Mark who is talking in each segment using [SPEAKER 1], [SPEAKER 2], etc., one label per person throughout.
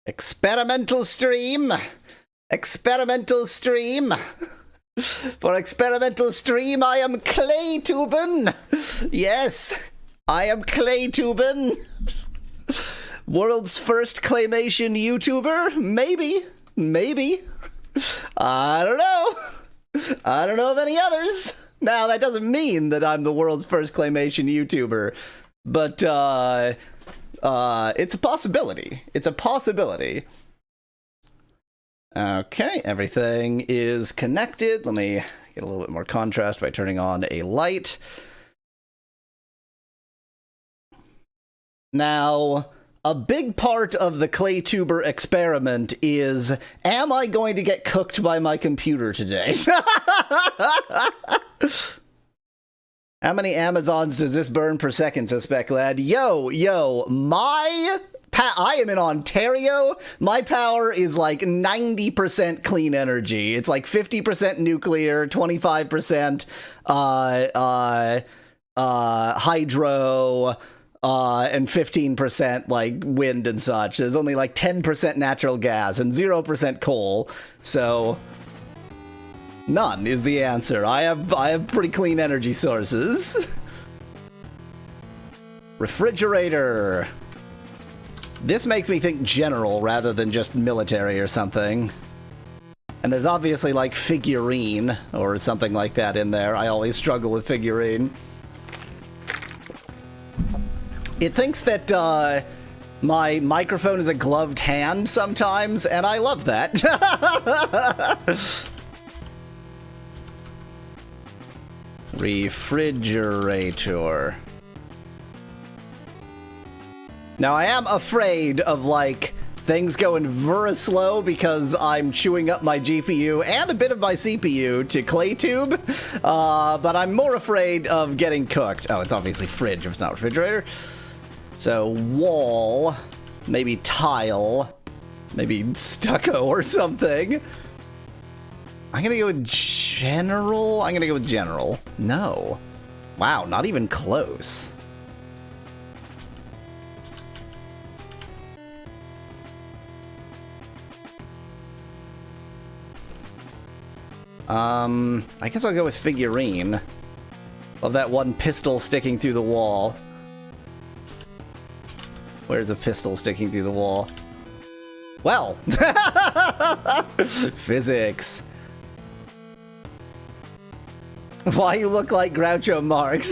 [SPEAKER 1] Experimental stream! Experimental stream! For experimental stream, I am Claytubin! Yes, I am Claytubin! World's first claymation YouTuber? Maybe. Maybe. I don't know. I don't know of any others. Now, that doesn't mean that I'm the world's first claymation YouTuber, but, it's a possibility. It's a possibility. Okay, everything is connected. Let me get a little bit more contrast by turning on a light. Now, a big part of the Claytuber experiment is, am I going to get cooked by my computer today? How many Amazons does this burn per second, Suspect Lad? Yo, I am in Ontario. My power is like 90% clean energy. It's like 50% nuclear, 25% hydro, and 15% like wind and such. There's only like 10% natural gas and 0% coal. So none is the answer. I have pretty clean energy sources. Refrigerator. This makes me think general rather than just military or something. And there's obviously like figurine or something like that in there. I always struggle with figurine. It thinks that my microphone is a gloved hand sometimes, and I love that. Refrigerator. Now, I am afraid of, like, things going very slow because I'm chewing up my GPU and a bit of my CPU to Claytube, but I'm more afraid of getting cooked. Oh, it's obviously fridge if it's not refrigerator. So, wall, maybe tile, maybe stucco or something. I'm gonna go with general. I'm gonna go with general. No. Wow, not even close. I guess I'll go with figurine. Love that one pistol sticking through the wall. Where's a pistol sticking through the wall? Well, physics. Why you look like Groucho Marx?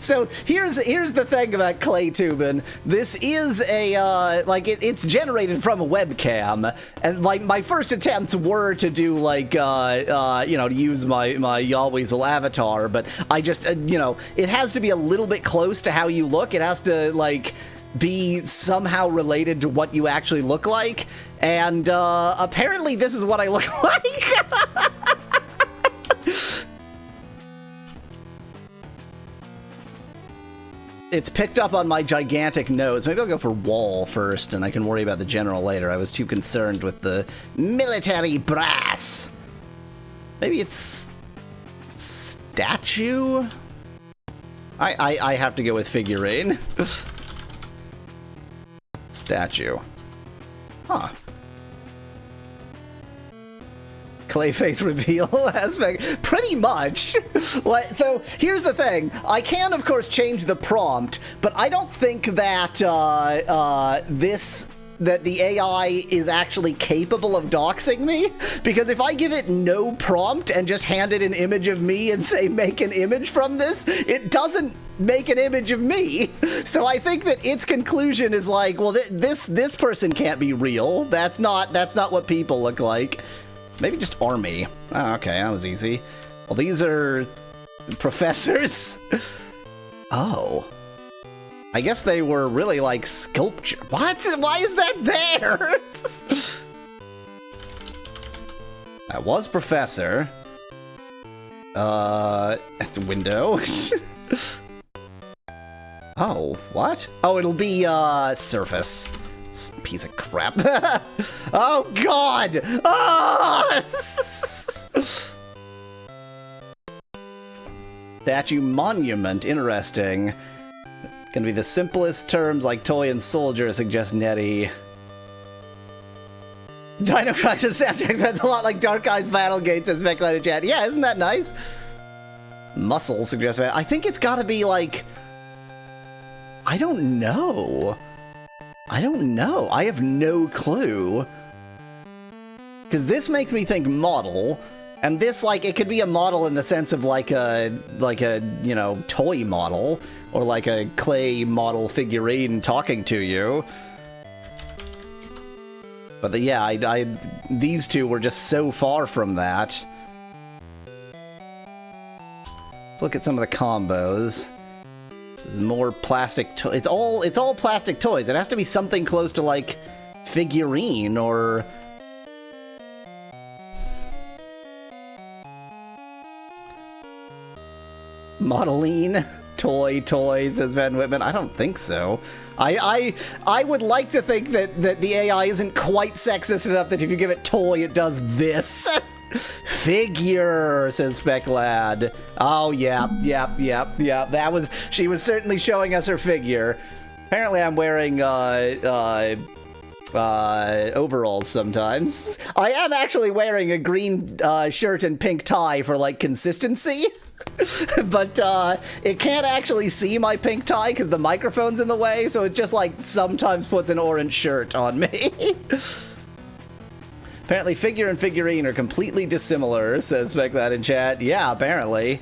[SPEAKER 1] So here's the thing about Claytubin. This is a it's generated from a webcam, and like my first attempts were to do like to use my Yalweasel avatar, but I just it has to be a little bit close to how you look. It has to like be somehow related to what you actually look like, and apparently this is what I look like. It's picked up on my gigantic nose. Maybe I'll go for wall first, and I can worry about the general later. I was too concerned with the military brass. Maybe it's statue? I have to go with figurine. Statue. Huh. Clayface reveal aspect. Pretty much. So here's the thing. I can, of course, change the prompt, but I don't think that that the AI is actually capable of doxing me, because if I give it no prompt and just hand it an image of me and say make an image from this, it doesn't make an image of me. So I think that its conclusion is like, well, this person can't be real. That's not what people look like. Maybe just army. Oh, okay, that was easy. Well, these are professors. Oh. I guess they were really like sculpture. What? Why is that there? That was professor. That's a window. Oh, what? Oh, it'll be, surface. Piece of crap. Oh, God! Ah! Statue monument. Interesting. Gonna be the simplest terms like toy and soldier, suggests Nettie. Dino Crisis soundtrack sounds a lot like Dark Eyes Battle Gates and Speculated Chat. Yeah, isn't that nice? Muscle suggests. I think it's gotta be like... I don't know. I have no clue. Because this makes me think model, and this, like, it could be a model in the sense of like a, you know, toy model, or like a clay model figurine talking to you. But yeah, these two were just so far from that. Let's look at some of the combos. There's more plastic toys. It's all plastic toys. It has to be something close to like figurine or modeling toys, says Van Whitman. I don't think so. I would like to think that the AI isn't quite sexist enough that if you give it toy, it does this. Figure, says Speclad. Oh, yeah. That was... She was certainly showing us her figure. Apparently I'm wearing, overalls sometimes. I am actually wearing a green, shirt and pink tie for, like, consistency. But, it can't actually see my pink tie because the microphone's in the way, so it just, like, sometimes puts an orange shirt on me. Apparently, figure and figurine are completely dissimilar, says Spec that in chat. Yeah, apparently.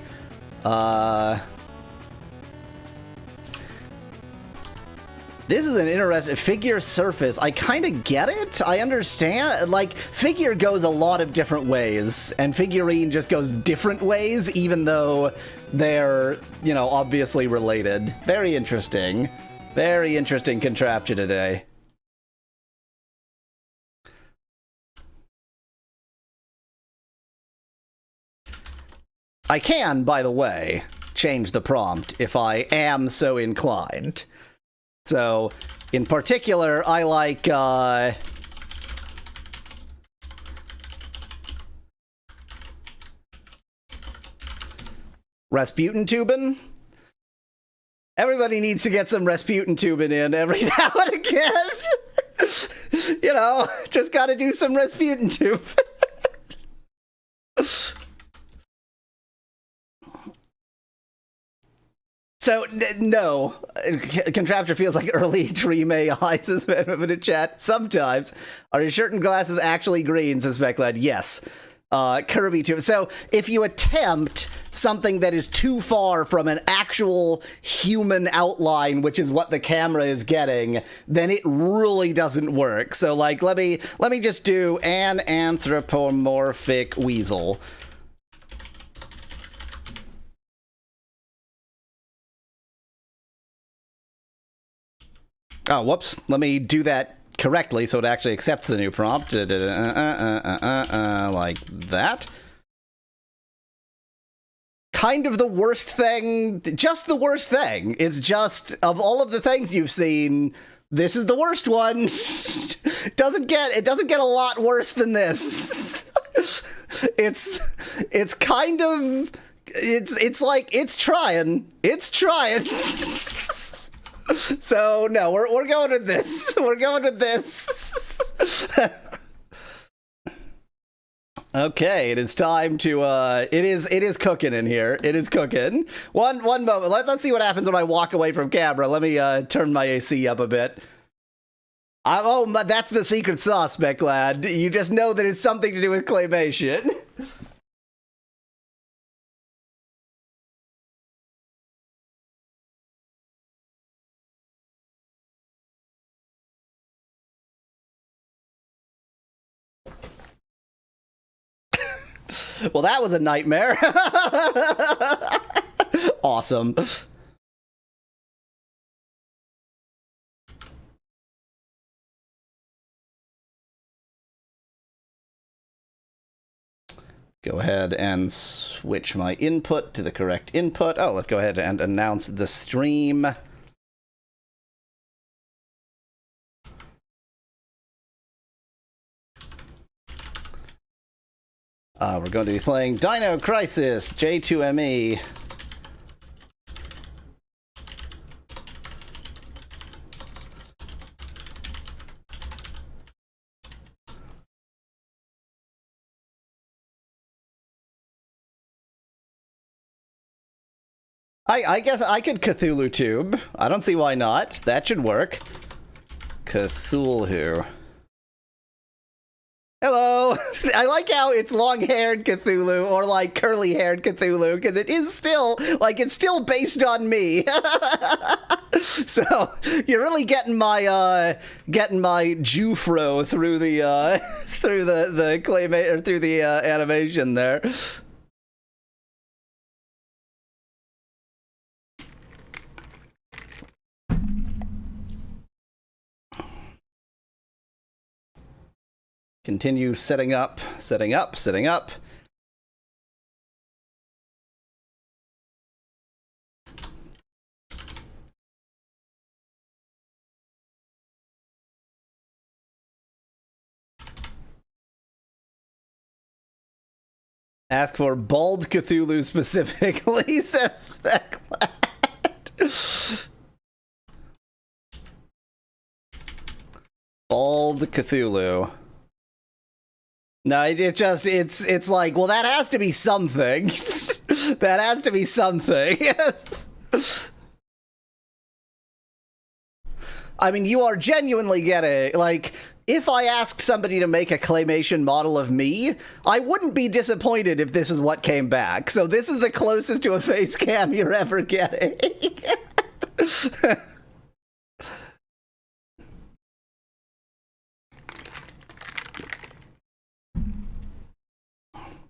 [SPEAKER 1] This is an interesting... Figure surface. I kind of get it. I understand. Like, figure goes a lot of different ways, and figurine just goes different ways, even though they're, you know, obviously related. Very interesting. Very interesting contraption today. I can, by the way, change the prompt if I am so inclined. So, in particular, I like, Rasputin tubin'? Everybody needs to get some Rasputin tubin' in every now and again. You know, just gotta do some Rasputin tube. So, no. Contraptor feels like early Dream AI, says Venom in chat. Sometimes. Are your shirt and glasses actually green, says Speclad? Yes. Kirby too. So, if you attempt something that is too far from an actual human outline, which is what the camera is getting, then it really doesn't work. So, like, let me just do an anthropomorphic weasel. Oh, whoops. Let me do that correctly so it actually accepts the new prompt. Like that. Kind of the worst thing. Just the worst thing. It's just, of all of the things you've seen, this is the worst one. It doesn't get a lot worse than this. It's kind of... It's like, it's trying. It's trying. So, no, we're going with this. We're going with this. Okay, it is time to, it is cooking in here. It is cooking. One moment. Let's see what happens when I walk away from camera. Let me, turn my AC up a bit. Oh, that's the secret sauce, Becklad. You just know that it's something to do with claymation. Well, that was a nightmare. Awesome. Go ahead and switch my input to the correct input. Oh, let's go ahead and announce the stream. We're going to be playing Dino Crisis, J2ME. I guess I could Cthulhu tube. I don't see why not. That should work. Cthulhu. Hello! I like how it's long-haired Cthulhu, or like curly-haired Cthulhu, because it is still, like, it's still based on me. So, you're really getting my Jufro through the, through the claymate, or through the, animation there. Continue setting up, setting up, setting up. Ask for bald Cthulhu specifically, says Specklad. Bald Cthulhu. No, it's like, well, that has to be something. That has to be something. Yes. I mean, you are genuinely getting, like, if I asked somebody to make a claymation model of me, I wouldn't be disappointed if this is what came back. So this is the closest to a face cam you're ever getting.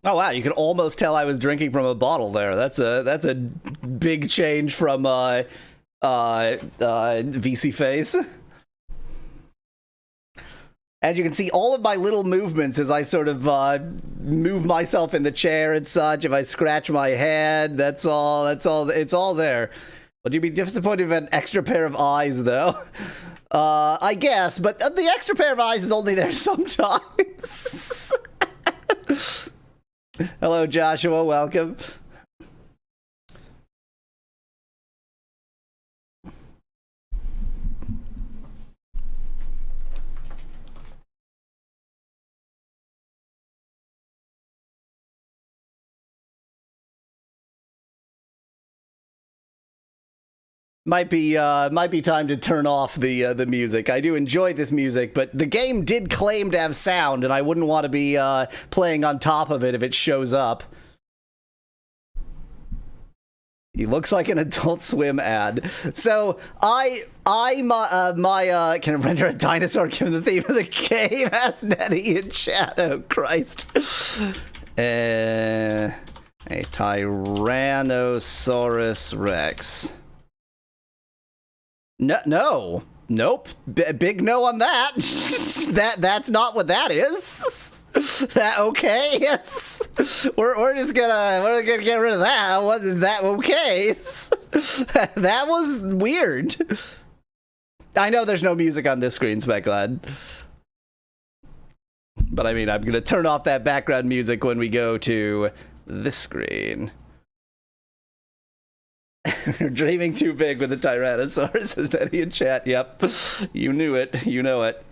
[SPEAKER 1] Oh wow, you could almost tell I was drinking from a bottle there. That's a big change from VC face. And you can see all of my little movements as I sort of move myself in the chair and such. If I scratch my head, it's all there. Would you be disappointed if an extra pair of eyes, though? I guess, but the extra pair of eyes is only there sometimes. Hello, Joshua. Welcome. Might be time to turn off the music. I do enjoy this music, but the game did claim to have sound, and I wouldn't want to be playing on top of it if it shows up. He looks like an Adult Swim ad. So my can render a dinosaur given the theme of the game? Asked Nettie in chat. Oh Christ. A Tyrannosaurus Rex. No, nope. Big no on that. That's not what that is. That okay? Yes. We're just gonna get rid of that. What is that okay? That was weird. I know there's no music on this screen, Specklad. But I mean, I'm gonna turn off that background music when we go to this screen. You're dreaming too big with the Tyrannosaurus, says Nettie in chat. Yep. You knew it. You know it.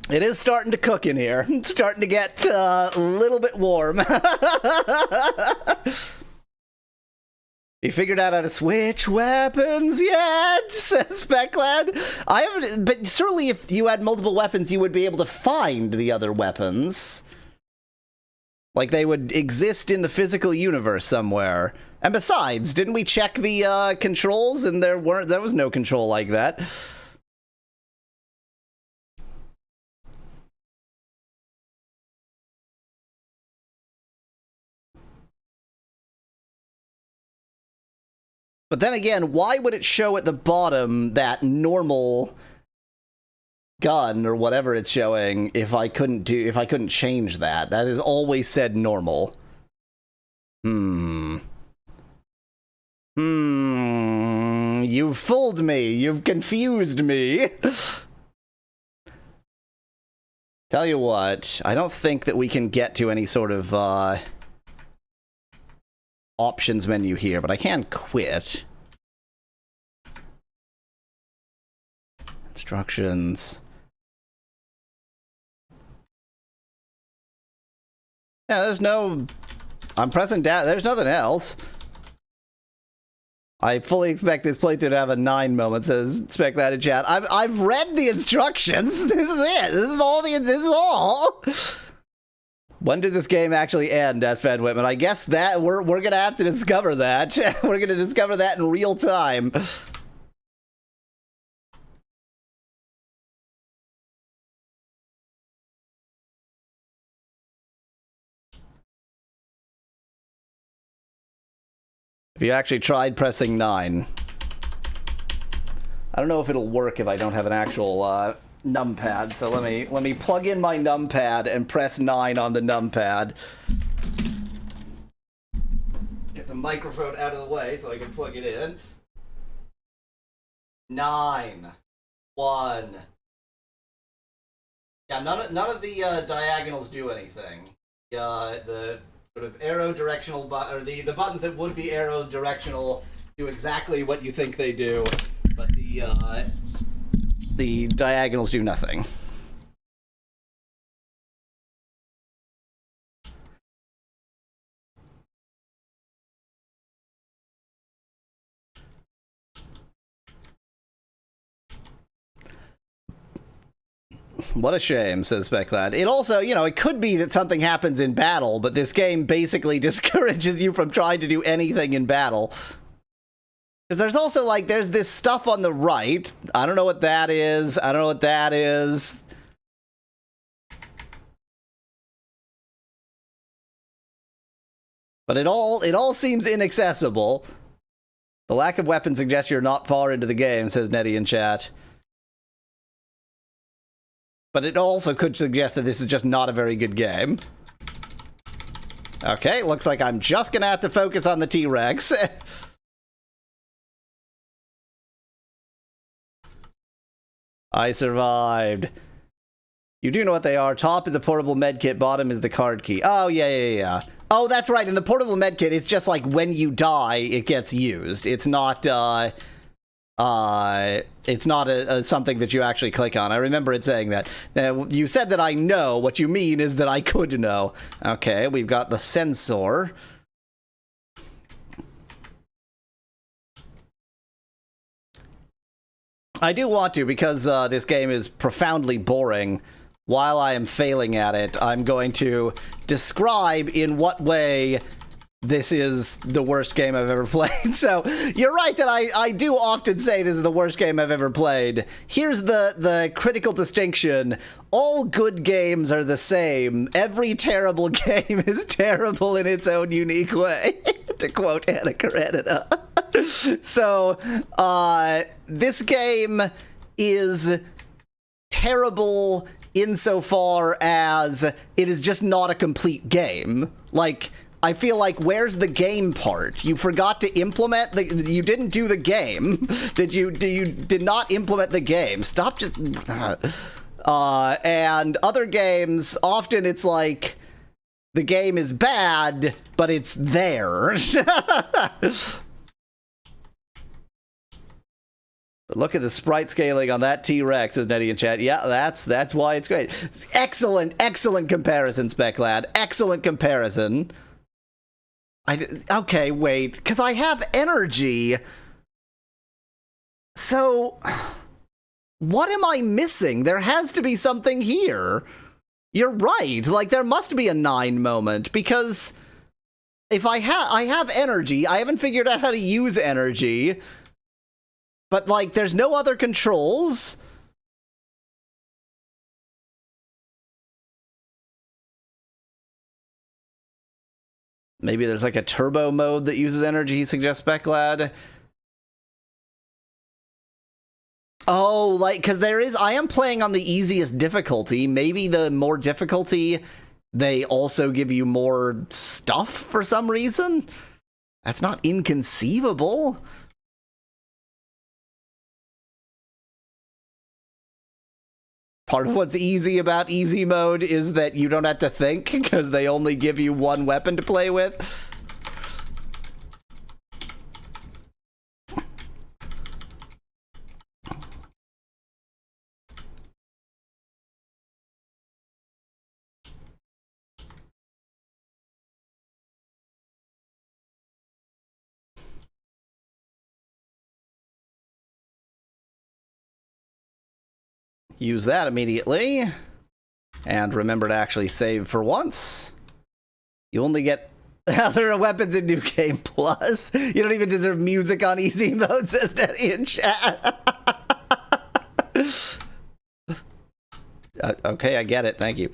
[SPEAKER 1] It is starting to cook in here. It's starting to get a little bit warm. You figured out how to switch weapons yet? Says Specklad. I haven't, but certainly if you had multiple weapons, you would be able to find the other weapons. Like, they would exist in the physical universe somewhere. And besides, didn't we check the controls and there was no control like that? But then again, why would it show at the bottom that normal gun or whatever it's showing if I couldn't change that? That is always said normal. You've fooled me. You've confused me. Tell you what, I don't think that we can get to any sort of options menu here, but I can quit. Instructions. Yeah, there's no I'm pressing down. There's nothing else. I fully expect this playthrough to have a 9 moment, says Spec that in chat. I've read the instructions. This is it. This is all. When does this game actually end, asked Van Whitman? I guess that we're gonna have to discover that. We're gonna discover that in real time. Have you actually tried pressing 9? I don't know if it'll work if I don't have an actual numpad. So let me plug in my numpad and press 9 on the numpad. Get the microphone out of the way so I can plug it in. 9, 1. Yeah, none of the diagonals do anything. The sort of arrow directional or the buttons that would be arrow directional do exactly what you think they do, but the diagonals do nothing. What a shame, says Specklad. It also, you know, it could be that something happens in battle, but this game basically discourages you from trying to do anything in battle. Because there's also, like, there's this stuff on the right. I don't know what that is. I don't know what that is. But it all seems inaccessible. The lack of weapons suggests you're not far into the game, says Nettie in chat. But it also could suggest that this is just not a very good game. Okay, looks like I'm just gonna have to focus on the T-Rex. I survived. You do know what they are. Top is a portable medkit, bottom is the card key. Oh, yeah. Oh, that's right. In the portable medkit, it's just like when you die, it gets used. It's not, something that you actually click on. I remember it saying that. Now, you said that I know. What you mean is that I could know. Okay, we've got the sensor. I do want to, because this game is profoundly boring. While I am failing at it, I'm going to describe in what way this is the worst game I've ever played. So, you're right that I do often say this is the worst game I've ever played. Here's the critical distinction. All good games are the same. Every terrible game is terrible in its own unique way, to quote Anna Karenina. So, this game is terrible insofar as it is just not a complete game. Like, I feel like, where's the game part? You forgot to implement you didn't do the game. You did not implement the game. Stop just... and other games, often it's like, the game is bad, but it's there. But look at the sprite scaling on that T-Rex, says Nettie in chat. Yeah, that's why it's great. Excellent comparison, Specklad. Excellent comparison. Okay, wait, because I have energy. So, what am I missing? There has to be something here. You're right. Like, there must be a 9 moment, because if I have energy, I haven't figured out how to use energy. But, like, there's no other controls. Maybe there's, like, a turbo mode that uses energy, suggests Specklad. Oh, like, because I am playing on the easiest difficulty. Maybe the more difficulty, they also give you more stuff for some reason? That's not inconceivable. Part of what's easy about easy mode is that you don't have to think, because they only give you one weapon to play with. use that immediately. And remember to actually save for once. You only get other weapons in New Game Plus. You don't even deserve music on easy mode, says Daddy in chat. Okay, I get it. Thank you.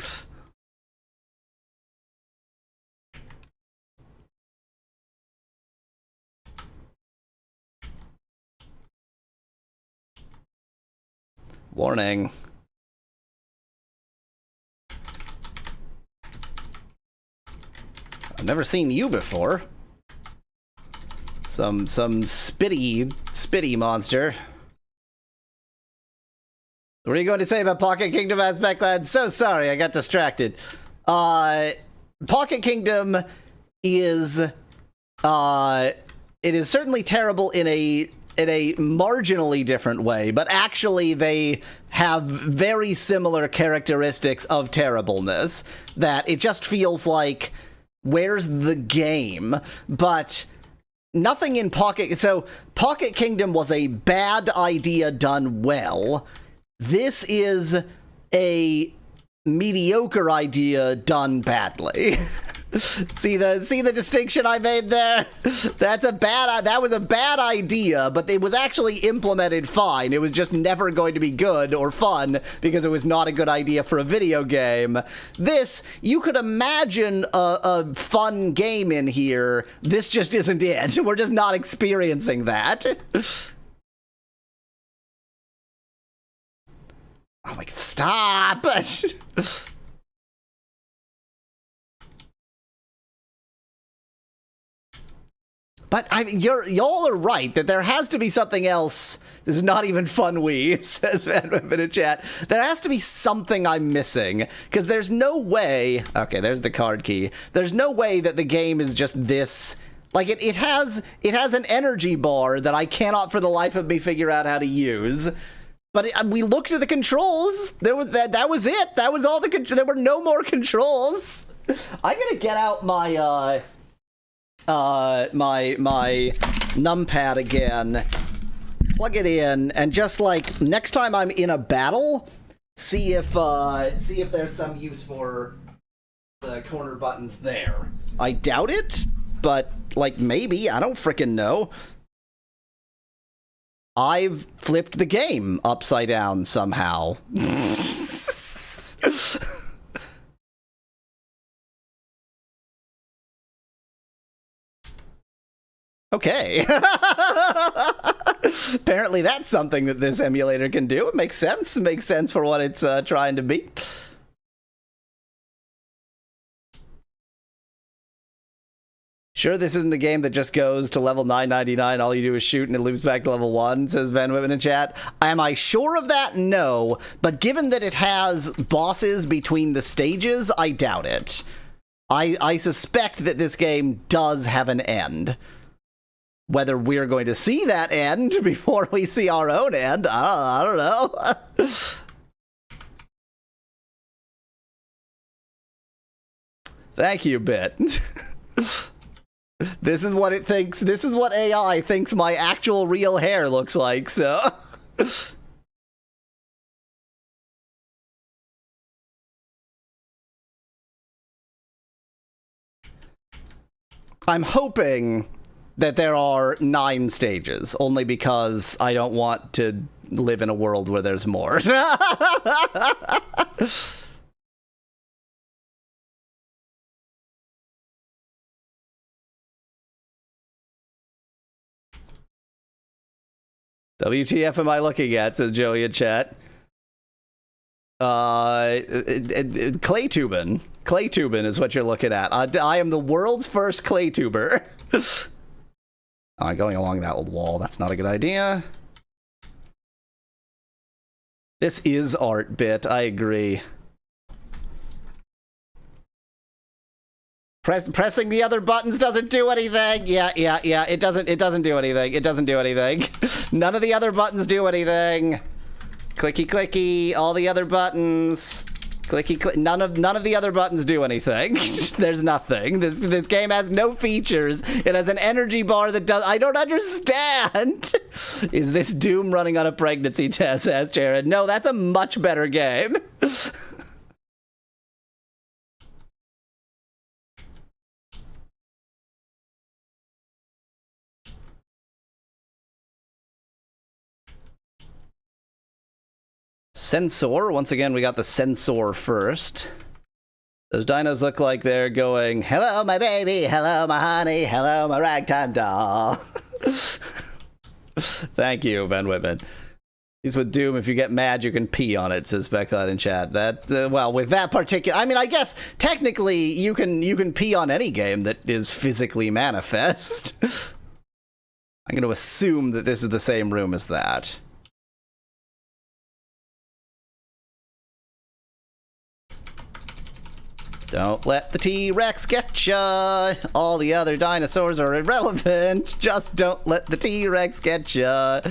[SPEAKER 1] Warning. I've never seen you before. Some spitty monster. What are you going to say about Pocket Kingdom aspect, lad? So sorry, I got distracted. Pocket Kingdom is it is certainly terrible in a marginally different way, but actually they have very similar characteristics of terribleness, that it just feels like, where's the game? But nothing in Pocket... So, Pocket Kingdom was a bad idea done well. This is a mediocre idea done badly. See the distinction I made there? That was a bad idea, but it was actually implemented fine. It was just never going to be good or fun because it was not a good idea for a video game. This, you could imagine a fun game in here. This just isn't it. We're just not experiencing that. Oh my god, stop! But y'all are right that there has to be something else. This is not even fun, says Van in chat. There has to be something I'm missing, because there's no way... Okay, there's the card key. There's no way that the game is just this... Like, it has an energy bar that I cannot for the life of me figure out how to use. But we looked at the controls. That was it. That was all the... There were no more controls. I'm gonna get out my... my numpad again, plug it in, and just like next time I'm in a battle, see if there's some use for the corner buttons there. I doubt it, but like maybe, I don't frickin' know. I've flipped the game upside down somehow. Okay. Apparently that's something that this emulator can do. It makes sense. It makes sense for what it's trying to be. Sure, this isn't a game that just goes to level 999, all you do is shoot and it loops back to level 1, says Van Whitman in chat. Am I sure of that? No. But given that it has bosses between the stages, I doubt it. I suspect that this game does have an end. Whether we're going to see that end before we see our own end, I don't know. Thank you, Bit. This is what it thinks. This is what AI thinks my actual real hair looks like, so... I'm hoping that there are 9 stages, only because I don't want to live in a world where there's more. WTF am I looking at, says Joey in chat. Clay tubing. Clay tubing is what you're looking at. I am the world's first clay tuber. Going along that old wall, that's not a good idea. This is art, Bit, I agree. Pressing the other buttons doesn't do anything. Yeah, it doesn't do anything. It doesn't do anything. None of the other buttons do anything. Clicky clicky, all the other buttons. Clicky click. None of the other buttons do anything. There's nothing. This game has no features. It has an energy bar that does. I don't understand. Is this Doom running on a pregnancy test? Asked Jared. No, that's a much better game. Sensor. Once again, we got the sensor first. Those dinos look like they're going, hello, my baby. Hello, my honey. Hello, my ragtime doll. Thank you, Ben Whitman. He's with Doom. If you get mad, you can pee on it, says Becklot in chat. That, well, with that particular... I mean, I guess, technically, you can pee on any game that is physically manifest. I'm going to assume that this is the same room as that. Don't let the T-Rex get ya. All the other dinosaurs are irrelevant. Just don't let the T-Rex get ya.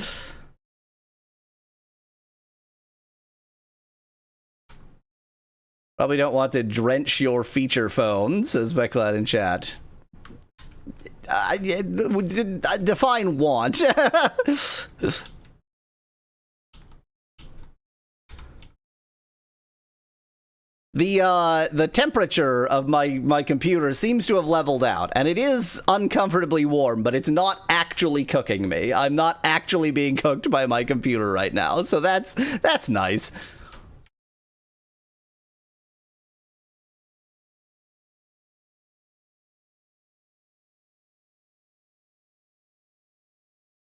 [SPEAKER 1] Probably don't want to drench your feature phone, says Becklad in chat. Define want. The temperature of my computer seems to have leveled out, and it is uncomfortably warm, but it's not actually cooking me. I'm not actually being cooked by my computer right now, so that's nice.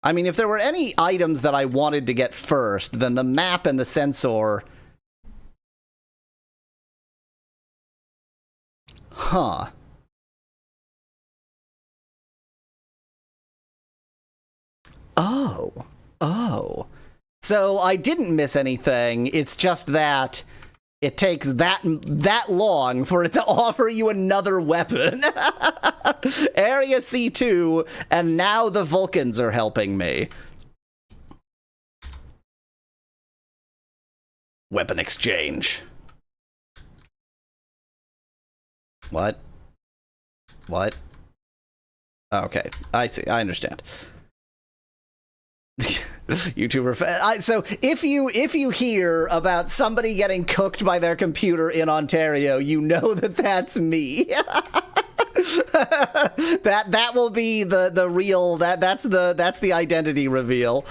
[SPEAKER 1] I mean, if there were any items that I wanted to get first, then the map and the sensor... Huh. Oh. So I didn't miss anything. It's just that it takes that long for it to offer you another weapon. Area C2, and now the Vulcans are helping me. Weapon exchange. What? Okay, I see. I understand. YouTuber. So if you hear about somebody getting cooked by their computer in Ontario, you know that that's me. that will be the real. That's the identity reveal.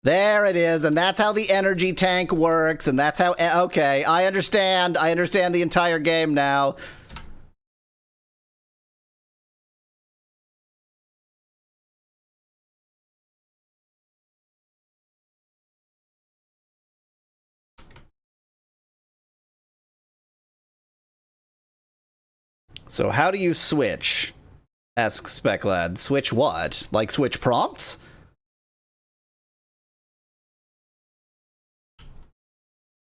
[SPEAKER 1] There it is, and that's how the energy tank works, and that's how... Okay, I understand the entire game now. So how do you switch? Asks Speclad. Switch what? Like switch prompts?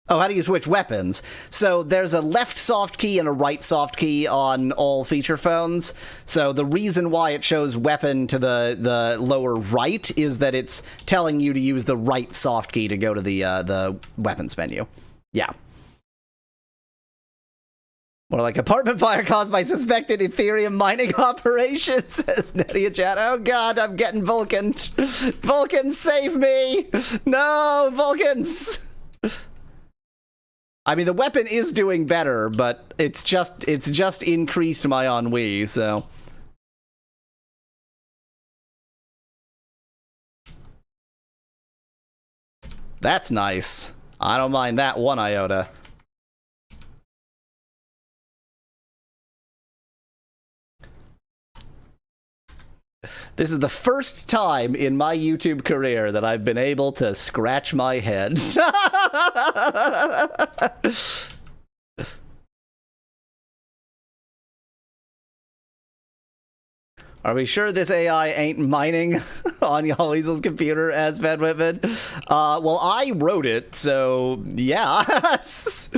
[SPEAKER 1] Oh, how do you switch weapons? So there's a left soft key and a right soft key on all feature phones. So the reason why it shows weapon to the lower right is that it's telling you to use the right soft key to go to the weapons menu. Yeah. More like apartment fire caused by suspected Ethereum mining operations, says Nettia Chat. Oh god, I'm getting Vulcans. Vulcans, save me! No, Vulcans! I mean, the weapon is doing better, but it's just increased my ennui, so... That's nice. I don't mind that one iota. This is the first time in my YouTube career that I've been able to scratch my head. Are we sure this AI ain't mining on Y'all computer, as Van Whitman? Well, I wrote it, so yeah. just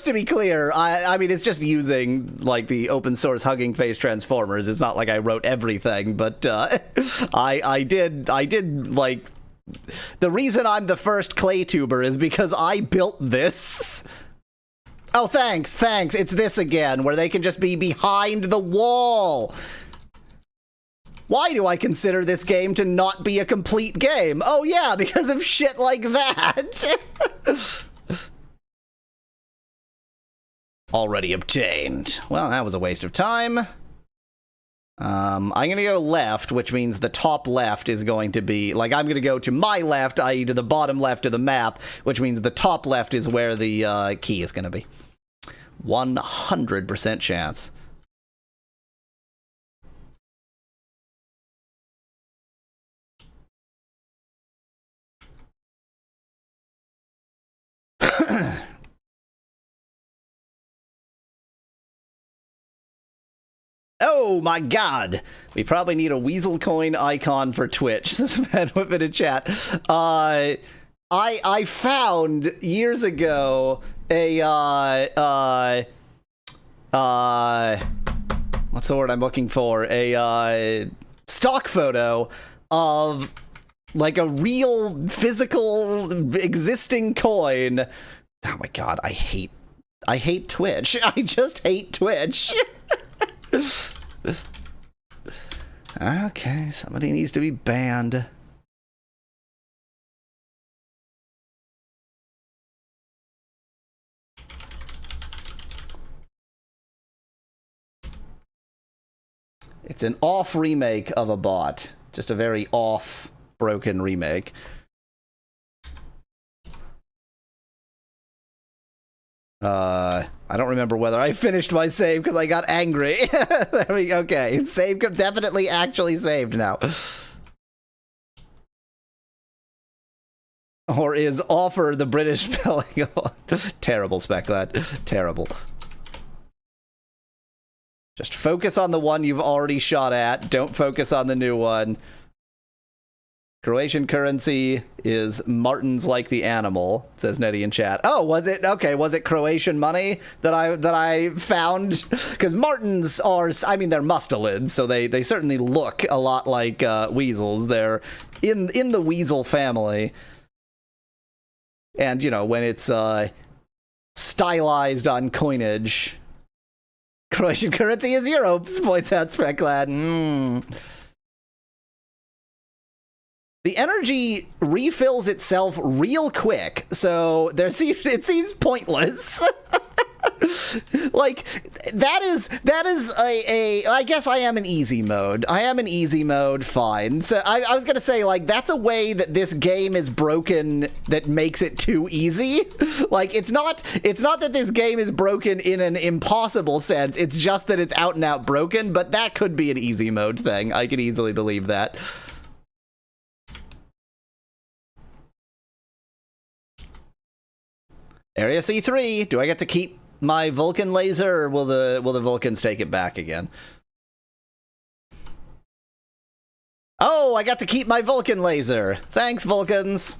[SPEAKER 1] to be clear, I mean, it's just using, like, the open source Hugging Face transformers. It's not like I wrote everything, but I did, like... The reason I'm the first clay tuber is because I built this. Oh, thanks. It's this again, where they can just be behind the wall. Why do I consider this game to not be a complete game? Oh yeah, because of shit like that. Already obtained. Well, that was a waste of time. I'm gonna go left, which means the top left is going to be, like, I'm gonna go to my left, i.e. to the bottom left of the map, which means the top left is where the key is gonna be. 100% chance. Oh my god! We probably need a weasel coin icon for Twitch. This man whip in a chat. I found years ago a what's the word I'm looking for? A stock photo of like a real physical existing coin. Oh my god, I hate Twitch. I just hate Twitch. Okay, somebody needs to be banned. It's an off remake of a bot. Just a very off, broken remake. I don't remember whether I finished my save because I got angry. There we go. Okay, save definitely actually saved now. Or is offer the British spelling? Terrible, Specklad. Terrible. Just focus on the one you've already shot at. Don't focus on the new one. Croatian currency is Martins like the animal, says Nettie in chat. Oh, was it? Okay, was it Croatian money that I found? Because Martins are, I mean, they're mustelids, so they certainly look a lot like weasels. They're in the weasel family. And, you know, when it's stylized on coinage, Croatian currency is euro, points out Specklad. The energy refills itself real quick, so it seems pointless. Like, that is I guess I am in easy mode. Fine. So I was gonna say, like, that's a way that this game is broken that makes it too easy. Like, it's not that this game is broken in an impossible sense, it's just that it's out and out broken, but that could be an easy mode thing. I could easily believe that. Area C3, do I get to keep my Vulcan laser, or will the Vulcans take it back again? Oh, I got to keep my Vulcan laser. Thanks, Vulcans.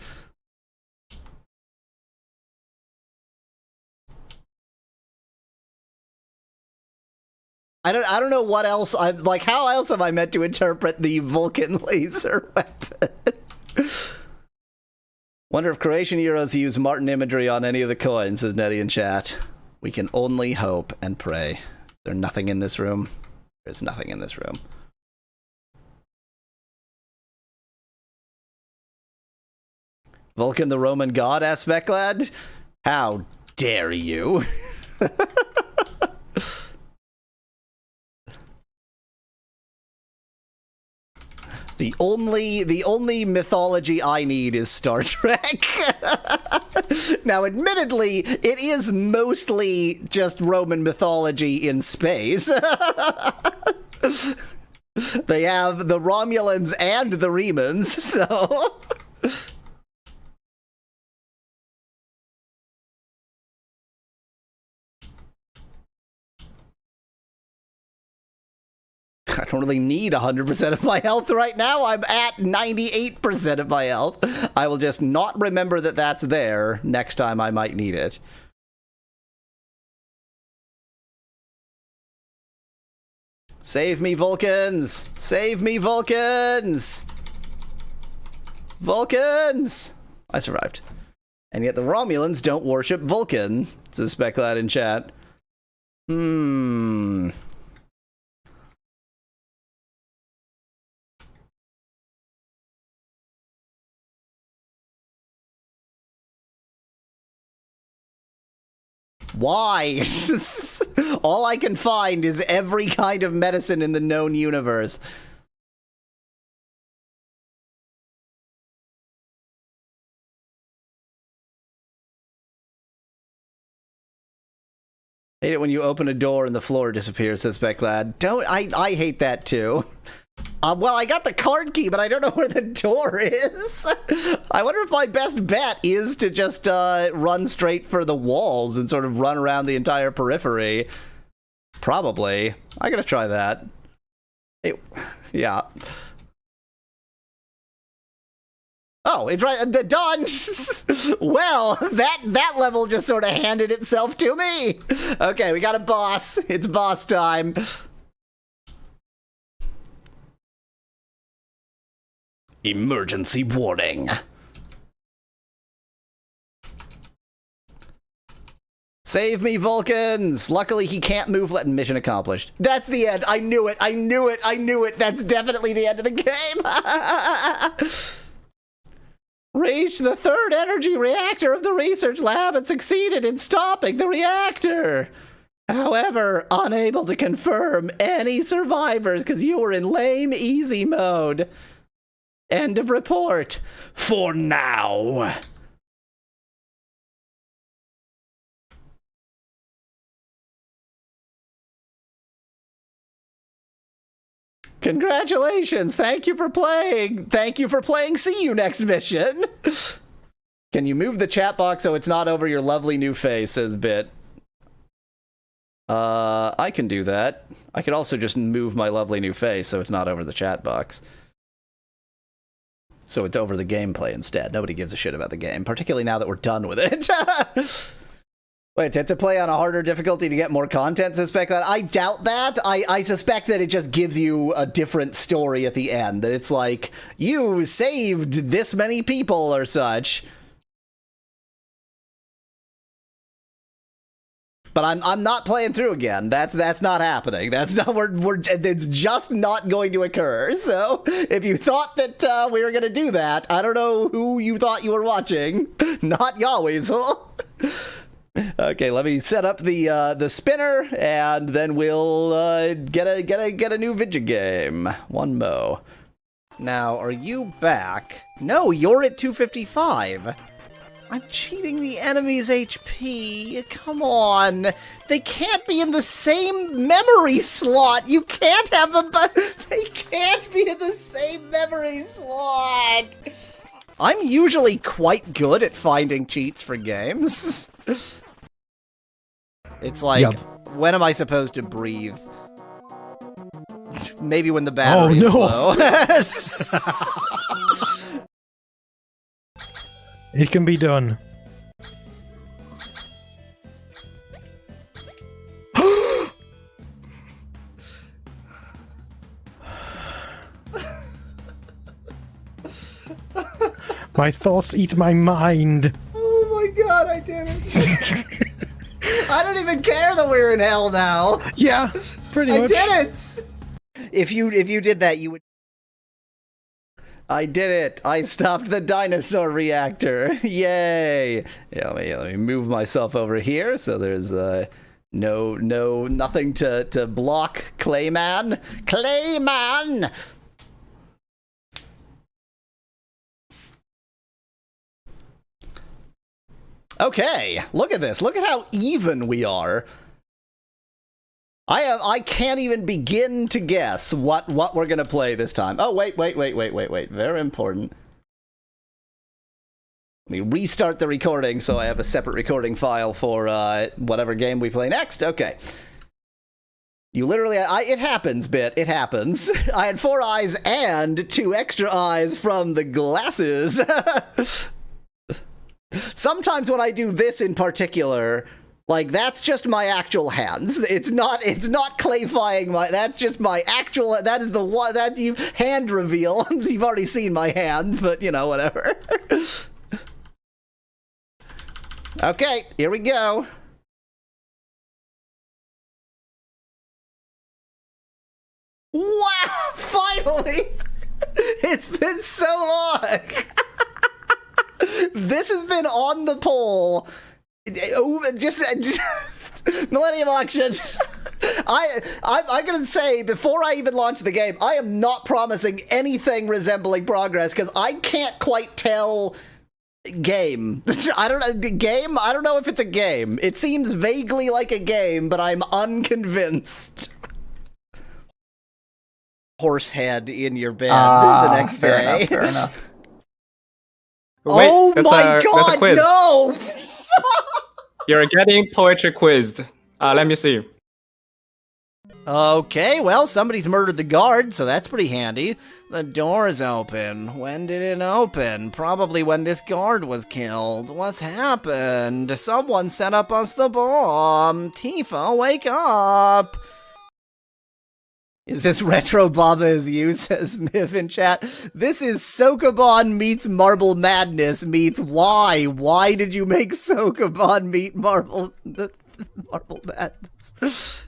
[SPEAKER 1] I don't know what else how else am I meant to interpret the Vulcan laser weapon? Wonder if Croatian Euros use Martin imagery on any of the coins, says Nettie in chat. We can only hope and pray. There's nothing in this room. There's nothing in this room. Vulcan the Roman god, aspect lad? How dare you? The only mythology I need is Star Trek. Now, admittedly, it is mostly just Roman mythology in space. They have the Romulans and the Remans, so... I don't really need 100% of my health right now. I'm at 98% of my health. I will just not remember that that's there next time I might need it. Save me, Vulcans! Save me, Vulcans! Vulcans! I survived. And yet the Romulans don't worship Vulcan, says Speclad in chat. Why? All I can find is every kind of medicine in the known universe. Hate it when you open a door and the floor disappears, says Speclad. I hate that too. Well, I got the card key, but I don't know where the door is. I wonder if my best bet is to just run straight for the walls and sort of run around the entire periphery. Probably. I gotta try that. Yeah. Oh, it's right. Done. Well, that level just sort of handed itself to me. Okay, we got a boss. It's boss time. Emergency warning. Save me, Vulcans! Luckily, he can't move. Mission accomplished. That's the end. I knew it. I knew it. I knew it. That's definitely the end of the game. Reached the third energy reactor of the research lab and succeeded in stopping the reactor. However, unable to confirm any survivors because you were in lame easy mode. End of report. For now. Congratulations. Thank you for playing. Thank you for playing. See you next mission. Can you move the chat box so it's not over your lovely new face, says Bit. I can do that. I could also just move my lovely new face so it's not over the chat box. So it's over the gameplay instead. Nobody gives a shit about the game, particularly now that we're done with it. Wait, to play on a harder difficulty to get more content, suspect that? I doubt that. I suspect that it just gives you a different story at the end. That it's like, you saved this many people or such. But I'm not playing through again. That's not happening. That's not it's just not going to occur. So if you thought that we were gonna do that, I don't know who you thought you were watching. Not Yahweasel. Okay, let me set up the spinner, and then we'll get a new video game. One mo. Now, are you back? No, you're at 255. I'm cheating the enemy's HP. Come on. They can't be in the same memory slot. You can't have them, but they can't be in the same memory slot. I'm usually quite good at finding cheats for games. It's like, when am I supposed to breathe? Maybe when the battery is low.
[SPEAKER 2] It can be done. My thoughts eat my mind.
[SPEAKER 1] Oh my god, I did it. I don't even care that we're in hell now.
[SPEAKER 2] Yeah, pretty much.
[SPEAKER 1] I did it. If you did that, you would. I did it! I stopped the dinosaur reactor! Yay! Yeah, let me move myself over here so there's nothing to block Clayman. Clayman! Okay, look at this. Look at how even we are. I can't even begin to guess what we're gonna play this time. Oh, wait. Very important. Let me restart the recording so I have a separate recording file for whatever game we play next. Okay. You literally, it happens, Bit. It happens. I had 4 eyes and 2 extra eyes from the glasses. Sometimes when I do this in particular, like, that's just my actual hands. It's not clayfying my, that's just my actual, that is the one, that you, hand reveal. You've already seen my hand, but, you know, whatever. Okay, here we go. Wow! Finally! It's been so long! This has been on the poll. Just Millennium Auction. I'm gonna say, before I even launch the game, I am not promising anything resembling progress, because I can't quite tell... Game. I don't know. Game? I don't know if it's a game. It seems vaguely like a game, but I'm unconvinced. Horse head in your bed the next day.
[SPEAKER 3] Fair enough.
[SPEAKER 4] Wait,
[SPEAKER 1] Oh
[SPEAKER 4] that's
[SPEAKER 1] my
[SPEAKER 4] that's a
[SPEAKER 1] god,
[SPEAKER 4] quiz.
[SPEAKER 1] no!
[SPEAKER 4] You're getting poetry quizzed. Let me see.
[SPEAKER 1] Okay, well, somebody's murdered the guard, so that's pretty handy. The door is open. When did it open? Probably when this guard was killed. What's happened? Someone set up us the bomb. Tifa, wake up! Is this Retro Baba as you, says Miv in chat? This is Sokoban meets Marble Madness meets why? Why did you make Sokoban meet Marble Madness?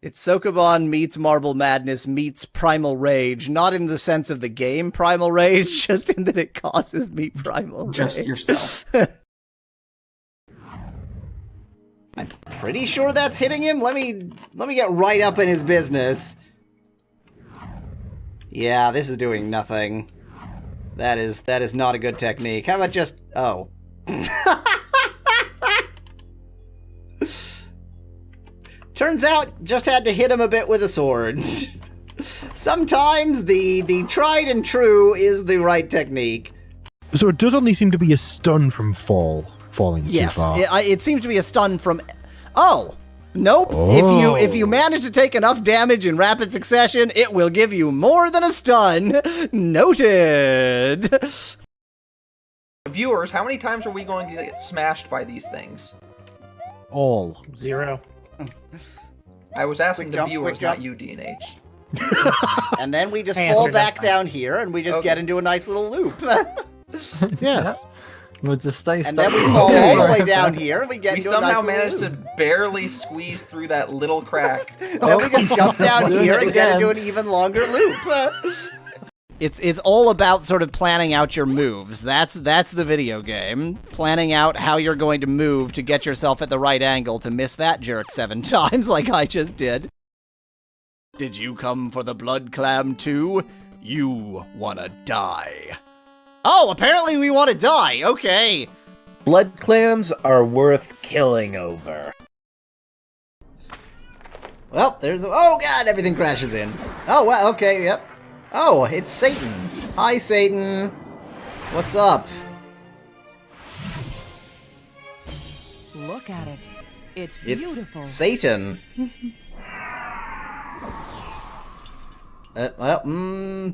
[SPEAKER 1] It's Sokoban meets Marble Madness meets Primal Rage, not in the sense of the game Primal Rage, just in that it causes me Primal Rage.
[SPEAKER 3] Just yourself.
[SPEAKER 1] I'm pretty sure that's hitting him. Let me get right up in his business. Yeah, this is doing nothing. That is not a good technique. How about just... Oh. Turns out, just had to hit him a bit with a sword. Sometimes the tried and true is the right technique.
[SPEAKER 2] So it does only seem to be a stun from falling
[SPEAKER 1] Yes,
[SPEAKER 2] too far.
[SPEAKER 1] it seems to be a stun from... Oh! Nope.
[SPEAKER 2] Oh.
[SPEAKER 1] If you manage to take enough damage in rapid succession, it will give you more than a stun. Noted.
[SPEAKER 3] Viewers, how many times are we going to get smashed by these things?
[SPEAKER 2] All.
[SPEAKER 5] 0.
[SPEAKER 3] I was asking
[SPEAKER 1] Quick jump,
[SPEAKER 3] the viewers,
[SPEAKER 1] quick jump.
[SPEAKER 3] not you, DNH.
[SPEAKER 1] And then we just
[SPEAKER 5] Hey,
[SPEAKER 1] fall
[SPEAKER 5] answer
[SPEAKER 1] back
[SPEAKER 5] that.
[SPEAKER 1] down here, and we just
[SPEAKER 3] Okay.
[SPEAKER 1] get into a nice little loop.
[SPEAKER 2] Yes.
[SPEAKER 6] We'll just stay
[SPEAKER 1] And
[SPEAKER 6] stuck.
[SPEAKER 1] then we fall all the way down here, and we get
[SPEAKER 3] We
[SPEAKER 1] into a nice
[SPEAKER 3] somehow
[SPEAKER 1] little
[SPEAKER 3] managed to
[SPEAKER 1] loop.
[SPEAKER 3] barely squeeze through that little crack.
[SPEAKER 1] Then we just jump down
[SPEAKER 6] Doing
[SPEAKER 1] here
[SPEAKER 6] it
[SPEAKER 1] and get into
[SPEAKER 6] again.
[SPEAKER 1] an even longer loop. It's all about sort of planning out your moves. That's the video game. Planning out how you're going to move to get yourself at the right angle to miss that jerk 7 times like I just did. Did you come for the blood clam too? You wanna die. Oh, apparently we want to die. Okay.
[SPEAKER 5] Blood clams are worth killing over.
[SPEAKER 1] Well, there's the... Oh, God, everything crashes in. Oh, well, okay, yep. Oh, it's Satan. Hi, Satan. What's up?
[SPEAKER 7] Look at it. It's
[SPEAKER 1] It's
[SPEAKER 7] beautiful.
[SPEAKER 1] Satan.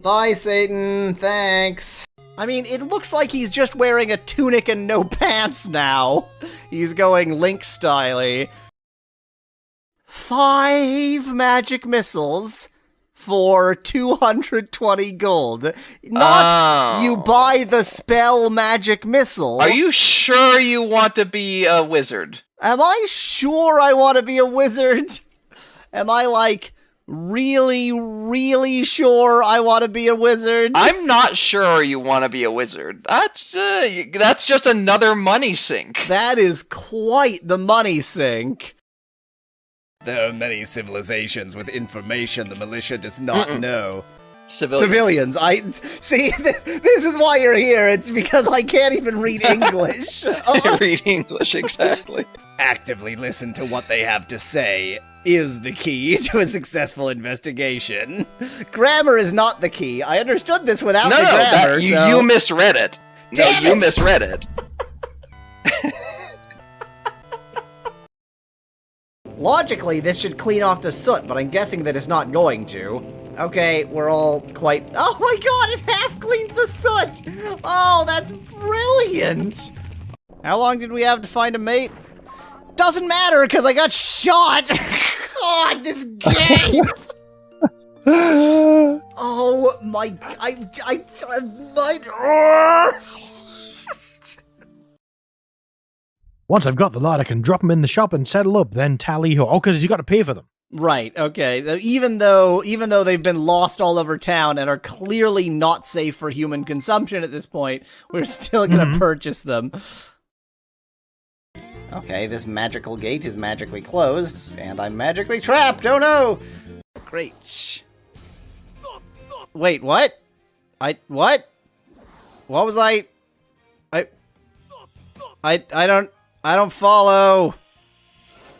[SPEAKER 1] Bye, Satan. Thanks. I mean, it looks like he's just wearing a tunic and no pants now. He's going Link-style-y. 5 magic missiles for 220 gold. Not you buy the spell magic missile.
[SPEAKER 8] Are you sure you want to be a wizard?
[SPEAKER 1] Am I sure I want to be a wizard? Am I, like, really, really sure I want to be a wizard?
[SPEAKER 8] I'm not sure you want to be a wizard. That's just another money sink.
[SPEAKER 1] That is quite the money sink. There are many civilizations with information the militia does not know. Civilians. I see. This is why you're here. It's because I can't even read English.
[SPEAKER 8] Read English, exactly.
[SPEAKER 1] Actively listen to what they have to say is the key to a successful investigation. Grammar is not the key. I understood this without
[SPEAKER 8] No,
[SPEAKER 1] the grammar.
[SPEAKER 8] you misread it.
[SPEAKER 1] Damn
[SPEAKER 8] You
[SPEAKER 1] it!
[SPEAKER 8] misread it.
[SPEAKER 1] Logically, this should clean off the soot, but I'm guessing that it's not going to. Okay, we're all quite... Oh my god, it half cleaned the soot! Oh, that's brilliant! How long did we have to find a mate? Doesn't matter, because I got shot! God, this game! Oh my...
[SPEAKER 2] Once I've got the lot, I can drop them in the shop and settle up, then tally ho. Oh, because you got to pay for them.
[SPEAKER 1] Right, okay. Even though they've been lost all over town and are clearly not safe for human consumption at this point, we're still gonna purchase them. Okay, this magical gate is magically closed, and I'm magically trapped! Oh no! Great. Wait, what? What? What was I don't follow.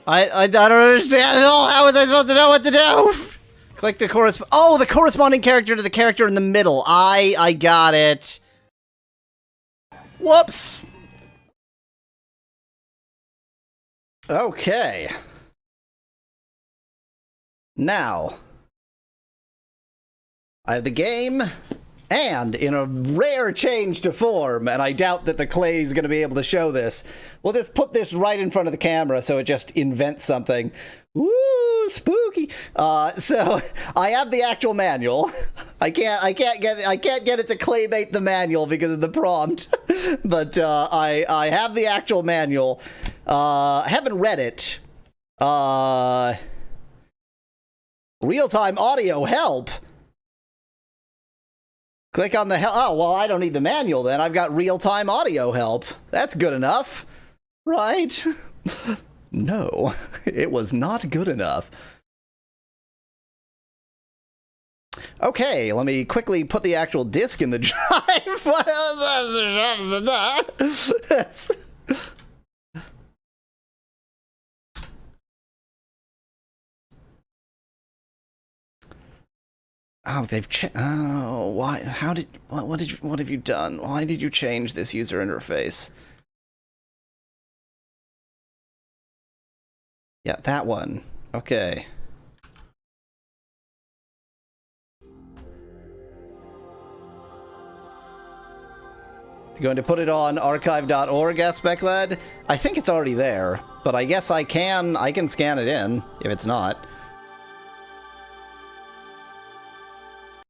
[SPEAKER 1] I don't understand at all. How was I supposed to know what to do? Click the the corresponding character to the character in the middle. I got it. Whoops. Okay. Now, I have the game, and in a rare change to form, and I doubt that the clay is going to be able to show this, we'll just put this right in front of the camera so it just invents something. Woo, spooky. So I have the actual manual. I can't get it to claymate the manual because of the prompt, but I have the actual manual. I haven't read it. Real-time audio help. Click on the help. Oh, well, I don't need the manual then. I've got real-time audio help. That's good enough, right? No, it was not good enough. Okay, let me quickly put the actual disc in the drive. Oh, oh, why? What have you done? Why did you change this user interface? Yeah, that one. Okay. You're going to put it on archive.org, Aspectlad? I think it's already there, but I guess I can scan it in if it's not.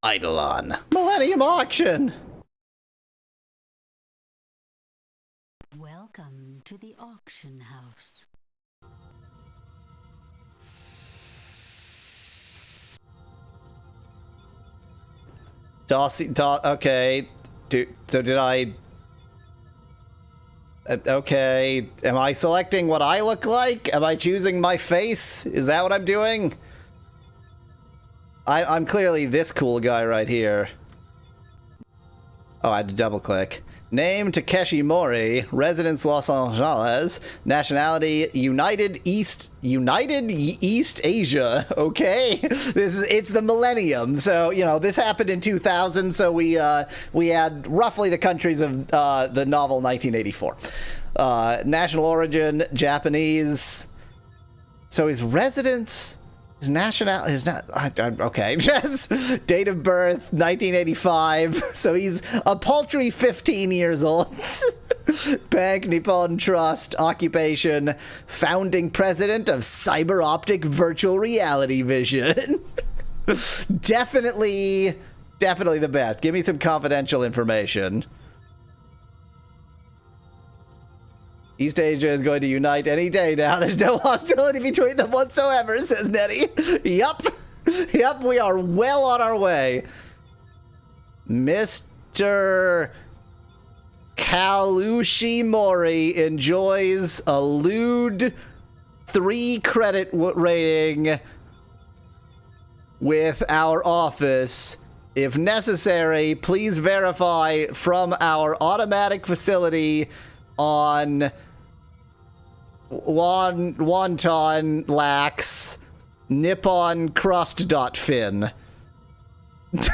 [SPEAKER 1] Eidolon. Millennium Auction!
[SPEAKER 6] Welcome to the auction house.
[SPEAKER 1] Okay. Did I... Okay. Am I selecting what I look like? Am I choosing my face? Is that what I'm doing? I'm clearly this cool guy right here. Oh, I had to double click. Name Takeshi Mori, residence Los Angeles, nationality United East Asia. Okay, it's the Millennium, so you know this happened in 2000. So we had roughly the countries of the novel 1984. National origin Japanese. So his residence. His nationality is not okay. Just date of birth 1985. So he's a paltry 15 years old. Bank Nippon Trust. Occupation founding president of Cyber Optic Virtual Reality Vision. Definitely the best. Give me some confidential information. East Asia is going to unite any day now. There's no hostility between them whatsoever, says Nettie. Yup. Yup, we are well on our way. Mr. Kalushi Mori enjoys a lewd 3 credit rating with our office. If necessary, please verify from our automatic facility on Wonton Lax Nippon Crust.fin. There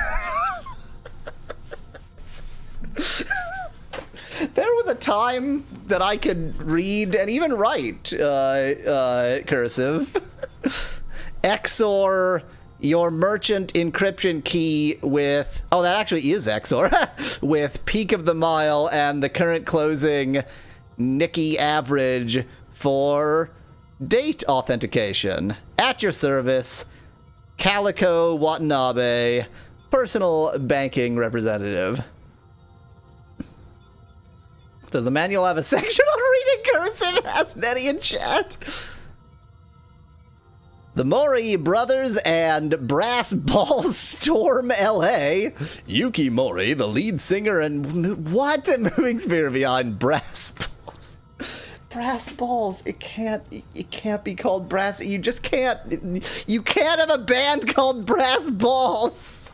[SPEAKER 1] was a time that I could read and even write cursive. XOR your merchant encryption key with... Oh, that actually is XOR. With peak of the mile and the current closing Nikkei average for date authentication. At your service, Calico Watanabe, personal banking representative. Does the manual have a section on reading cursive? Asked Nettie in chat. The Mori Brothers and Brass Balls storm L.A. Yuki Mori, the lead singer and what? Moving spirit behind Brass Balls. Brass Balls. It can't be called Brass. You just can't. You can't have a band called Brass Balls.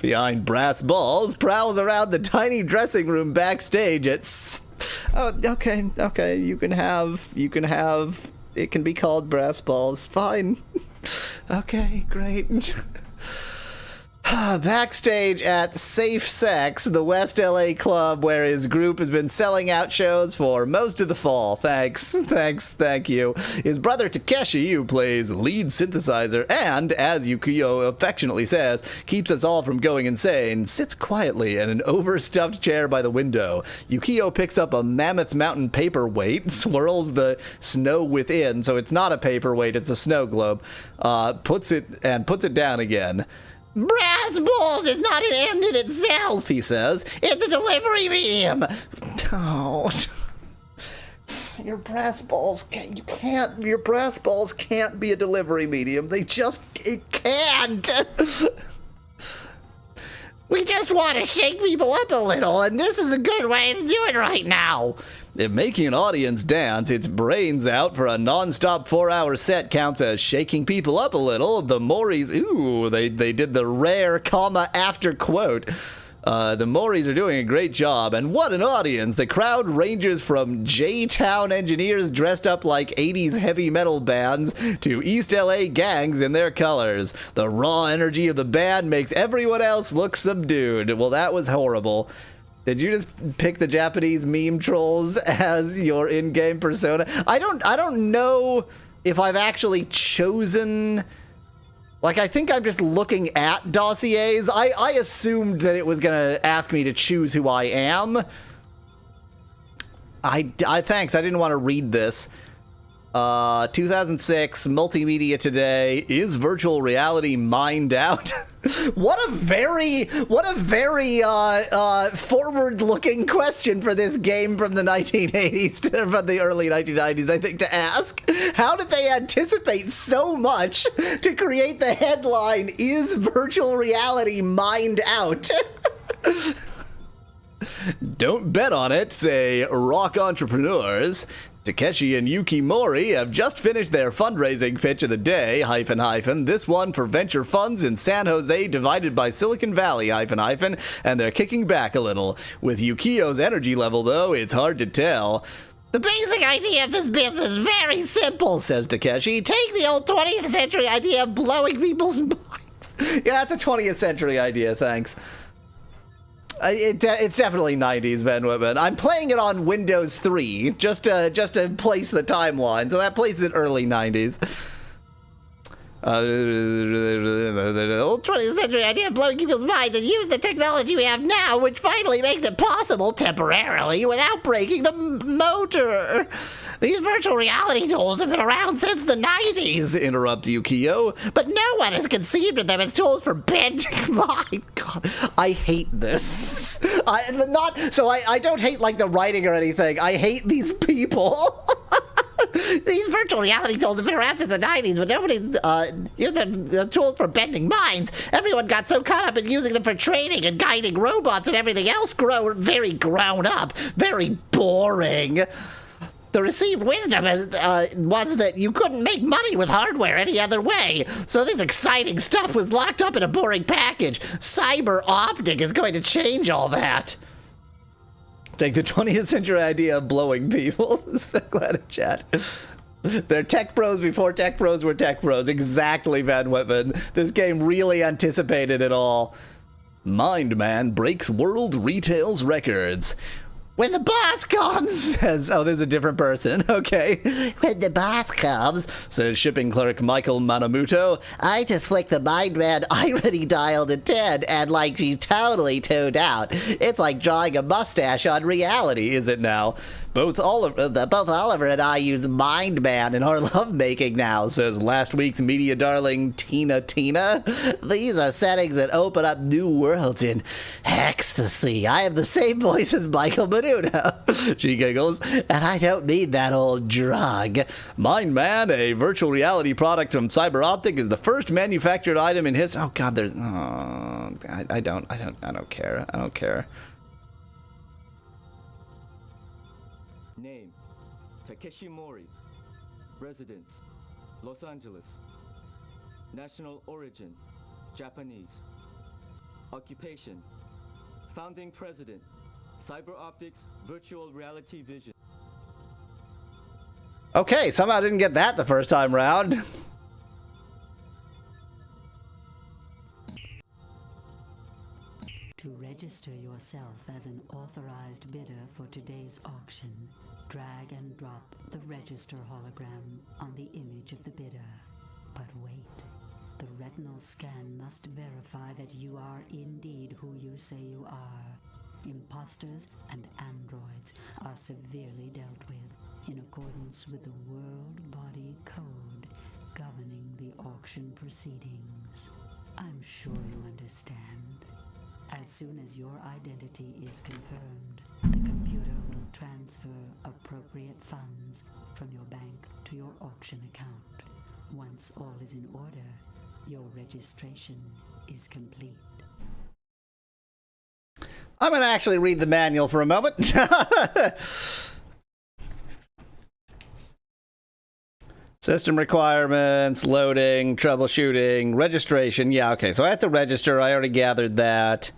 [SPEAKER 1] Behind Brass Balls prowls around the tiny dressing room backstage at. Oh, okay. You can have. It can be called Brass Balls. Fine. Okay, great. Backstage at Safe Sex, the West LA club where his group has been selling out shows for most of the fall. Thank you. His brother Takeshi, who plays lead synthesizer and, as Yukio affectionately says, keeps us all from going insane, sits quietly in an overstuffed chair by the window. Yukio picks up a Mammoth Mountain paperweight, swirls the snow within, so it's not a paperweight, it's a snow globe, puts it down again. Brass Balls is not an end in itself, he says. It's a delivery medium. Oh. Your brass balls can't be a delivery medium. It can't. We just want to shake people up a little, and this is a good way to do it right now. If making an audience dance its brains out for a non-stop 4-hour set counts as shaking people up a little, the Moris, they did the rare comma after quote. The Moris are doing a great job, and what an audience! The crowd ranges from J-Town engineers dressed up like 80s heavy metal bands to East LA gangs in their colors. The raw energy of the band makes everyone else look subdued. Well, that was horrible. Did you just pick the Japanese meme trolls as your in-game persona? I don't know if I've actually chosen. Like, I think I'm just looking at dossiers. I assumed that it was gonna ask me to choose who I am. Thanks. I didn't want to read this. 2006 Multimedia Today, is virtual reality mined out? What a very forward-looking question for this game from the 1980s, from the early 1990s, I think, to ask. How did they anticipate so much to create the headline, is virtual reality mined out? Don't bet on it, say rock entrepreneurs. Takeshi and Yuki Mori have just finished their fundraising pitch of the day, this one for venture funds in San Jose divided by Silicon Valley, and they're kicking back a little. With Yukio's energy level, though, it's hard to tell. The basic idea of this business is very simple, says Takeshi. Take the old 20th century idea of blowing people's minds. Yeah, that's a 20th century idea, thanks. It's definitely 90s, Van Whitman. I'm playing it on Windows 3, just to place the timeline, so that places it early 90s. The old 20th century idea of blowing people's minds and use the technology we have now, which finally makes it possible, temporarily, without breaking the motor. These virtual reality tools have been around since the 90s, interrupts Yukio, but no one has conceived of them as tools for bending. My God, I hate this. I don't hate, like, the writing or anything. I hate these people. These virtual reality tools have been around since the 90s, but nobody's used the tools for bending minds. Everyone got so caught up in using them for training and guiding robots and everything else very grown up, very boring. The received wisdom was that you couldn't make money with hardware any other way. So this exciting stuff was locked up in a boring package. Cyber optic is going to change all that. Take the 20th century idea of blowing people. Glad in chat. They're tech pros before tech pros were tech pros. Exactly, Van Whitman. This game really anticipated it all. Mind Man breaks world retails records. When the boss comes, says, oh, there's a different person, okay. When the boss comes, says shipping clerk Michael Manamuto, I just flick the Mind Man irony dial to 10, and she's totally tuned out. It's like drawing a mustache on reality, is it now? Both Oliver and I use Mind Man in our lovemaking now, says last week's media darling Tina. These are settings that open up new worlds in ecstasy. I have the same voice as Michael Menudo. She giggles, and I don't need that old drug. Mind Man, a virtual reality product from CyberOptic, is the first manufactured item in his. Oh God, there's. Oh, I don't care. I don't care.
[SPEAKER 9] Name, Takeshi Mori. Residence, Los Angeles. National origin, Japanese. Occupation, founding president, CyberOptics Virtual Reality Vision.
[SPEAKER 1] Okay, somehow I didn't get that the first time round.
[SPEAKER 6] To register yourself as an authorized bidder for today's auction, drag and drop the register hologram on the image of the bidder. But wait, the retinal scan must verify that you are indeed who you say you are. Imposters and androids are severely dealt with in accordance with the World Body Code governing the auction proceedings. I'm sure you understand. As soon as your identity is confirmed, the computer will transfer appropriate funds from your bank to your auction account. Once all is in order, your registration is complete.
[SPEAKER 1] I'm going to actually read the manual for a moment. System requirements, loading, troubleshooting, registration. Yeah, okay, so I have to register. I already gathered that.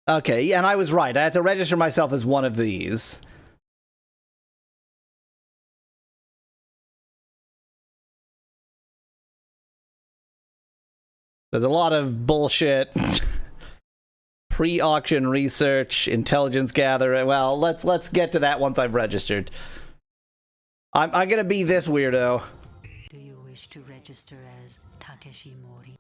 [SPEAKER 1] Okay, yeah, and I was right. I had to register myself as one of these. There's a lot of bullshit. Pre-auction research, intelligence gathering. Well, let's get to that once I've registered. I'm gonna be this weirdo.
[SPEAKER 6] Do you wish to register as Takeshi Mori?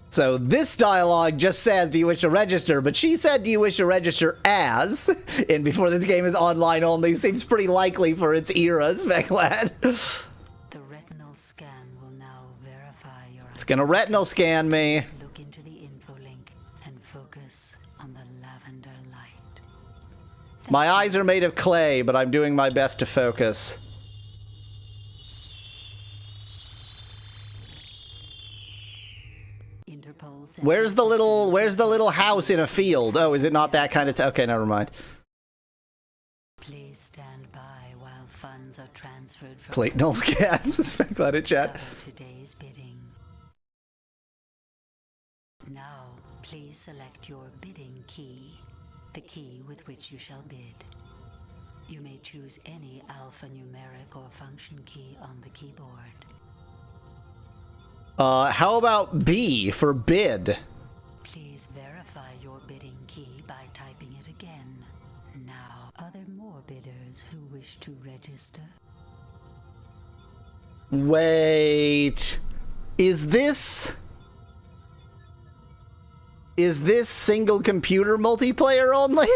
[SPEAKER 1] So this dialogue just says, do you wish to register? But she said, do you wish to register as? And before this game is online only, seems pretty likely for its era, Speclad.
[SPEAKER 6] The retinal scan will now verify your
[SPEAKER 1] It's gonna retinal scan me.
[SPEAKER 6] Look into the info link and focus on the lavender light.
[SPEAKER 1] My eyes are made of clay, but I'm doing my best to focus. Where's the little house in a field? Oh, is it not that kind of okay, never mind.
[SPEAKER 6] Please stand by while funds are transferred from
[SPEAKER 1] Clayton scan. Suspect let it chat.
[SPEAKER 6] today's bidding. Now, please select your bidding key, the key with which you shall bid. You may choose any alphanumeric or function key on the keyboard.
[SPEAKER 1] How about B for bid?
[SPEAKER 6] Please verify your bidding key by typing it again. Now, are there more bidders who wish to register?
[SPEAKER 1] Wait. Is this single computer multiplayer only?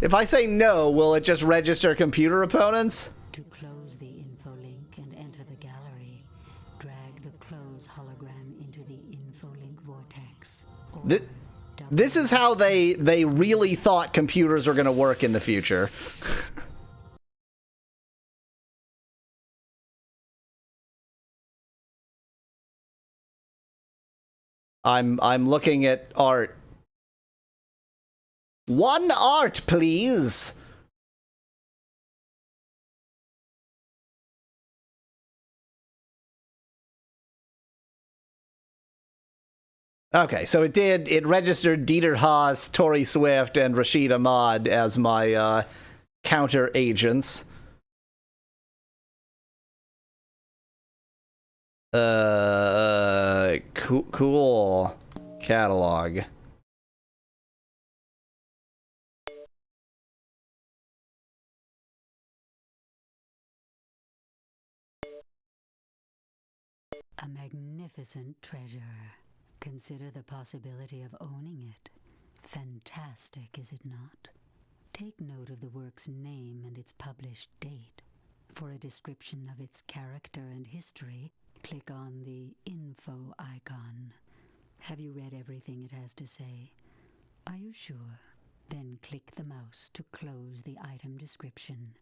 [SPEAKER 1] If I say no, will it just register computer opponents?
[SPEAKER 6] To close the info link and enter the gallery, drag the close hologram into the info link vortex.
[SPEAKER 1] This is how they really thought computers were going to work in the future. I'm looking at art. One art, please. Okay, so it registered Dieter Haas, Tori Swift, and Rashid Ahmad as my counter agents. Cool. Catalog.
[SPEAKER 6] A magnificent treasure. Consider the possibility of owning it. Fantastic, is it not? Take note of the work's name and its published date. For a description of its character and history, click on the info icon. Have you read everything it has to say? Are you sure? Then click the mouse to close the item description.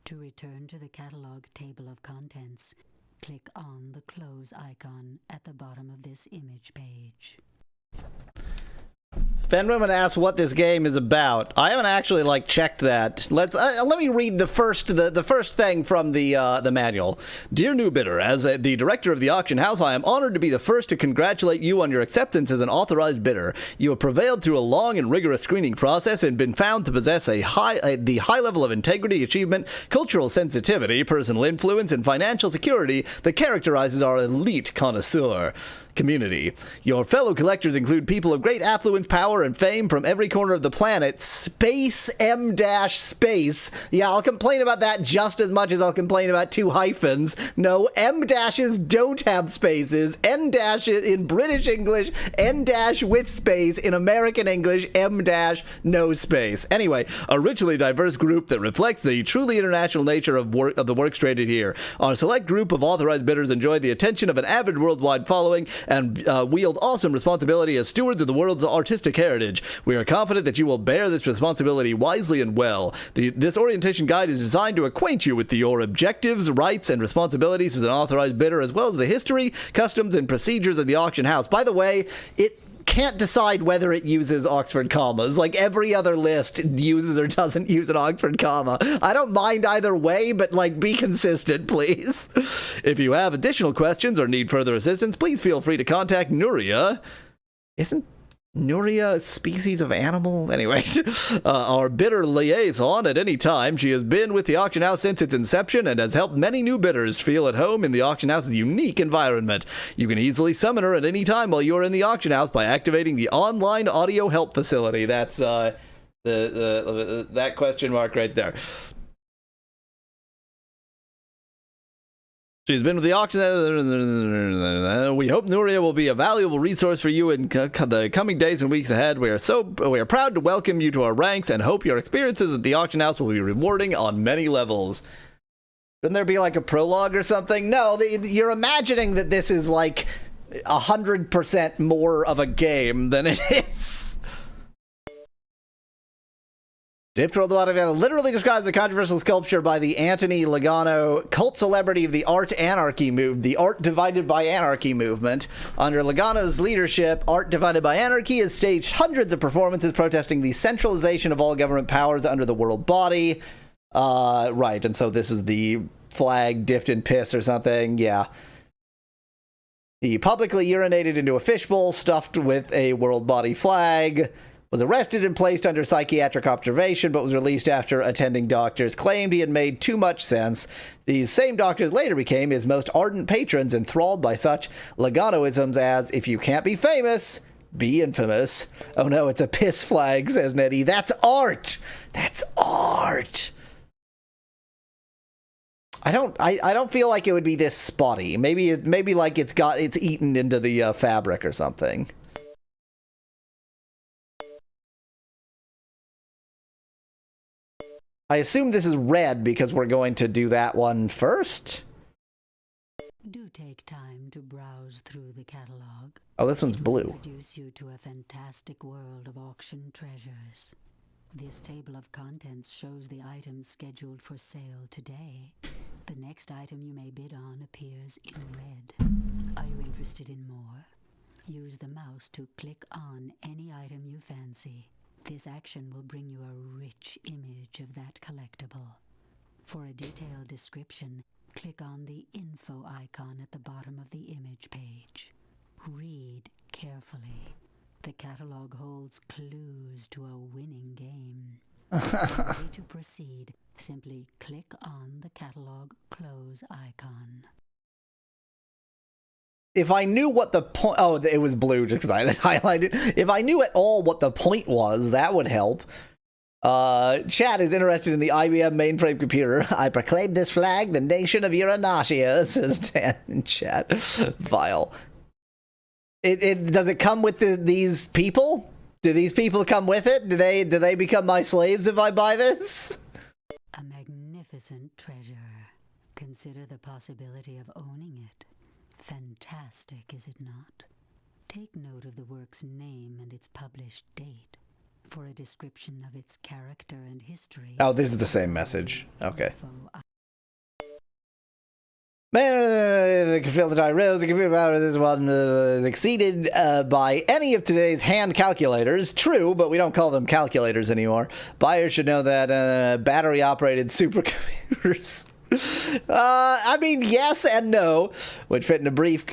[SPEAKER 6] To return to the catalog table of contents, click on the close icon at the bottom of this image page.
[SPEAKER 1] Ben Women asks what this game is about. I haven't actually checked that. Let me read the first thing from the manual. Dear new bidder, as the director of the auction house, I am honored to be the first to congratulate you on your acceptance as an authorized bidder. You have prevailed through a long and rigorous screening process and been found to possess the high level of integrity, achievement, cultural sensitivity, personal influence, and financial security that characterizes our elite connoisseur community. Your fellow collectors include people of great affluence, power, and fame from every corner of the planet. Space M-space. Yeah, I'll complain about that just as much as I'll complain about 2 hyphens. No, M-dashes don't have spaces. N-dashes in British English, N-dash with space. In American English, M-dash no space. Anyway, a richly diverse group that reflects the truly international nature of the works traded here. Our select group of authorized bidders enjoy the attention of an avid worldwide following and wield awesome responsibility as stewards of the world's artistic heritage. We are confident that you will bear this responsibility wisely and well. This orientation guide is designed to acquaint you with your objectives, rights, and responsibilities as an authorized bidder, as well as the history, customs, and procedures of the auction house. By the way, it can't decide whether it uses Oxford commas. Like every other list uses or doesn't use an Oxford comma. I don't mind either way, but be consistent, please. If you have additional questions or need further assistance, please feel free to contact Nuria. Isn't Nuria a species of animal? Anyway, our bidder liaison at any time. She has been with the auction house since its inception and has helped many new bidders feel at home in the auction house's unique environment. You can easily summon her at any time while you are in the auction house by activating the online audio help facility. That's that question mark right there. She's been with the auction. We hope Nuria will be a valuable resource for you in the coming days and weeks ahead. We are proud to welcome you to our ranks and hope your experiences at the auction house will be rewarding on many levels. Shouldn't there be a prologue or something? No, you're imagining that this is 100% more of a game than it is. Dipped World literally describes a controversial sculpture by the Anthony Logano, cult celebrity of the art anarchy movement, the Art Divided by Anarchy movement. Under Logano's leadership, Art Divided by Anarchy has staged hundreds of performances protesting the centralization of all government powers under the world body. Right, and so this is the flag dipped in piss or something, yeah. He publicly urinated into a fishbowl stuffed with a world body flag, was arrested and placed under psychiatric observation, but was released after attending doctors claimed he had made too much sense. These same doctors later became his most ardent patrons, enthralled by such Loganoisms as, if you can't be famous, be infamous. Oh no, it's a piss flag, says Nettie. That's art! That's art! I don't feel like it would be this spotty. Maybe it's eaten into the fabric or something. I assume this is red because we're going to do that one first.
[SPEAKER 6] Do take time to browse through the catalog.
[SPEAKER 1] Oh, this one's blue.
[SPEAKER 6] Introduce you to a fantastic world of auction treasures. This table of contents shows the items scheduled for sale today. The next item you may bid on appears in red. Are you interested in more? Use the mouse to click on any item you fancy. This action will bring you a rich image of that collectible. For a detailed description, click on the info icon at the bottom of the image page. Read carefully. The catalog holds clues to a winning game. Ready to proceed, simply click on the catalog close icon.
[SPEAKER 1] If I knew what the point... Oh, it was blue just because I had highlighted. If I knew at all what the point was, that would help. Chat is interested in the IBM mainframe computer. I proclaim this flag the nation of Uranatia, says Dan in chat. Vile. Does it come with these people? Do these people come with it? Do they become my slaves if I buy this?
[SPEAKER 6] A magnificent treasure. Consider the possibility of owning it. Fantastic, is it not? Take note of the work's name and its published date for a description of its character and history.
[SPEAKER 1] Oh, this is the same message. Okay. Man, can feel the tide rose. The computer power of this one is exceeded by any of today's hand calculators. True, but we don't call them calculators anymore. Buyers should know that battery-operated supercomputers. I mean, yes and no, which fit in a brief.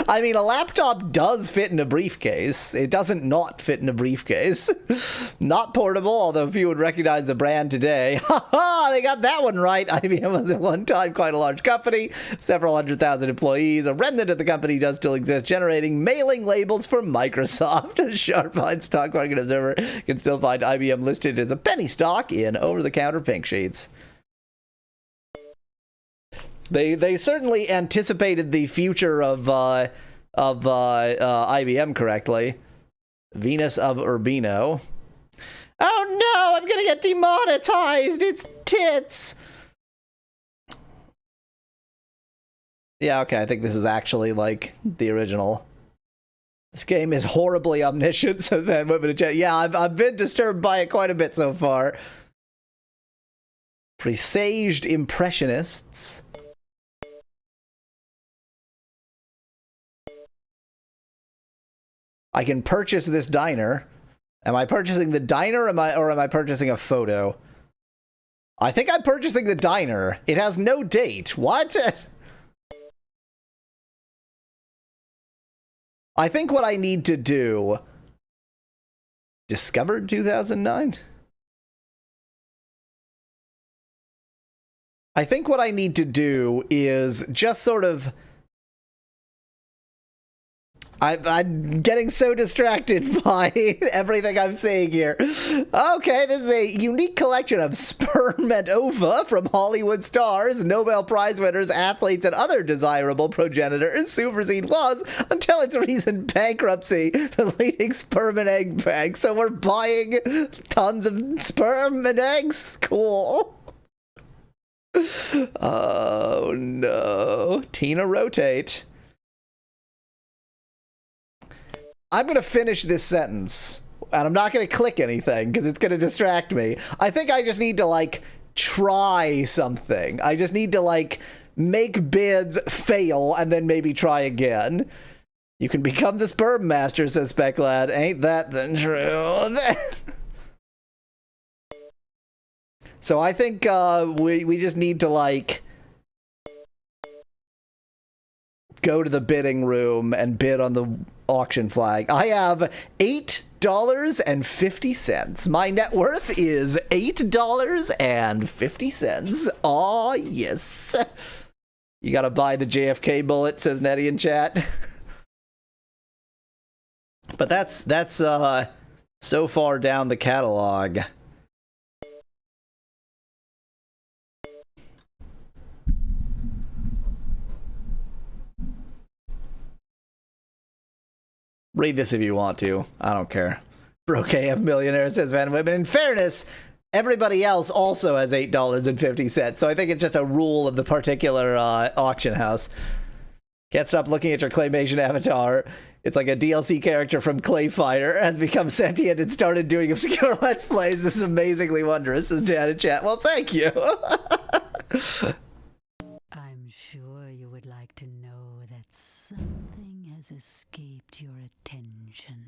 [SPEAKER 1] I mean, a laptop does fit in a briefcase. It doesn't not fit in a briefcase. Not portable, although few would recognize the brand today. Ha ha! They got that one right. IBM was at one time quite a large company, several 100,000 employees. A remnant of the company does still exist, generating mailing labels for Microsoft. A sharp-eyed stock market observer can still find IBM listed as a penny stock in over-the-counter pink sheets. They certainly anticipated the future of IBM correctly. Venus of Urbino. Oh no, I'm gonna get demonetized. It's tits. Yeah, okay, I think this is actually like the original. This game is horribly omniscient, says man. Yeah, I've been disturbed by it quite a bit so far. Presaged impressionists. I can purchase this diner. Am I purchasing the diner or am I purchasing a photo? I think I'm purchasing the diner. It has no date. What? I think what I need to do... Discovered 2009? I think what I need to do is just sort of... I'm getting so distracted by everything I'm seeing here. Okay, this is a unique collection of sperm and ova from Hollywood stars, Nobel Prize winners, athletes, and other desirable progenitors. Superseed was, until its recent bankruptcy, the leading sperm and egg bank. So we're buying tons of sperm and eggs? Cool. Oh no. Tina rotate. I'm going to finish this sentence, and I'm not going to click anything because it's going to distract me. I think I just need to, like, try something. I just need to, like, make bids, fail, and then maybe try again. You can become the sperm master, says Speclad. Ain't that the truth? So I think we just need to, like... go to the bidding room and bid on the auction flag. I have $8.50. My net worth is $8.50. Aw, yes. You gotta buy the JFK bullet, says Nettie in chat. But that's so far down the catalog. Read this if you want to. I don't care. Brocave Millionaire, says Van But in fairness, everybody else also has $8.50. So I think it's just a rule of the particular auction house. Can't stop looking at your claymation avatar. It's like a DLC character from Clay Fighter has become sentient and started doing obscure Let's Plays. This is amazingly wondrous, says Dan in chat. Well, thank you.
[SPEAKER 6] I'm sure you would like to know that something has escaped your attention.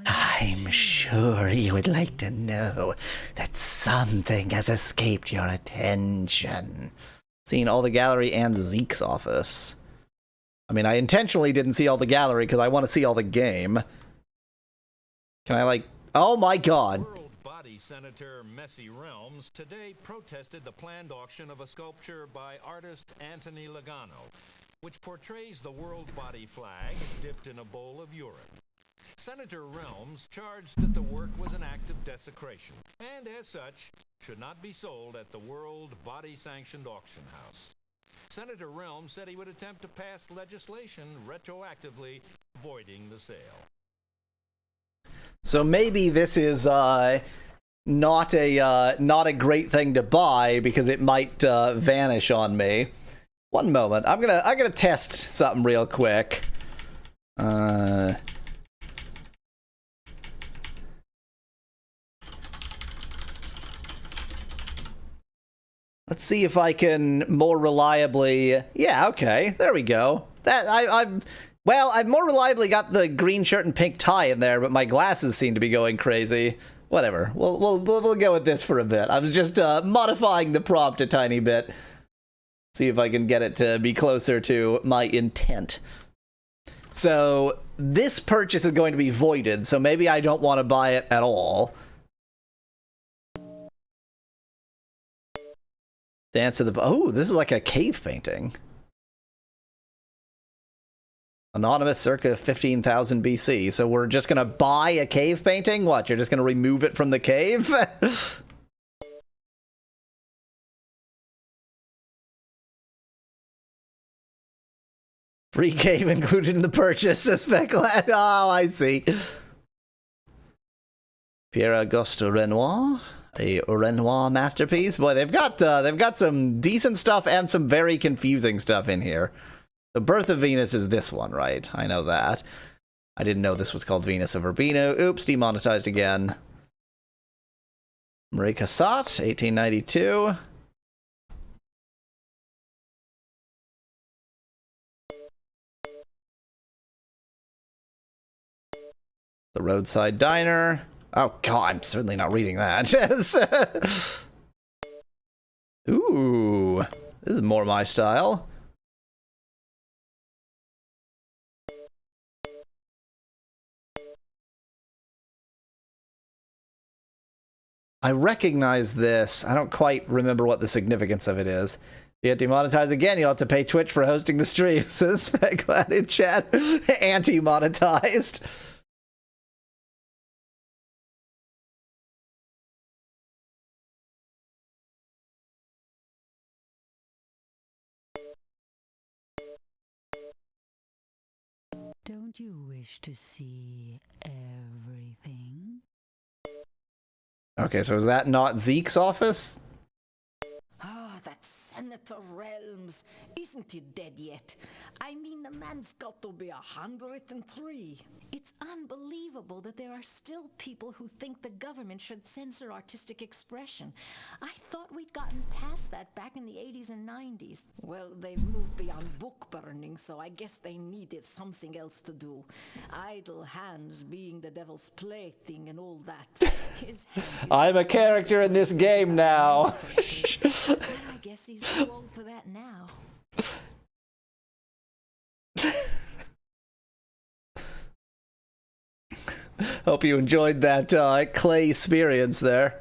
[SPEAKER 1] I'm sure you would like to know that something has escaped your attention. Seen all the gallery and Zeke's office. I mean, I intentionally didn't see all the gallery because I want to see all the game. Can I, like... Oh my god!
[SPEAKER 10] Senator Messy Realms today protested the planned auction of a sculpture by artist Anthony Logano, which portrays the world body flag dipped in a bowl of urine. Senator Realms charged that the work was an act of desecration, and as such, should not be sold at the World Body Sanctioned Auction House. Senator Realm said he would attempt to pass legislation retroactively voiding the sale.
[SPEAKER 1] So maybe this is not a great thing to buy because it might vanish on me. One moment. I'm gonna test something real quick. Let's see if I can more reliably... Yeah, okay. There we go. I've more reliably got the green shirt and pink tie in there, but my glasses seem to be going crazy. Whatever. We'll go with this for a bit. I was just modifying the prompt a tiny bit. See if I can get it to be closer to my intent. So this purchase is going to be voided, so maybe I don't want to buy it at all. Dance of the... Oh, this is like a cave painting. Anonymous circa 15,000 BC. So we're just going to buy a cave painting? What, you're just going to remove it from the cave? Free cave included in the purchase, suspect lad. Oh, I see. Pierre Auguste Renoir. A Renoir masterpiece. Boy, they've got some decent stuff and some very confusing stuff in here. The Birth of Venus is this one, right? I know that. I didn't know this was called Venus of Urbino. Oops, demonetized again. Marie Cassatt, 1892. The Roadside Diner. Oh, God, I'm certainly not reading that. Ooh, this is more my style. I recognize this. I don't quite remember what the significance of it is. You get demonetized again, you'll have to pay Twitch for hosting the stream. Says Speglad in chat. Anti-monetized.
[SPEAKER 6] Don't you wish to see everything?
[SPEAKER 1] Okay, so is that not Zeke's office?
[SPEAKER 11] Ah, that Senator Realms. Isn't he dead yet? I mean, the man's got to be 103.
[SPEAKER 6] It's unbelievable that there are still people who think the government should censor artistic expression. I thought we'd gotten past that back in the 80s and 90s.
[SPEAKER 11] Well, they've moved beyond book burning, so I guess they needed something else to do. Idle hands being the devil's plaything and all that.
[SPEAKER 1] I'm a character in this game now.
[SPEAKER 6] I guess he's too old for that now.
[SPEAKER 1] Hope you enjoyed that clay experience there.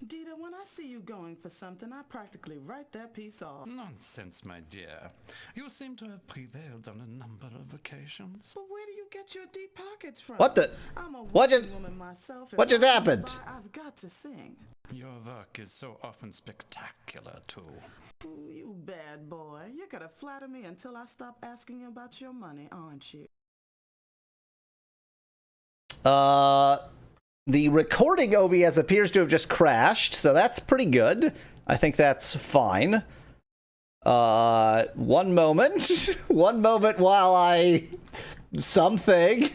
[SPEAKER 12] Dita, when I see you going for something, I practically write that piece off.
[SPEAKER 13] Nonsense, my dear. You seem to have prevailed on a number of occasions.
[SPEAKER 12] But where do you get your deep pockets from?
[SPEAKER 1] What the?
[SPEAKER 12] I'm a
[SPEAKER 1] What just?
[SPEAKER 12] woman myself.
[SPEAKER 1] What just happened?
[SPEAKER 12] I've got to sing.
[SPEAKER 13] Your work is so often spectacular, too.
[SPEAKER 12] Ooh, you bad boy. You're gonna flatter me until I stop asking you about your money, aren't you?
[SPEAKER 1] The recording OBS appears to have just crashed, so that's pretty good. I think that's fine. One moment. One moment while I... something.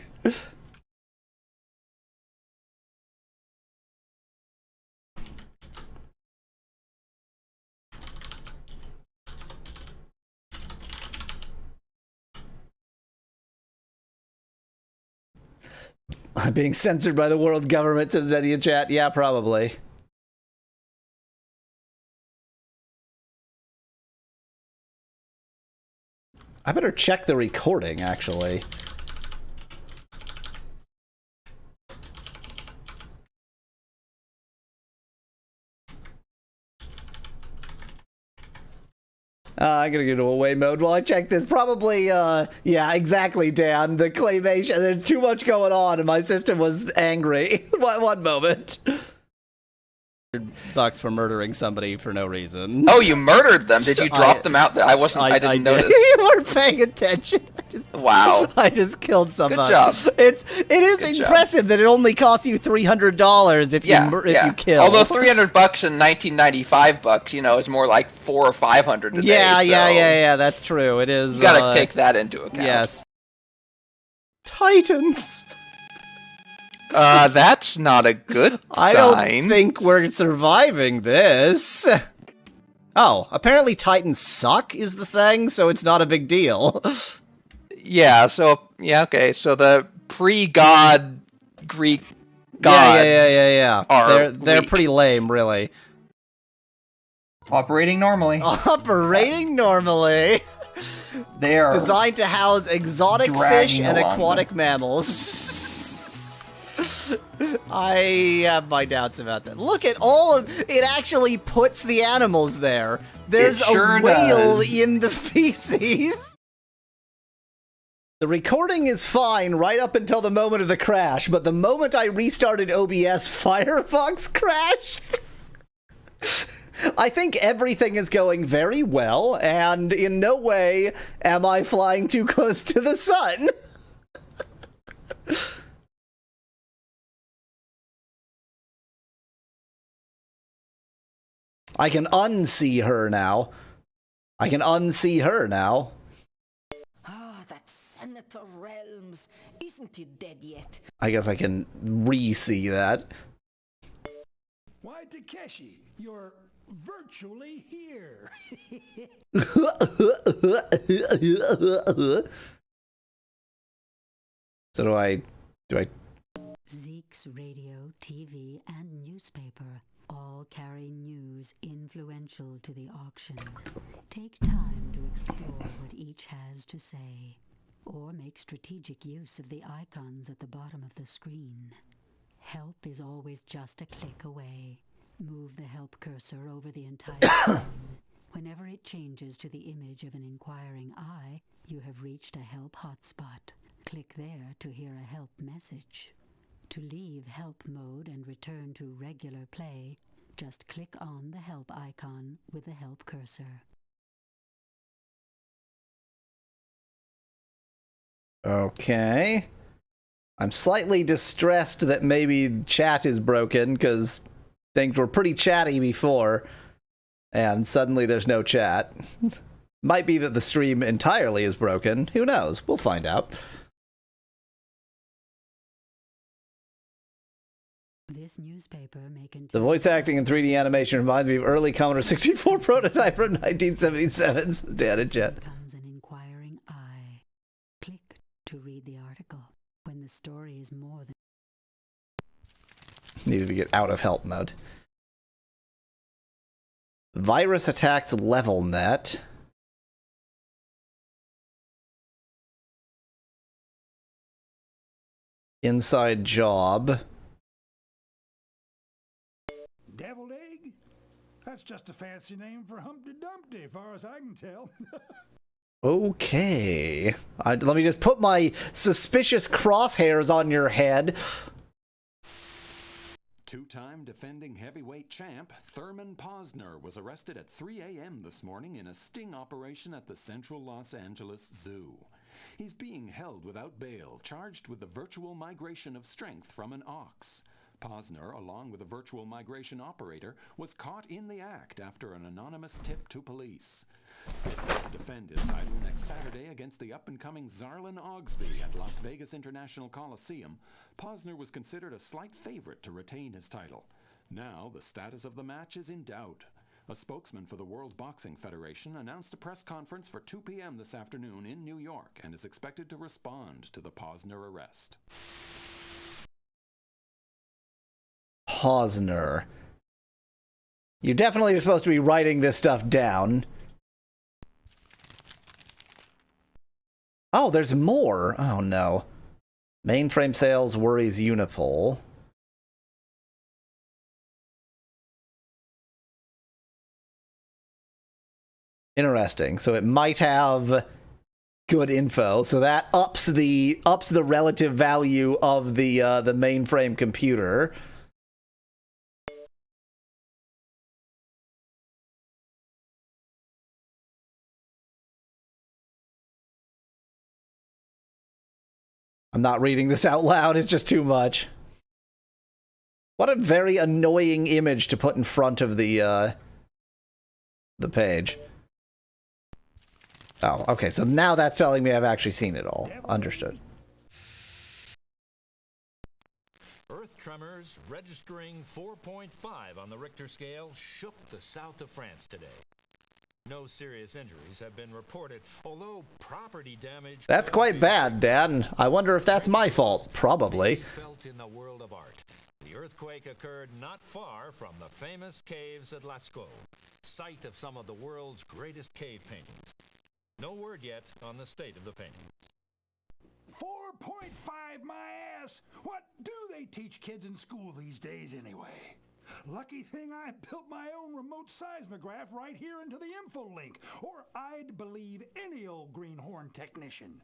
[SPEAKER 1] I'm being censored by the world government, says Nettie in chat. Yeah, probably. I better check the recording, actually. I'm gonna go to away mode while I check this. Probably, yeah, exactly, Dan. The claymation. There's too much going on, and my system was angry. One moment. $100 for murdering somebody for no reason.
[SPEAKER 8] Oh, you murdered them? Did you drop them out there? I wasn't. I didn't notice.
[SPEAKER 1] You weren't paying attention.
[SPEAKER 8] Wow.
[SPEAKER 1] I just killed somebody.
[SPEAKER 8] Good job.
[SPEAKER 1] It is impressive that it only costs you $300 if you kill.
[SPEAKER 8] Although $300 in 1995 bucks, you know, is more like $400 or $500 today.
[SPEAKER 1] Yeah. That's true. It is.
[SPEAKER 8] You gotta take that into account.
[SPEAKER 1] Yes. Titans.
[SPEAKER 8] That's not a good sign.
[SPEAKER 1] I don't think we're surviving this. Oh, apparently Titans suck is the thing, so it's not a big deal.
[SPEAKER 8] Yeah, okay. So the pre-god Greek gods
[SPEAKER 1] Yeah. They're pretty lame, really.
[SPEAKER 3] Operating normally.
[SPEAKER 1] Operating normally.
[SPEAKER 3] They are
[SPEAKER 1] designed to house exotic fish and aquatic mammals. I have my doubts about that. Look at it actually puts the animals there. There's a whale in the feces. The recording is fine right up until the moment of the crash, but the moment I restarted OBS, Firefox crashed. I think everything is going very well, and in no way am I flying too close to the sun. I can unsee her now.
[SPEAKER 11] Ah, that Senator Realms. Isn't he dead yet?
[SPEAKER 1] I guess I can re-see that.
[SPEAKER 14] Why, Takeshi, you're virtually here.
[SPEAKER 1] So do I
[SPEAKER 6] Zeke's radio, TV, and newspaper all carry news influential to the auction. Take time to explore what each has to say, or make strategic use of the icons at the bottom of the screen. Help is always just a click away. Move the help cursor over the entire screen. Whenever it changes to the image of an inquiring eye, you have reached a help hotspot. Click there to hear a help message. To leave help mode and return to regular play, just click on the help icon with the help cursor.
[SPEAKER 1] Okay. I'm slightly distressed that maybe chat is broken, because things were pretty chatty before, and suddenly there's no chat. Might be that the stream entirely is broken. Who knows? We'll find out.
[SPEAKER 6] This newspaper may contain
[SPEAKER 1] The voice acting and 3D animation reminds me of early Commodore 64 prototype from 1977, says Dan and Jet.
[SPEAKER 6] becomes an inquiring eye. Click to read the article. When the story is more than
[SPEAKER 1] Needed to get out of help mode. Virus attacked LevelNet. Inside job.
[SPEAKER 14] Deviled egg? That's just a fancy name for Humpty Dumpty, as far as I can tell.
[SPEAKER 1] Okay. Let me just put my suspicious crosshairs on your head.
[SPEAKER 15] Two-time defending heavyweight champ Thurman Posner was arrested at 3 a.m. this morning in a sting operation at the Central Los Angeles Zoo. He's being held without bail, charged with the virtual migration of strength from an ox. Posner, along with a virtual migration operator, was caught in the act after an anonymous tip to police. Scheduled to defend his title next Saturday against the up-and-coming Zarlin Ogsby at Las Vegas International Coliseum, Posner was considered a slight favorite to retain his title. Now, the status of the match is in doubt. A spokesman for the World Boxing Federation announced a press conference for 2 p.m. this afternoon in New York and is expected to respond to the Posner arrest.
[SPEAKER 1] Posner. You definitely are supposed to be writing this stuff down. Oh, there's more. Oh, no. Mainframe sales worries Unipol. Interesting. So it might have good info. So that ups the relative value of the mainframe computer. I'm not reading this out loud, it's just too much. What a very annoying image to put in front of the page. Oh, okay, so now that's telling me I've actually seen it all. Understood.
[SPEAKER 10] Earth tremors registering 4.5 on the Richter scale shook the south of France today. No serious injuries have been reported, although property damage...
[SPEAKER 1] That's quite bad, Dad. I wonder if that's my fault. Probably.
[SPEAKER 10] ...felt in the world of art. The earthquake occurred not far from the famous caves at Lascaux, site of some of the world's greatest cave paintings. No word yet on the state of the painting.
[SPEAKER 14] 4.5 my ass! What do they teach kids in school these days anyway? Lucky thing I built my own remote seismograph right here into the info link, or I'd believe any old greenhorn technician.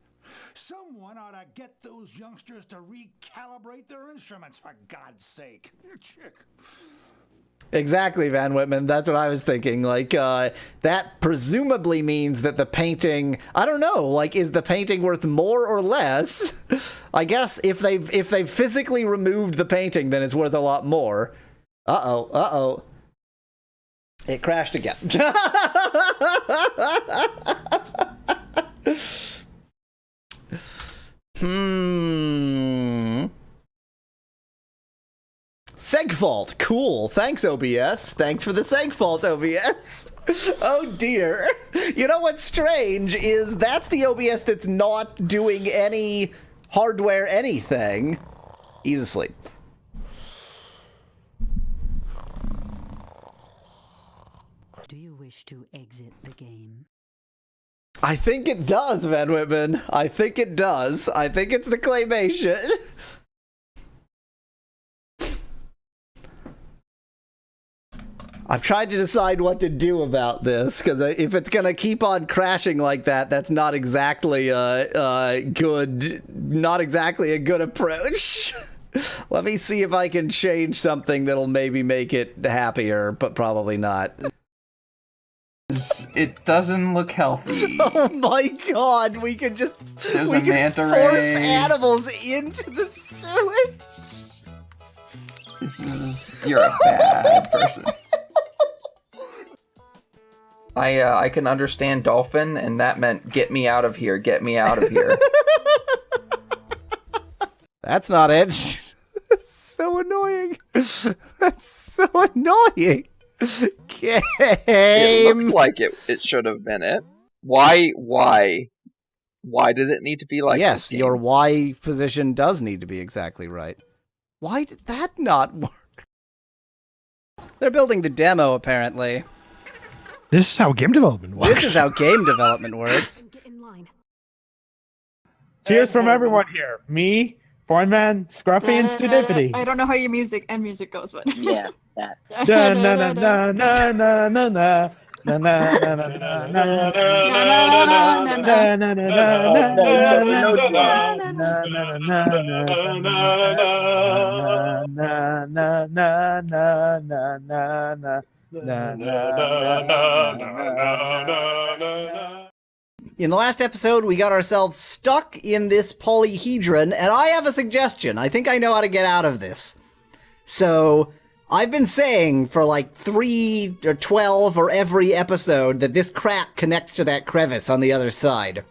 [SPEAKER 14] Someone ought to get those youngsters to recalibrate their instruments, for God's sake.
[SPEAKER 1] Exactly, Van Whitman. That's what I was thinking. Like, that presumably means that the painting, I don't know, like, is the painting worth more or less? I guess if they've physically removed the painting, then it's worth a lot more. Uh-oh. It crashed again. Seg fault. Cool. Thanks, OBS. Thanks for the seg fault, OBS. Oh, dear. You know what's strange is that's the OBS that's not doing any hardware anything. He's asleep.
[SPEAKER 6] Do you wish to exit the game?
[SPEAKER 1] I think it does, Van Whitman. I think it does. I think it's the claymation. I've tried to decide what to do about this, because if it's going to keep on crashing like that, that's not exactly a good approach. Let me see if I can change something that'll maybe make it happier, but probably not.
[SPEAKER 3] It doesn't look healthy.
[SPEAKER 1] Oh my god, we can just
[SPEAKER 3] There's
[SPEAKER 1] we
[SPEAKER 3] a
[SPEAKER 1] can
[SPEAKER 3] manta
[SPEAKER 1] force
[SPEAKER 3] ray.
[SPEAKER 1] animals into the sewage.
[SPEAKER 3] You're a bad person. I can understand dolphin, and that meant get me out of here, get me out of here.
[SPEAKER 1] That's not it. That's so annoying. That's so annoying. Game.
[SPEAKER 8] It looked like it should have been it. Why did it need to be like
[SPEAKER 1] yes,
[SPEAKER 8] this?
[SPEAKER 1] your Y position does need to be exactly right. Why did that not work? They're building the demo, apparently.
[SPEAKER 2] This is how game development works.
[SPEAKER 1] This is how game development works.
[SPEAKER 16] Cheers from everyone here. Me, Foreman, Scruffy, and Stupidity.
[SPEAKER 17] I don't know how your music goes, but
[SPEAKER 16] yeah, that. Na na na na na na na na. Na na na na na na na.
[SPEAKER 1] In the last episode, we got ourselves stuck in this polyhedron, and I have a suggestion. I think I know how to get out of this. So, I've been saying for like 3 or 12 or every episode that this crack connects to that crevice on the other side.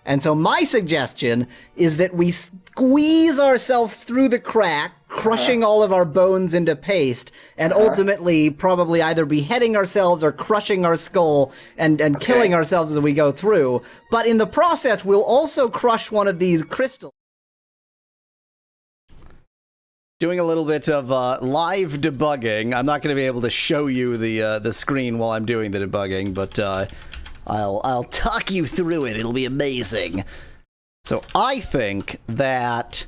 [SPEAKER 1] And so my suggestion is that we squeeze ourselves through the crack, crushing all of our bones into paste, and ultimately probably either beheading ourselves or crushing our skull and killing ourselves as we go through. But in the process, we'll also crush one of these crystals. Doing a little bit of live debugging. I'm not going to be able to show you the screen while I'm doing the debugging, but I'll talk you through it. It'll be amazing. So I think that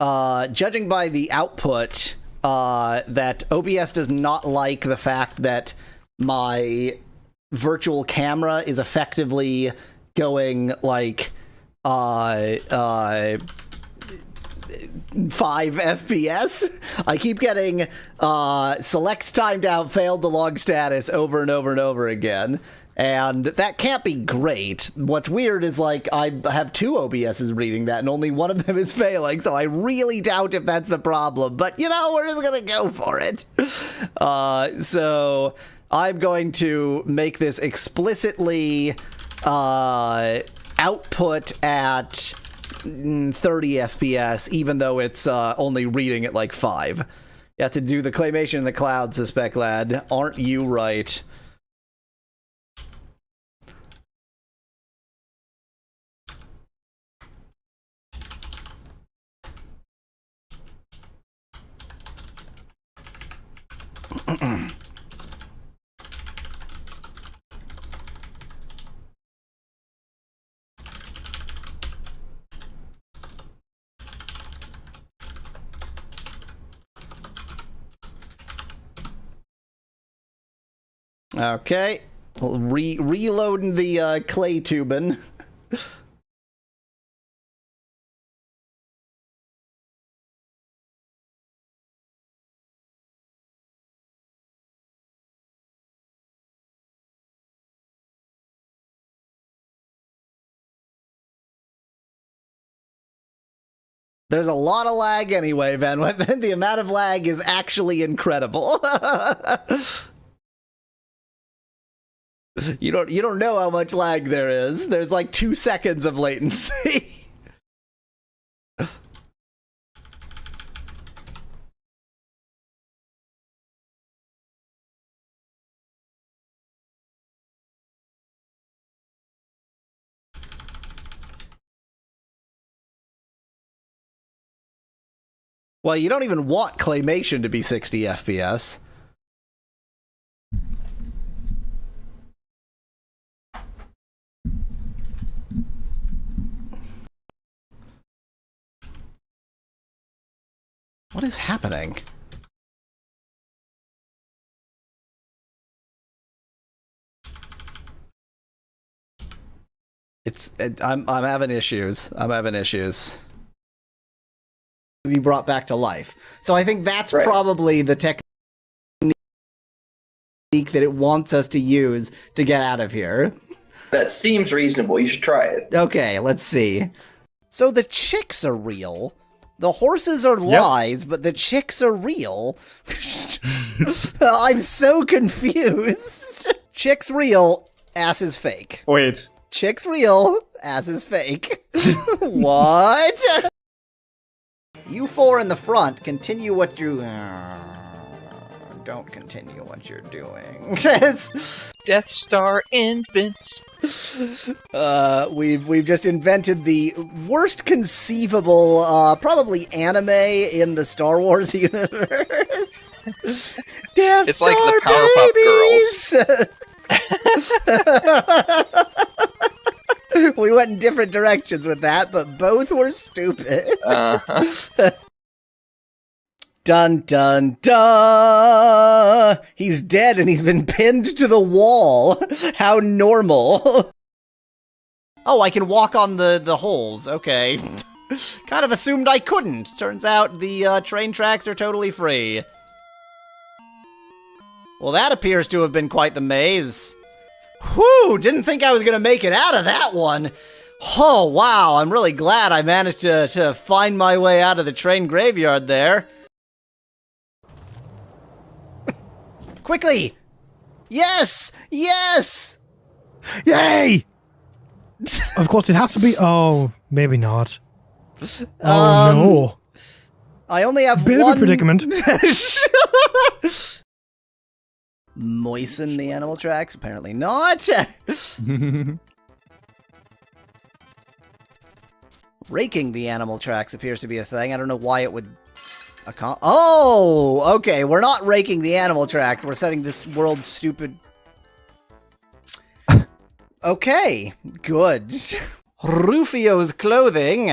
[SPEAKER 1] judging by the output, that OBS does not like the fact that my virtual camera is effectively going like 5 FPS. I keep getting select timed out, failed to log status over and over and over again. And that can't be great. What's weird is, like, I have 2 OBSs reading that, and only one of them is failing, so I really doubt if that's the problem. But, you know, we're just gonna go for it. So I'm going to make this explicitly output at 30 FPS, even though it's only reading at, like, 5. You have to do the claymation in the cloud, Suspect Lad. Aren't you right? Okay, reloading the clay tubing. There's a lot of lag anyway, Van. The amount of lag is actually incredible. You don't know how much lag there is. There's like 2 seconds of latency. Well, you don't even want claymation to be 60 FPS. What is happening? I'm having issues. I'm having issues. Be brought back to life. So I think that's probably the technique that it wants us to use to get out of here.
[SPEAKER 18] That seems reasonable. You should try it.
[SPEAKER 1] Okay, let's see. So the chicks are real. The horses are lies, but the chicks are real. I'm so confused. Chicks real, ass is fake.
[SPEAKER 4] Wait.
[SPEAKER 1] Chicks real, ass is fake. What? You 4 in the front, continue what you... don't continue what you're doing.
[SPEAKER 8] Death Star infants.
[SPEAKER 1] We've just invented the worst conceivable, probably anime in the Star Wars universe. Death
[SPEAKER 8] it's
[SPEAKER 1] Star
[SPEAKER 8] like the
[SPEAKER 1] Powerpuff Girls. We went in different directions with that, but both were stupid. Dun dun dun! He's dead and he's been pinned to the wall. How normal. Oh, I can walk on the holes. Okay. Kind of assumed I couldn't. Turns out the train tracks are totally free. Well, that appears to have been quite the maze. Whew! Didn't think I was gonna make it out of that one. Oh, wow. I'm really glad I managed to find my way out of the train graveyard there. Quickly! Yes! Yes!
[SPEAKER 2] Yay! Of course, it has to be. Oh, maybe not. Oh no!
[SPEAKER 1] I only have
[SPEAKER 2] Bit
[SPEAKER 1] one
[SPEAKER 2] of a predicament.
[SPEAKER 1] Moisten the animal tracks? Apparently not. Raking the animal tracks appears to be a thing. I don't know why it would. Oh, okay. We're not raking the animal tracks. We're setting this world stupid. Okay, good. Rufio's clothing.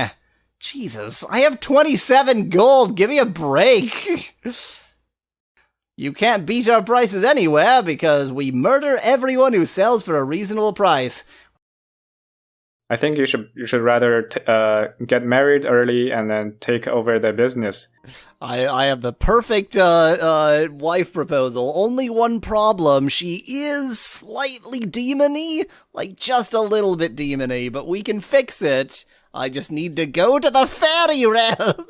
[SPEAKER 1] Jesus, I have 27 gold. Give me a break. You can't beat our prices anywhere because we murder everyone who sells for a reasonable price.
[SPEAKER 4] I think you should rather get married early and then take over the business.
[SPEAKER 1] I have the perfect wife proposal. Only one problem: she is slightly demony, like just a little bit demony, but we can fix it. I just need to go to the fairy realm.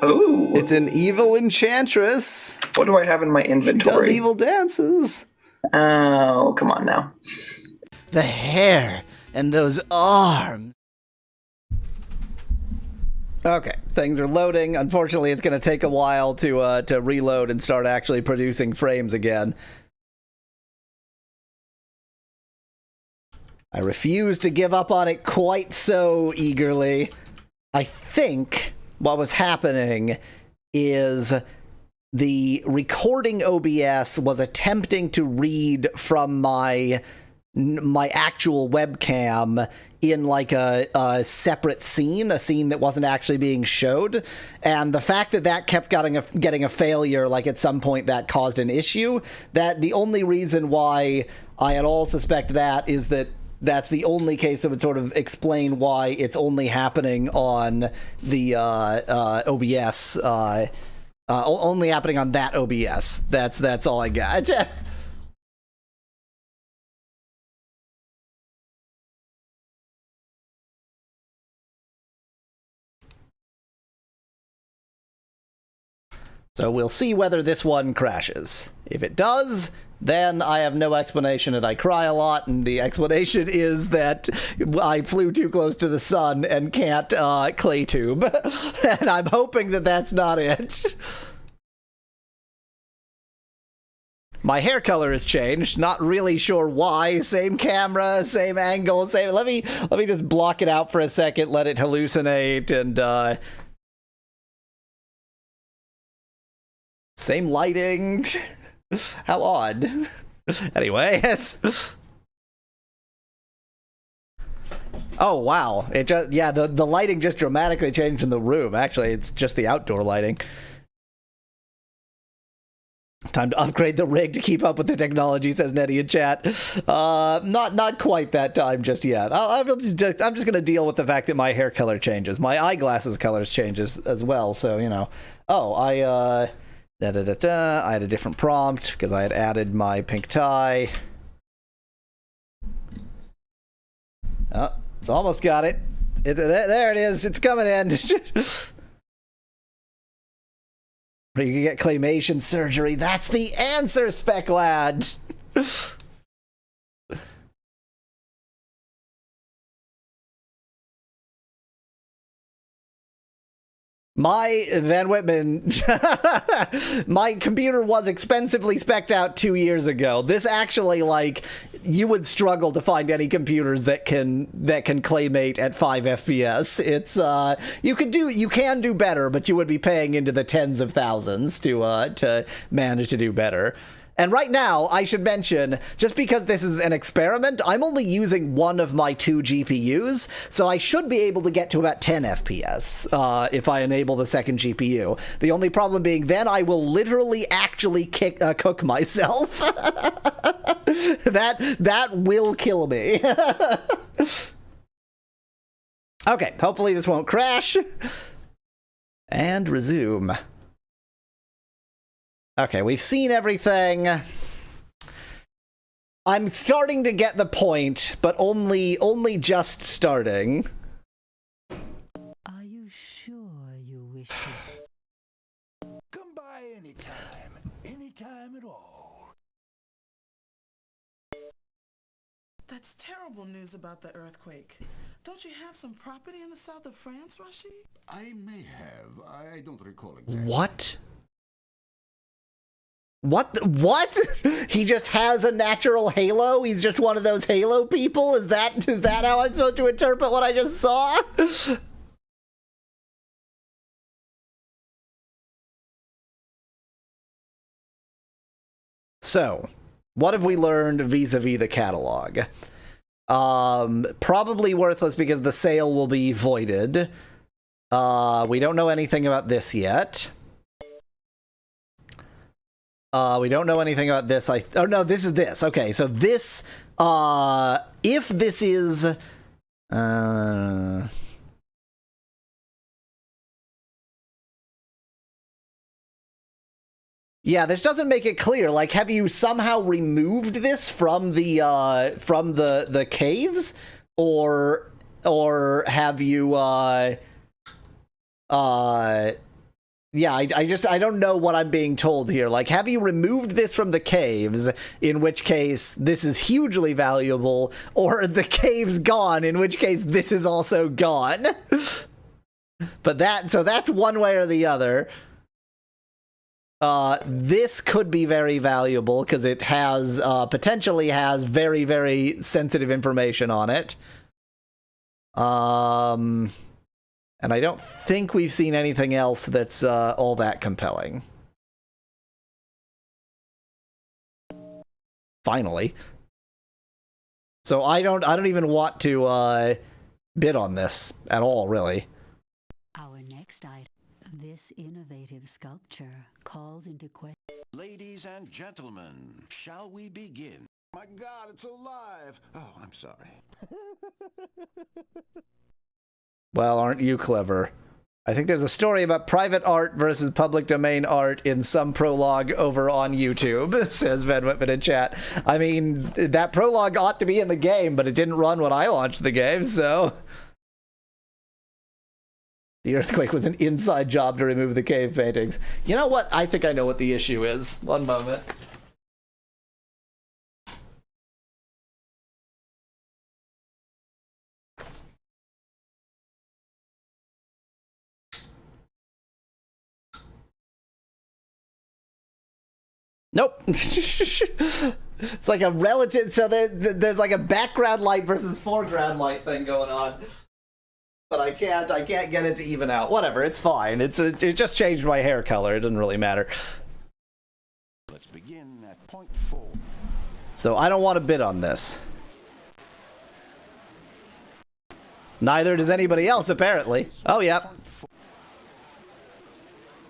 [SPEAKER 3] Ooh.
[SPEAKER 1] It's an evil enchantress.
[SPEAKER 3] What do I have in my inventory?
[SPEAKER 1] She does evil dances.
[SPEAKER 3] Oh, come on now.
[SPEAKER 1] The hair and those arms. Okay, things are loading. Unfortunately, it's going to take a while to reload and start actually producing frames again. I refuse to give up on it quite so eagerly. I think what was happening is the recording OBS was attempting to read from my actual webcam in like a separate scene, a scene that wasn't actually being showed, and the fact that kept getting a failure, like at some point that caused an issue. That the only reason why I at all suspect that is that that's the only case that would sort of explain why it's only happening on the OBS, only happening on that OBS. That's all I got. So we'll see whether this one crashes. If it does, then I have no explanation and I cry a lot, and the explanation is that I flew too close to the sun and can't clay tube. And I'm hoping that that's not it. My hair color has changed, not really sure why. Same camera, same angle, same... Let me just block it out for a second, let it hallucinate, and same lighting. How odd. Anyway, yes. Oh, wow. It just, yeah, the lighting just dramatically changed in the room. Actually, it's just the outdoor lighting. Time to upgrade the rig to keep up with the technology, says Nettie in chat. Not quite that time just yet. I'm just going to deal with the fact that my hair color changes. My eyeglasses colors changes as well, so, you know. Oh, I had a different prompt because I had added my pink tie. Oh, it's almost got it. There it is. It's coming in. You can get claymation surgery. That's the answer, Spec Lad. My Van Whitman, my computer was expensively spec'd out 2 years ago. This actually, like, you would struggle to find any computers that can claymate at 5 FPS. It's you can do better, but you would be paying into the tens of thousands to manage to do better. And right now, I should mention, just because this is an experiment, I'm only using one of my 2 GPUs, so I should be able to get to about 10 FPS if I enable the second GPU. The only problem being then I will literally actually cook myself. That will kill me. Okay, hopefully this won't crash. And resume. Okay, we've seen everything. I'm starting to get the point, but only just starting.
[SPEAKER 6] Are you sure you wish to...
[SPEAKER 14] Come by anytime at all.
[SPEAKER 12] That's terrible news about the earthquake. Don't you have some property in the south of France, Rashid?
[SPEAKER 15] I may have. I don't recall exactly.
[SPEAKER 1] What? What? He just has a natural halo? He's just one of those halo people? Is that how I'm supposed to interpret what I just saw? So, what have we learned vis-a-vis the catalog? Probably worthless because the sale will be voided. We don't know anything about this yet. We don't know anything about this. Oh no, this is this. Okay, so this, if this is, yeah, this doesn't make it clear. Like, have you somehow removed this from the caves, or have you yeah, I don't know what I'm being told here. Like, have you removed this from the caves, in which case this is hugely valuable, or the caves gone, in which case this is also gone? But that's one way or the other. This could be very valuable because it has potentially has very, very sensitive information on it. And I don't think we've seen anything else that's all that compelling. Finally. So I don't even want to bid on this at all, really.
[SPEAKER 6] Our next item. This innovative sculpture calls into question.
[SPEAKER 19] Ladies and gentlemen, shall we begin? My God, it's alive! Oh, I'm sorry.
[SPEAKER 1] Well, aren't you clever? I think there's a story about private art versus public domain art in some prologue over on YouTube, says Van Whitman in chat. I mean, that prologue ought to be in the game, but it didn't run when I launched the game, so... The earthquake was an inside job to remove the cave paintings. You know what? I think I know what the issue is. One moment. Nope. It's like a relative, so there's like a background light versus foreground light thing going on. But I can't get it to even out. Whatever, it's fine. It just changed my hair color. It doesn't really matter.
[SPEAKER 19] Let's begin at point 4.
[SPEAKER 1] So I don't want to bid on this. Neither does anybody else, apparently. Oh, yeah.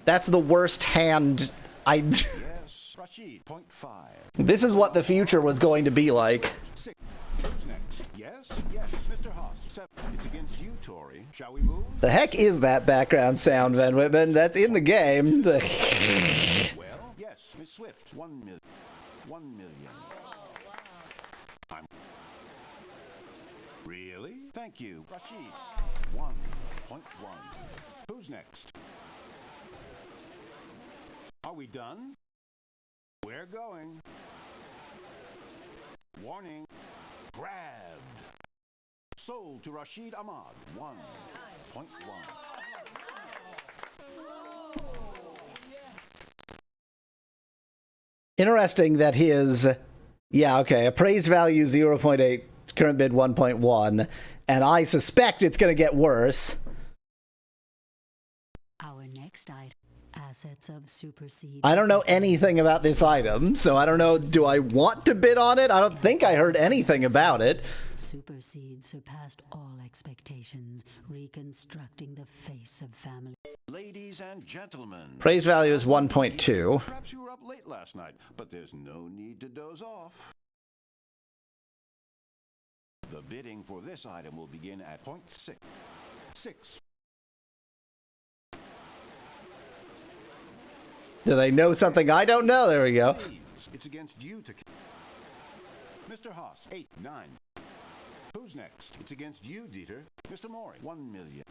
[SPEAKER 1] That's the worst hand
[SPEAKER 19] Yes, Rashid, point 5.
[SPEAKER 1] This is what the future was going to be like.
[SPEAKER 19] 6. Who's next? Yes, Mr. Haas. 7. It's against you, Tori. Shall we move?
[SPEAKER 1] The heck is that background sound, Van Whitman? That's in the game.
[SPEAKER 19] Well, yes, Miss Swift. 1 million. 1 million. Really? Thank you, Rashid. 1.1. Who's next? Are we done? We're going. Warning. Grabbed. Sold to Rashid Ahmad. 1.1.
[SPEAKER 1] Interesting that his, yeah, okay, appraised value 0.8, current bid 1.1, and I suspect it's going to get worse.
[SPEAKER 6] Our next item. Assets of supersede.
[SPEAKER 1] I don't know anything about this item, so I don't know, do I want to bid on it? I don't think I heard anything about it.
[SPEAKER 6] Supersede surpassed all expectations, reconstructing the face of family.
[SPEAKER 19] Ladies and gentlemen.
[SPEAKER 1] Praise value is 1.2.
[SPEAKER 19] Perhaps you were up late last night, but there's no need to doze off. The bidding for this item will begin at point 6. 6.
[SPEAKER 1] Do they know something I don't know? There we go.
[SPEAKER 19] It's against you to... Mr. Haas, 8, 9. Who's next? It's against you, Dieter. Mr. Mori, 1 million.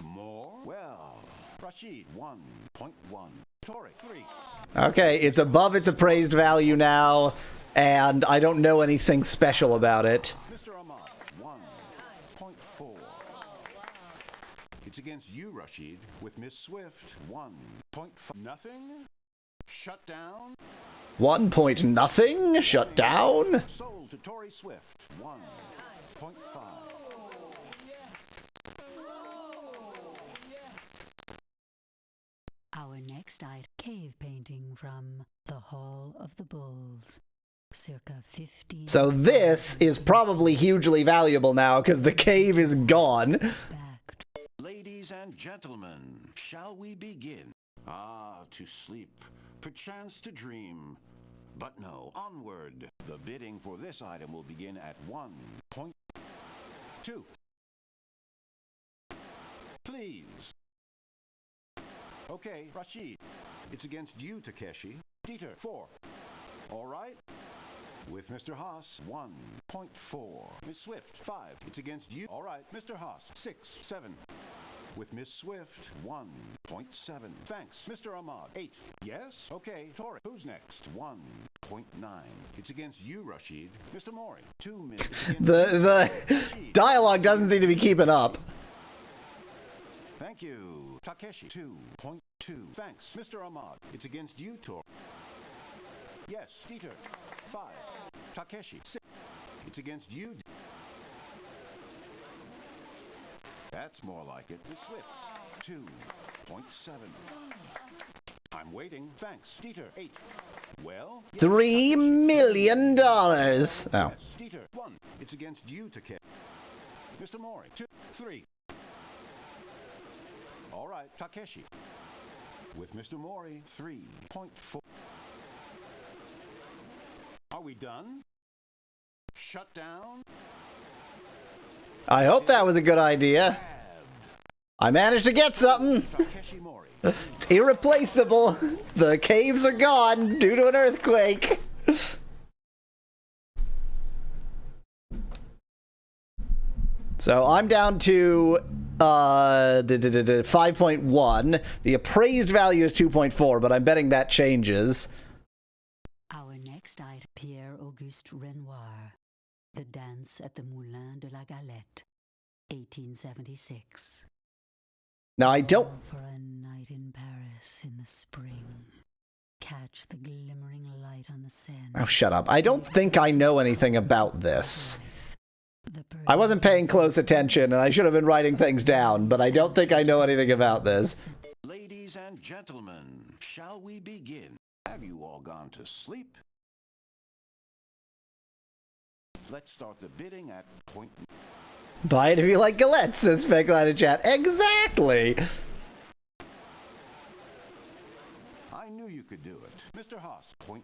[SPEAKER 19] More? Well, Rashid, 1.1. Tori, 3.
[SPEAKER 1] Okay, it's above its appraised value now, and I don't know anything special about it.
[SPEAKER 19] Mr. Ahmad, 1.4. It's against you, Rashid, with Miss Swift, 1.5. Nothing? Shut down?
[SPEAKER 1] 1 point nothing? Shut down?
[SPEAKER 19] Sold to Tori Swift, 1.5.
[SPEAKER 6] Our next item, cave painting from the Hall of the Bulls, circa 15.
[SPEAKER 1] So this is probably hugely valuable now because the cave is gone.
[SPEAKER 19] Ladies Ladies and gentlemen, shall we begin? Ah, to sleep, perchance to dream. But no, onward. The bidding for this item will begin at 1.2. Please. Okay, Rashid. It's against you, Takeshi. Dieter, 4. All right. With Mr. Haas, 1.4. Miss Swift, 5. It's against you. All right. Mr. Haas, 6, 7. With Miss Swift, 1.7. Thanks. Mr. Ahmad, 8. Yes? Okay. Tori, who's next? 1.9. It's against you, Rashid. Mr. Mori, 2 minutes.
[SPEAKER 1] The dialogue doesn't seem to be keeping up.
[SPEAKER 19] Thank you. Takeshi, 2.2. Thanks. Mr. Ahmad, it's against you, Tor. Yes, Dieter, 5. Takeshi, 6. It's against you. That's more like it. Miss Swift, 2.7. I'm waiting. Thanks. Dieter, 8. Well? Yes.
[SPEAKER 1] $3 million. Oh.
[SPEAKER 19] Yes, Dieter, 1. It's against you, Takeshi. Mr. Mori, 2, 3. All right, Takeshi. With Mr. Mori, 3.4. Are we done? Shut down?
[SPEAKER 1] I hope that was a good idea. I managed to get something. It's irreplaceable. The caves are gone due to an earthquake. So I'm down to 5.1. The appraised value is 2.4, but I'm betting that changes.
[SPEAKER 6] Our next item, Pierre-Auguste Renoir, The Dance at the Moulin de la Galette, 1876.
[SPEAKER 1] Now I don't...
[SPEAKER 6] For a night in Paris in the spring. Catch the glimmering light on the Seine.
[SPEAKER 1] Oh, shut up. I don't think I know anything about this. I wasn't paying close attention, and I should have been writing things down, but I don't think I know anything about this.
[SPEAKER 19] Ladies and gentlemen, shall we begin? Have you all gone to sleep? Let's start the bidding at point...
[SPEAKER 1] Buy it if you like galettes, says Speckline in chat. Exactly!
[SPEAKER 19] I knew you could do it. Mr. Haas, 0.9.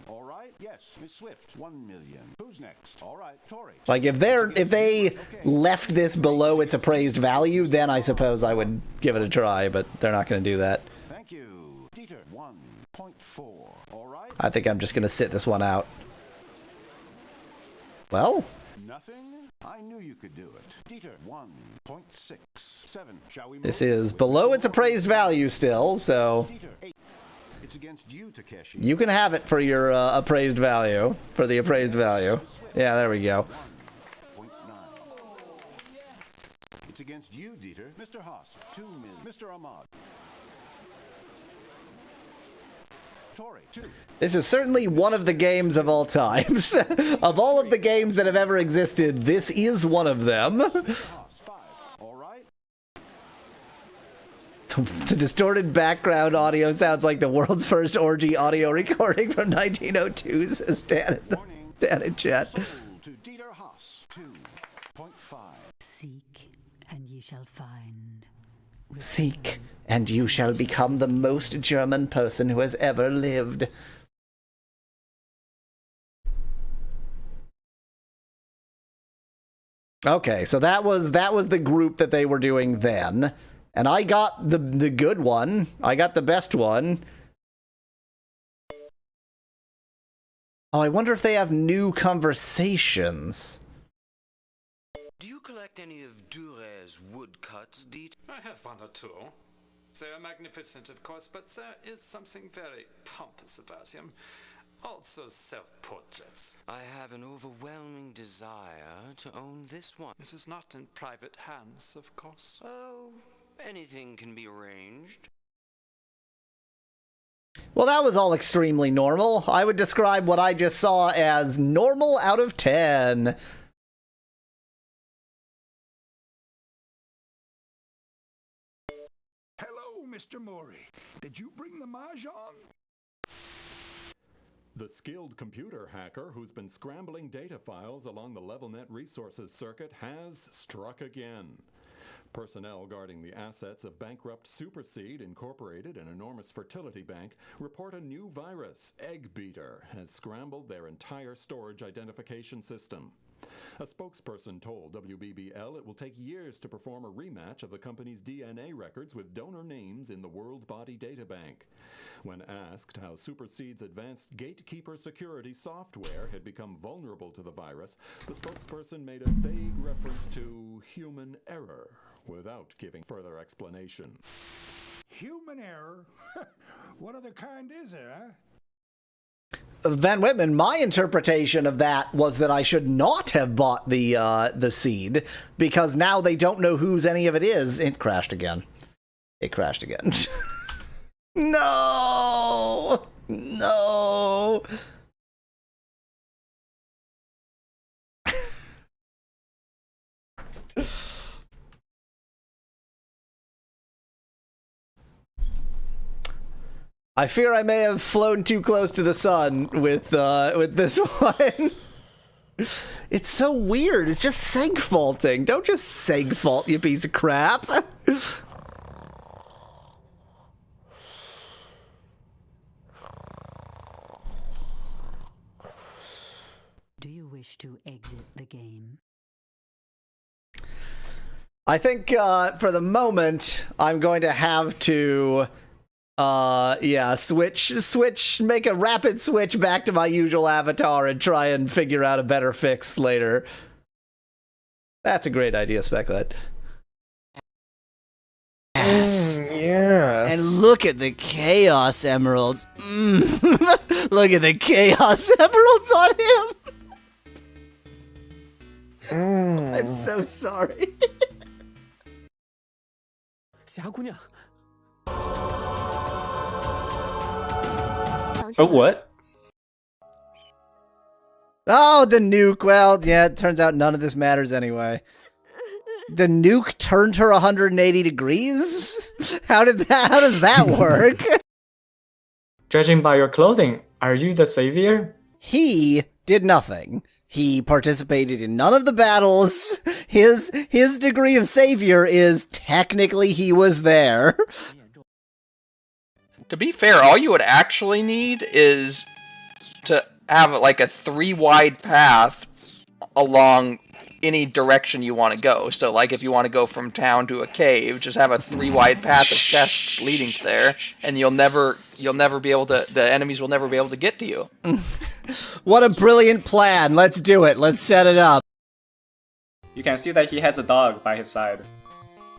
[SPEAKER 19] All right? Yes. Miss Swift, 1 million. Who's next? All right, Tori.
[SPEAKER 1] Like, if they left this below its appraised value, then I suppose I would give it a try, but they're not going to do that.
[SPEAKER 19] Thank you. Dieter, 1.4. All right?
[SPEAKER 1] I think I'm just going to sit this one out. Well...
[SPEAKER 19] Nothing? I knew you could do it. Dieter, 1.67. Shall we move?
[SPEAKER 1] This is below its appraised value still, so...
[SPEAKER 19] Dieter, 8. It's against you, Takeshi.
[SPEAKER 1] You can have it for your appraised value. For the appraised value. Yeah, there we go.
[SPEAKER 19] 1.9. It's against you, Dieter. Mr. Haas, 2 million. Mr. Ahmad. Tori, 2.
[SPEAKER 1] This is certainly one of the games of all times. Of all of the games that have ever existed, this is one of them.
[SPEAKER 19] All right.
[SPEAKER 1] The distorted background audio sounds like the world's first orgy audio recording from 1902, says Dan in chat.
[SPEAKER 19] Sold to Dieter Haas, 2.5.
[SPEAKER 6] Seek, and ye shall find.
[SPEAKER 1] Seek, and you shall become the most German person who has ever lived. Okay, so that was the group that they were doing then. And I got the good one. I got the best one. Oh, I wonder if they have new conversations.
[SPEAKER 20] Do you collect any of Dure's woodcuts, Dieter?
[SPEAKER 13] I have one or two. They are magnificent, of course, but there is something very pompous about him. Also self-portraits.
[SPEAKER 20] I have an overwhelming desire to own this one.
[SPEAKER 13] It is not in private hands, of course.
[SPEAKER 20] Oh, anything can be arranged.
[SPEAKER 1] Well, that was all extremely normal. I would describe what I just saw as normal out of 10.
[SPEAKER 14] Hello, Mr. Mori. Did you bring the Mahjong?
[SPEAKER 21] The skilled computer hacker who's been scrambling data files along the LevelNet resources circuit has struck again. Personnel guarding the assets of bankrupt Superseed Incorporated, an enormous fertility bank, report a new virus, Egg Beater, has scrambled their entire storage identification system. A spokesperson told WBBL it will take years to perform a rematch of the company's DNA records with donor names in the World Body Data Bank. When asked how Superseed's advanced gatekeeper security software had become vulnerable to the virus, the spokesperson made a vague reference to human error without giving further explanation.
[SPEAKER 14] Human error? What other kind is there, huh?
[SPEAKER 1] Van Whitman, my interpretation of that was that I should not have bought the seed, because now they don't know whose any of it is. It crashed again. It crashed again. No! No! I fear I may have flown too close to the sun with this one. It's so weird. It's just seg faulting. Don't just seg fault, you piece of crap.
[SPEAKER 6] Do you wish to exit the game?
[SPEAKER 1] I think for the moment I'm going to have to switch, make a rapid switch back to my usual avatar and try and figure out a better fix later. That's a great idea, Specklet. Yes.
[SPEAKER 16] Yes.
[SPEAKER 1] And look at the Chaos Emeralds. Look at the Chaos Emeralds on him. I'm so sorry.
[SPEAKER 5] 霞姑娘。
[SPEAKER 4] Oh, what?
[SPEAKER 1] Oh, the nuke. Well, yeah, it turns out none of this matters anyway. The nuke turned her 180 degrees? How does that work?
[SPEAKER 16] Judging by your clothing, are you the savior?
[SPEAKER 1] He did nothing. He participated in none of the battles. His degree of savior is technically he was there.
[SPEAKER 8] To be fair, all you would actually need is to have like a 3-wide path along any direction you want to go. So like if you want to go from town to a cave, just have a 3-wide path of chests leading there, and you'll never be able to, the enemies will never be able to get to you.
[SPEAKER 1] What a brilliant plan. Let's do it. Let's set it up.
[SPEAKER 4] You can see that he has a dog by his side.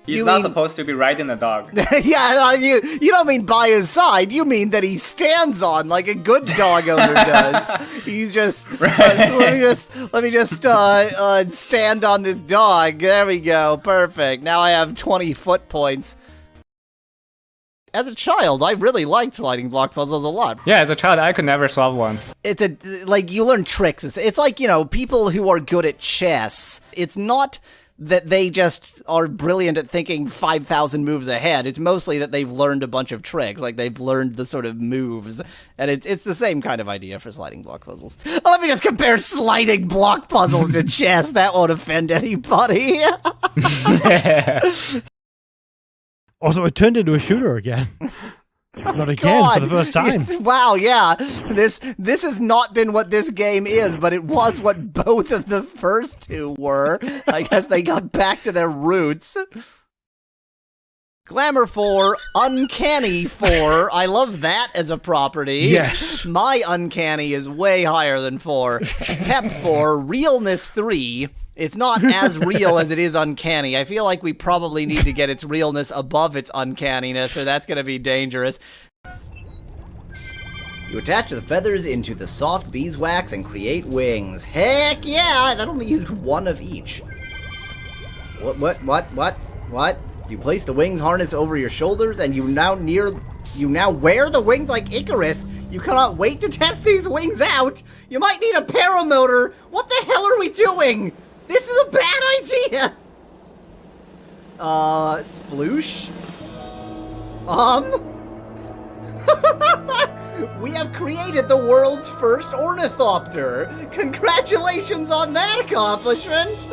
[SPEAKER 4] He's
[SPEAKER 1] You
[SPEAKER 4] not
[SPEAKER 1] mean-
[SPEAKER 4] supposed to be riding a dog.
[SPEAKER 1] Yeah, you don't mean by his side. You mean that he stands on like a good dog owner does. He's just let me just stand on this dog. There we go. Perfect. Now I have 20 foot points. As a child, I really liked sliding block puzzles a lot.
[SPEAKER 4] Yeah, as a child, I could never solve one.
[SPEAKER 1] It's like you learn tricks. It's like, you know, people who are good at chess. It's not that they just are brilliant at thinking 5,000 moves ahead. It's mostly that they've learned a bunch of tricks, like they've learned the sort of moves, and it's the same kind of idea for sliding block puzzles. Let me just compare sliding block puzzles to chess. That won't offend anybody.
[SPEAKER 2] Also, it turned into a shooter again. Not again, for the first time.
[SPEAKER 1] Wow, yeah. This has not been what this game is, but it was what both of the first two were. I guess they got back to their roots. Glamour 4, Uncanny 4. I love that as a property.
[SPEAKER 2] Yes.
[SPEAKER 1] My Uncanny is way higher than 4. Pep 4, Realness 3. It's not as real as it is uncanny. I feel like we probably need to get its realness above its uncanniness, or that's going to be dangerous. You attach the feathers into the soft beeswax and create wings. Heck yeah! That only used one of each. What? You place the wings harness over your shoulders, and you now wear the wings like Icarus. You cannot wait to test these wings out. You might need a paramotor. What the hell are we doing? This is a bad idea! Sploosh? We have created the world's first ornithopter. Congratulations on that accomplishment.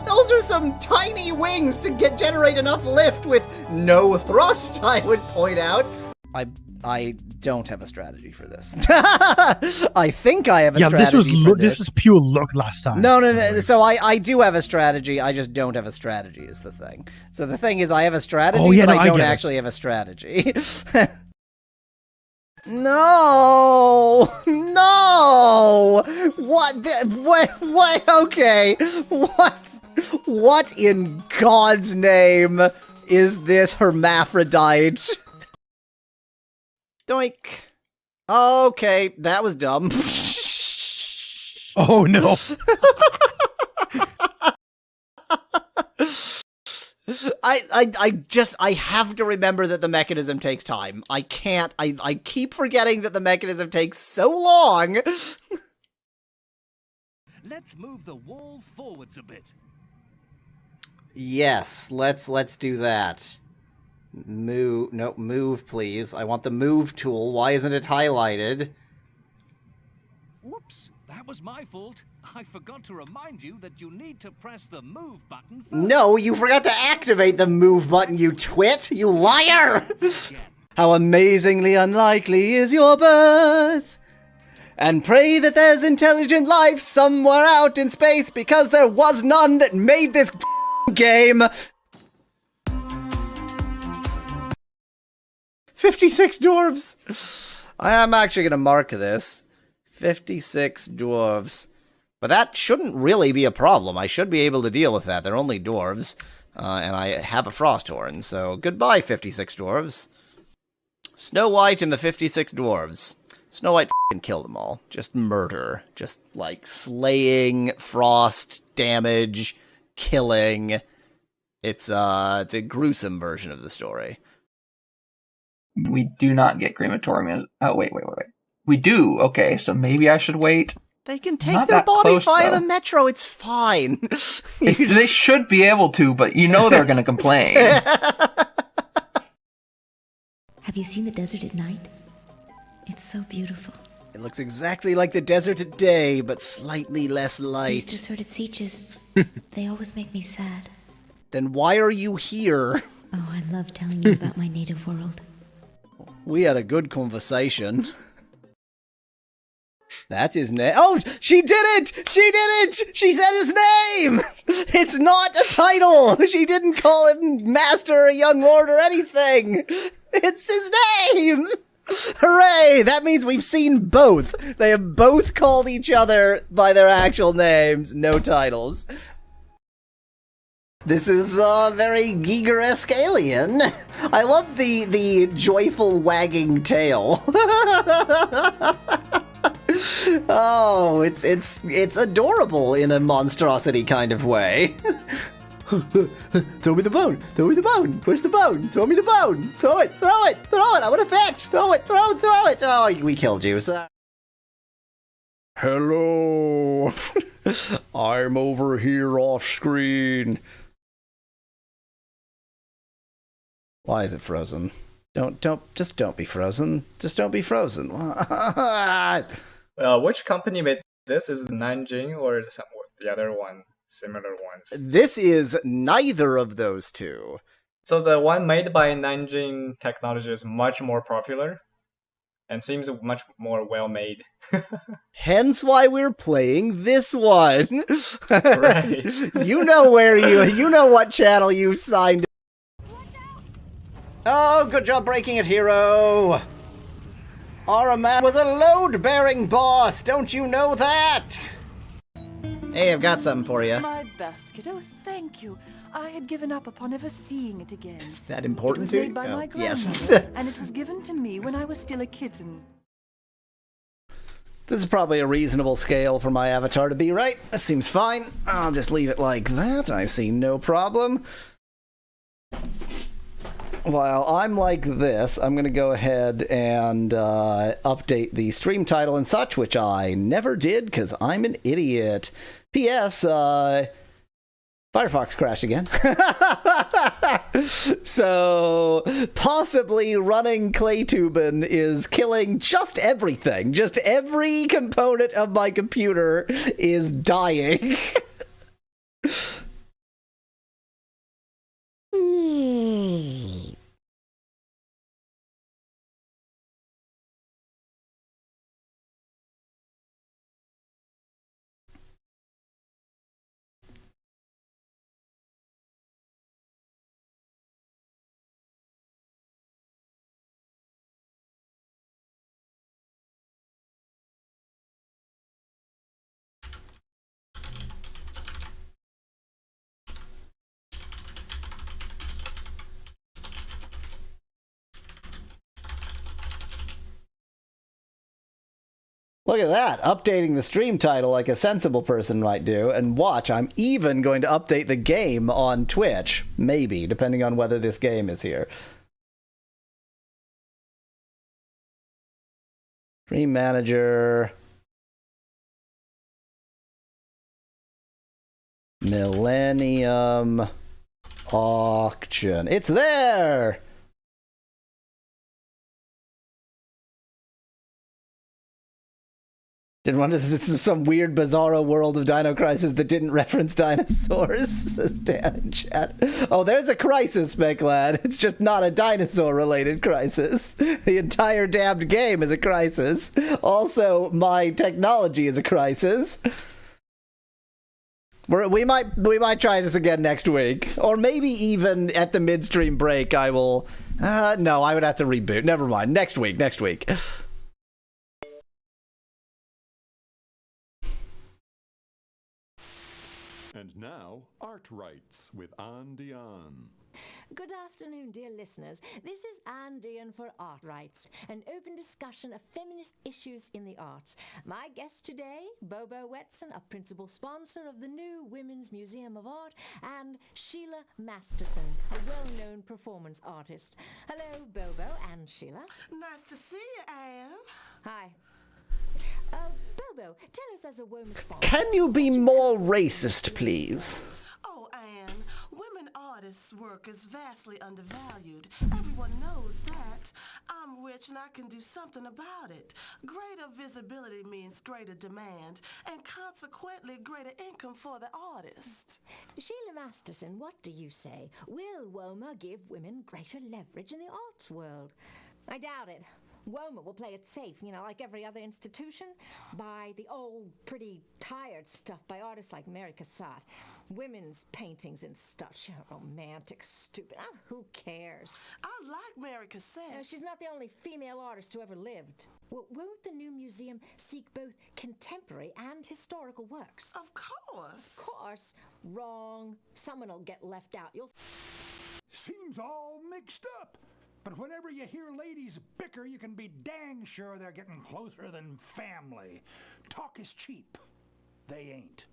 [SPEAKER 1] Those are some tiny wings to generate enough lift with no thrust, I would point out. I don't have a strategy for this. I think I have a strategy for this.
[SPEAKER 2] This was pure luck last time.
[SPEAKER 1] No. So I do have a strategy. I just don't have a strategy is the thing. So the thing is I have a strategy, but I don't actually have a strategy. No! What? Okay. What in God's name is this hermaphrodite? Doink. Okay, that was dumb.
[SPEAKER 2] Oh no.
[SPEAKER 1] I have to remember that the mechanism takes time. I keep forgetting that the mechanism takes so long.
[SPEAKER 5] Let's move the wall forwards a bit.
[SPEAKER 1] Yes, let's do that. Move, please. I want the move tool. Why isn't it highlighted?
[SPEAKER 5] Whoops, that was my fault. I forgot to remind you that you need to press the move button first.
[SPEAKER 1] No, you forgot to activate the move button, you twit! You liar! How amazingly unlikely is your birth! And pray that there's intelligent life somewhere out in space, because there was none that made this game! 56 dwarves! I am actually gonna mark this. 56 dwarves. But that shouldn't really be a problem. I should be able to deal with that. They're only dwarves. And I have a frost horn, so goodbye, 56 dwarves. Snow White and the 56 dwarves. Snow White f***ing killed them all. Just murder. Just, like, slaying, frost, damage, killing. It's a gruesome version of the story.
[SPEAKER 3] We do not get crematorium. Oh, wait. We do. Okay, so maybe I should wait.
[SPEAKER 1] They can take their bodies via the metro. It's fine.
[SPEAKER 3] They should be able to, but you know they're going to complain.
[SPEAKER 22] Have you seen the desert at night? It's so beautiful.
[SPEAKER 1] It looks exactly like the desert at day, but slightly less light.
[SPEAKER 22] These deserted sietches, they always make me sad.
[SPEAKER 1] Then why are you here?
[SPEAKER 22] Oh, I love telling you about my native world.
[SPEAKER 1] We had a good conversation. That's his name. Oh, she did it! She did it! She said his name! It's not a title! She didn't call him Master or Young Lord or anything! It's his name! Hooray! That means we've seen both. They have both called each other by their actual names, no titles. This is a very Giger-esque alien. I love the joyful wagging tail. Oh, it's adorable in a monstrosity kind of way. Throw me the bone! Throw me the bone! Where's the bone? Throw me the bone! Throw it! Throw it! Throw it! I want to fetch! Throw it! Throw it! Oh, we killed you, so... Hello! I'm over here off screen. Why is it frozen? Don't be frozen. Just don't be frozen.
[SPEAKER 23] Which company made this? Is it Nanjing or the other one? Similar ones.
[SPEAKER 1] This is neither of those two.
[SPEAKER 23] So the one made by Nanjing Technology is much more popular and seems much more well made.
[SPEAKER 1] Hence why we're playing this one.
[SPEAKER 23] Right.
[SPEAKER 1] You know what channel you signed. Oh, good job breaking it, hero. Araman was a load-bearing boss, don't you know that? Hey, I've got something for you.
[SPEAKER 24] My basket. Oh, thank you. I had given up upon ever seeing it again.
[SPEAKER 1] Is that important to you?
[SPEAKER 24] It was made by my
[SPEAKER 1] yes.
[SPEAKER 24] grandmother, and it was given to me when I was still a kitten.
[SPEAKER 1] This is probably a reasonable scale for my avatar to be, right? This seems fine. I'll just leave it like that. I see no problem. While I'm like this, I'm going to go ahead and update the stream title and such, which I never did because I'm an idiot. P.S. Firefox crashed again. So, possibly running Claytubin is killing just everything. Just every component of my computer is dying. Look at that, updating the stream title like a sensible person might do. And watch, I'm even going to update the game on Twitch. Maybe, depending on whether this game is here. Stream manager. Millennium Auction. It's there! Didn't want to. This is some weird, bizarro world of Dino Crisis that didn't reference dinosaurs. Says Dan in chat. Oh, there's a crisis, Meklad. It's just not a dinosaur-related crisis. The entire damned game is a crisis. Also, my technology is a crisis. We might try this again next week, or maybe even at the midstream break. I will. No, I would have to reboot. Never mind. Next week.
[SPEAKER 21] And now, Art Rights with Anne Dion.
[SPEAKER 7] Good afternoon, dear listeners. This is Anne Dion for Art Rights, an open discussion of feminist issues in the arts. My guest today, Bobo Wetson, a principal sponsor of the new Women's Museum of Art, and Sheila Masterson, a well-known performance artist. Hello, Bobo and Sheila.
[SPEAKER 12] Nice to see you, Anne.
[SPEAKER 7] Hi. Bobo, tell us as a woman sponsor.
[SPEAKER 1] Can you be more racist, please?
[SPEAKER 12] Oh, Anne, women artists' work is vastly undervalued. Everyone knows that. I'm rich and I can do something about it. Greater visibility means greater demand, and consequently greater income for the artist.
[SPEAKER 7] Sheila Masterson, what do you say? Will WOMA give women greater leverage in the arts world? I doubt it. WOMA will play it safe, like every other institution, buy the old, pretty tired stuff by artists like Mary Cassatt. Women's paintings and stuff. Romantic, stupid. Who cares?
[SPEAKER 12] I like Mary Cassatt.
[SPEAKER 7] She's not the only female artist who ever lived. Won't the new museum seek both contemporary and historical works?
[SPEAKER 12] Of course.
[SPEAKER 7] Of course. Wrong. Someone will get left out.
[SPEAKER 14] Seems all mixed up. But whenever you hear ladies bicker, you can be dang sure they're getting closer than family. Talk is cheap. They ain't.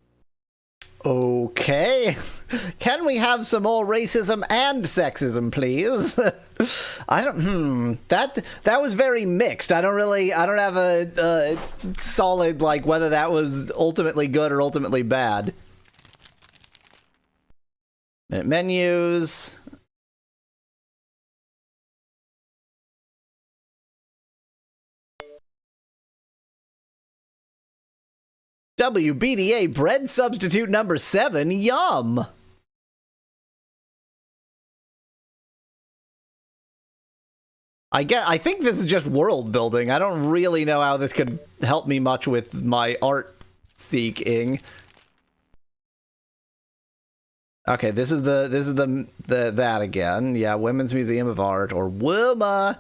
[SPEAKER 1] Okay. Can we have some more racism and sexism, please? I don't. That was very mixed. I don't have a solid, whether that was ultimately good or ultimately bad. Menus. WBDA bread substitute number 7. Yum. I think this is just world building. I don't really know how this could help me much with my art seeking. Okay, this is the that again. Yeah, Women's Museum of Art, or WOMA.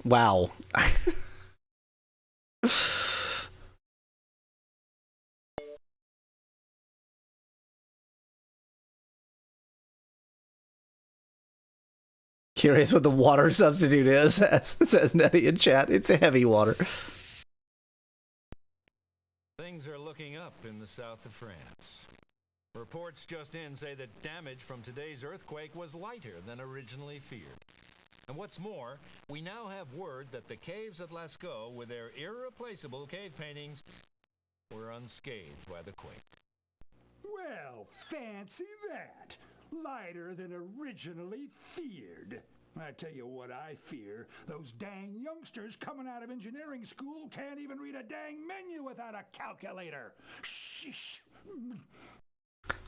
[SPEAKER 1] Wow. Curious what the water substitute is, says Nettie in chat. It's a heavy water.
[SPEAKER 9] Things are looking up in the south of France. Reports just in say that damage from today's earthquake was lighter than originally feared. And what's more, we now have word that the caves at Lascaux, with their irreplaceable cave paintings, were unscathed by the quake.
[SPEAKER 14] Well, fancy that. Lighter than originally feared. I tell you what I fear. Those dang youngsters coming out of engineering school can't even read a dang menu without a calculator. Shh.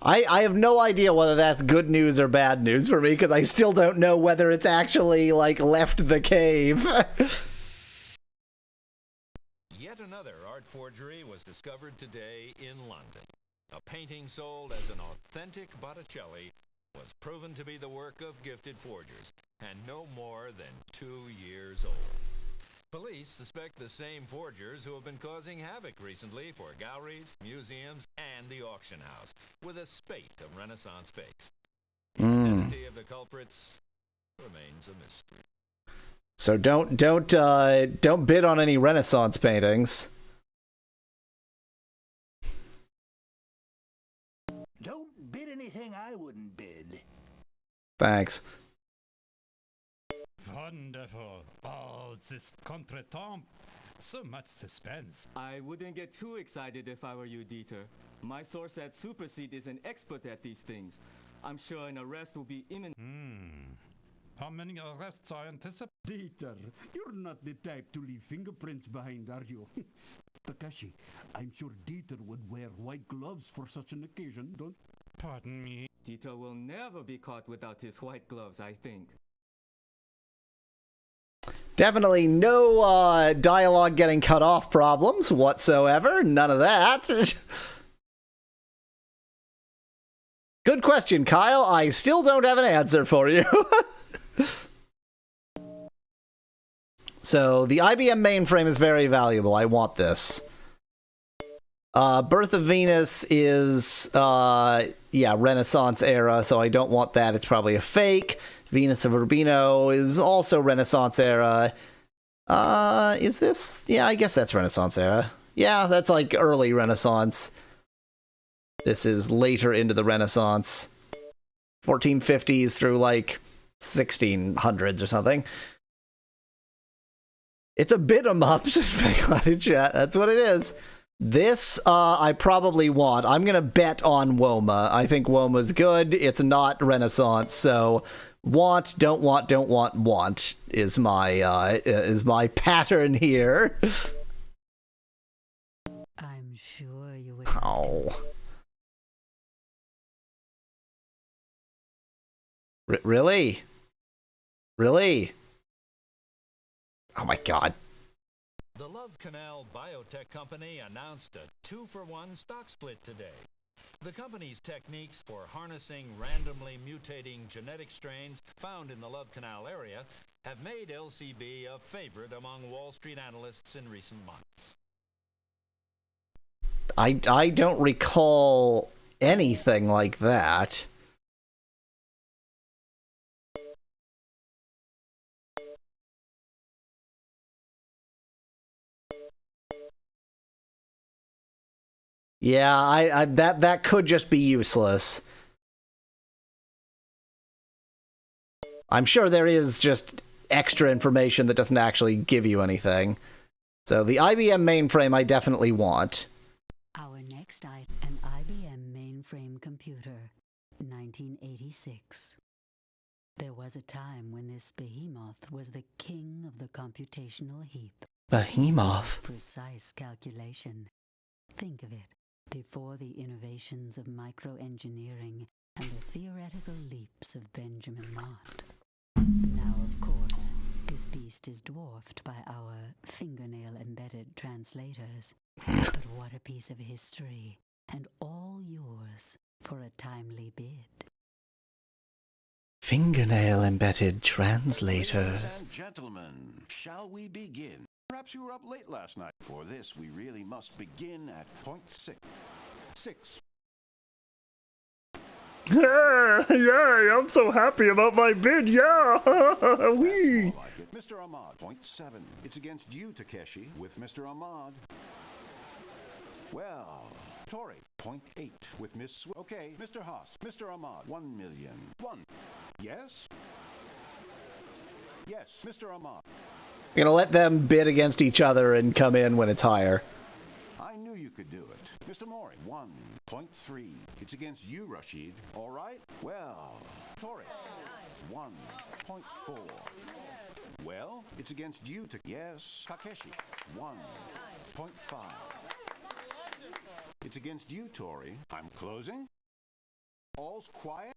[SPEAKER 1] I have no idea whether that's good news or bad news for me, because I still don't know whether it's actually, like, left the cave.
[SPEAKER 9] Yet another art forgery was discovered today in London. A painting sold as an authentic Botticelli was proven to be the work of gifted forgers, and no more than 2 years old. Police suspect the same forgers who have been causing havoc recently for galleries, museums, and the auction house, with a spate of Renaissance fakes. The identity of the culprits remains a mystery.
[SPEAKER 1] So don't bid on any Renaissance paintings.
[SPEAKER 14] Don't bid anything I wouldn't bid.
[SPEAKER 1] Thanks.
[SPEAKER 10] Wonderful. Oh, this contretemps. So much suspense.
[SPEAKER 11] I wouldn't get too excited if I were you, Dieter. My source at Superseed is an expert at these things. I'm sure an arrest will be imminent.
[SPEAKER 10] How many arrests are anticipated?
[SPEAKER 14] Dieter, you're not the type to leave fingerprints behind, are you? Takashi, I'm sure Dieter would wear white gloves for such an occasion, don't?
[SPEAKER 10] Pardon me.
[SPEAKER 11] Dieter will never be caught without his white gloves, I think.
[SPEAKER 1] Definitely no dialogue getting cut off problems whatsoever. None of that. Good question, Kyle. I still don't have an answer for you. So, the IBM mainframe is very valuable. I want this. Birth of Venus is, Renaissance era, so I don't want that. It's probably a fake. Venus of Urbino is also Renaissance era. Is this? Yeah, I guess that's Renaissance era. Yeah, that's like early Renaissance. This is later into the Renaissance. 1450s through like 1600s or something. It's a bit 'em up, just in chat. That's what it is. This, I probably want. I'm gonna bet on Woma. I think Woma's good. It's not Renaissance, so want, don't want, don't want is my pattern here.
[SPEAKER 6] I'm sure you would.
[SPEAKER 1] Oh. Really? Really? Oh my god.
[SPEAKER 9] The Love Canal Biotech Company announced a 2-for-1 stock split today. The company's techniques for harnessing randomly mutating genetic strains found in the Love Canal area have made LCB a favorite among Wall Street analysts in recent months.
[SPEAKER 1] I don't recall anything like that. Yeah, that could just be useless. I'm sure there is just extra information that doesn't actually give you anything. So the IBM mainframe I definitely want.
[SPEAKER 6] Our next item, an IBM mainframe computer, 1986. There was a time when this behemoth was the king of the computational heap.
[SPEAKER 1] Behemoth?
[SPEAKER 6] Precise calculation. Think of it. Before the innovations of microengineering and the theoretical leaps of Benjamin Mott. Now, of course, this beast is dwarfed by our fingernail-embedded translators. But what a piece of history, and all yours for a timely bid.
[SPEAKER 1] Fingernail-embedded translators.
[SPEAKER 19] Ladies and gentlemen, shall we begin? Perhaps you were up late last night. For this, we really must begin at point 6. 6.
[SPEAKER 4] Yay, I'm so happy about my bid, yeah! Wee!
[SPEAKER 19] Mr. Ahmad, point 7. It's against you, Takeshi, with Mr. Ahmad. Well, Tori, point 8 with Miss Okay, Mr. Haas, Mr. Ahmad, 1 million. 1. Yes? Yes, Mr. Ahmad.
[SPEAKER 1] You're gonna let them bid against each other and come in when it's higher.
[SPEAKER 19] I knew you could do it. Mr. Mori, 1.3. It's against you, Rashid. All right? Well, Tori, 1.4. Well, it's against you to... Yes, Takeshi, 1.5. It's against you, Tori. I'm closing. All's quiet.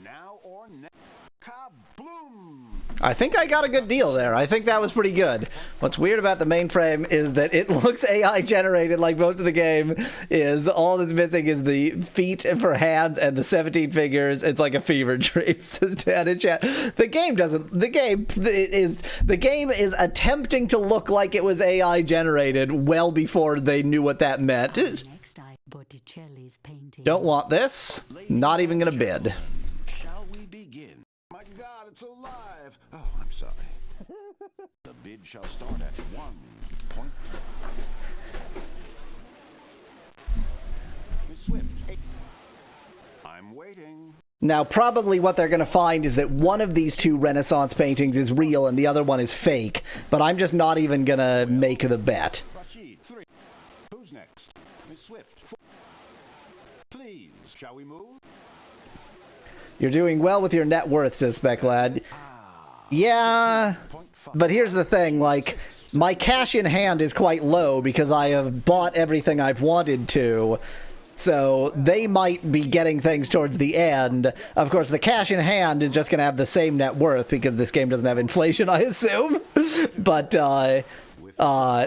[SPEAKER 19] Now or never. Kabloom!
[SPEAKER 1] I think I got a good deal there. I think that was pretty good. What's weird about the mainframe is that it looks AI generated like most of the game is. All that's missing is the feet for hands and the 17 figures. It's like a fever dream, says Dan in chat. The game is attempting to look like it was AI generated well before they knew what that meant. Don't want this. Not even gonna bid.
[SPEAKER 19] Shall we begin? My God, it's alive! Oh, I'm sorry. The bid shall start at 1 point. Miss Swift, 8. I'm waiting.
[SPEAKER 1] Now, probably what they're going to find is that one of these two Renaissance paintings is real and the other one is fake, but I'm just not even going to make the bet.
[SPEAKER 19] Rashid, 3. Who's next? Miss Swift, 4. Please, shall we move?
[SPEAKER 1] You're doing well with your net worth, says Speclad. Yeah, but here's the thing, like, my cash in hand is quite low because I have bought everything I've wanted to. So they might be getting things towards the end. Of course, the cash in hand is just going to have the same net worth because this game doesn't have inflation, I assume. But,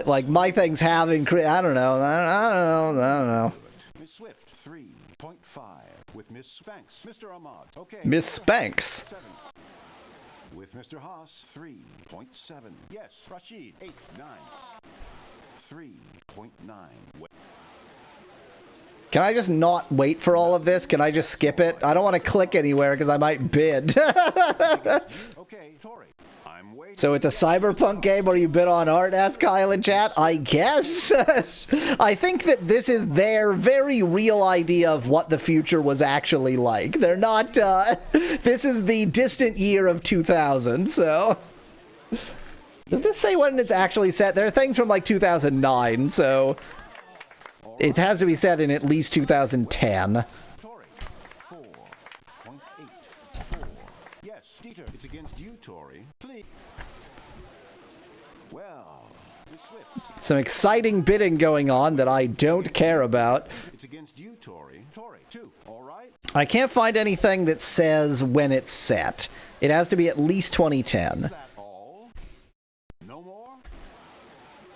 [SPEAKER 1] like, my things have increased. I don't know.
[SPEAKER 19] Miss Swift, 3.5 with Miss Spanks. Mr. Ahmad. Okay.
[SPEAKER 1] Miss Spanks.
[SPEAKER 19] 7. With Mr. Haas, 3.7. Yes, Rashid, 8, 9. 3.9.
[SPEAKER 1] Can I just not wait for all of this? Can I just skip it? I don't want to click anywhere because I might bid.
[SPEAKER 19] Okay, Tori. I'm waiting.
[SPEAKER 1] So it's a cyberpunk game where you bid on art, asks Kyle in chat? I guess. I think that this is their very real idea of what the future was actually like. They're not, this is the distant year of 2000, so... Does this say when it's actually set? There are things from like 2009, so... It has to be set in at least 2010.
[SPEAKER 19] Tori, 4.84. Yes, Dieter, it's against you, Tori. Please. Well, Miss Swift.
[SPEAKER 1] Some exciting bidding going on that I don't care about.
[SPEAKER 19] It's against you, Tori. Tori, 2. All right.
[SPEAKER 1] I can't find anything that says when it's set. It has to be at least 2010.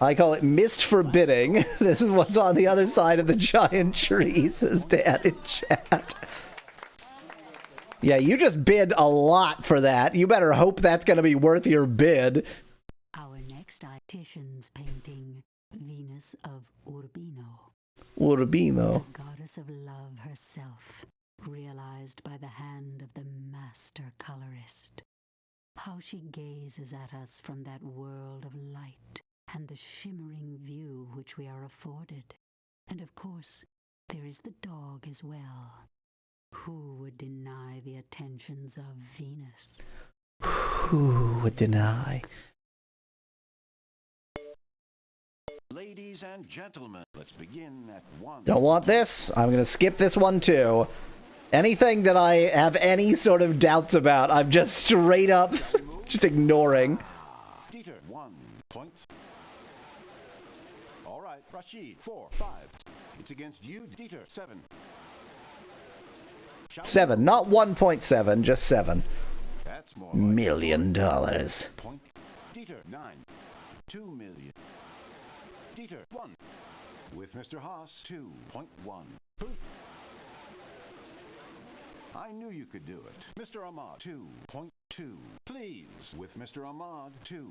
[SPEAKER 1] I call it missed for bidding. This is what's on the other side of the giant tree, says Dan in chat. Yeah, you just bid a lot for that. You better hope that's going to be worth your bid.
[SPEAKER 6] Our next Titian's painting, Venus of Urbino.
[SPEAKER 1] Urbino.
[SPEAKER 6] The goddess of love herself, realized by the hand of the master colorist. How she gazes at us from that world of light and the shimmering view which we are afforded. And of course, there is the dog as well. Who would deny the attentions of Venus?
[SPEAKER 1] Who would deny?
[SPEAKER 19] Ladies and gentlemen, let's begin at 1.
[SPEAKER 1] Don't want this. I'm going to skip this one too. Anything that I have any sort of doubts about, I'm just straight up just ignoring.
[SPEAKER 19] Dieter, 1 point. All right, Rashid, 4, 5. It's against you, Dieter, 7.
[SPEAKER 1] 7, not 1.7, just 7.
[SPEAKER 19] That's more
[SPEAKER 1] $1 million.
[SPEAKER 19] Point. Dieter, 9. 2 million. Dieter, 1. With Mr. Haas, 2.1. I knew you could do it. Mr. Ahmad, 2.2. Please, with Mr. Ahmad, 2.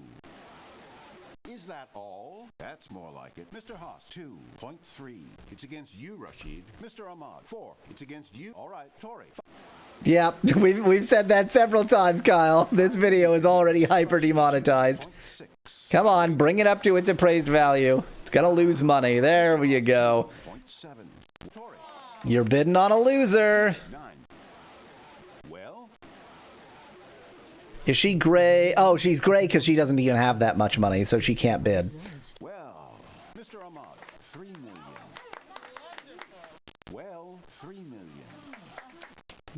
[SPEAKER 19] Is that all? That's more like it. Mr. Haas, 2.3. It's against you, Rashid. Mr. Ahmad, 4. It's against you. All right, Tori.
[SPEAKER 1] Yeah, we've said that several times, Kyle. This video is already hyper demonetized. Come on, bring it up to its appraised value. It's gonna lose money. There you go. You're bidding on a loser.
[SPEAKER 19] Well,
[SPEAKER 1] Is she gray? Oh, she's gray because she doesn't even have that much money, so she can't bid.
[SPEAKER 19] Well, Mr. Ahmad, 3 million. Well, 3 million.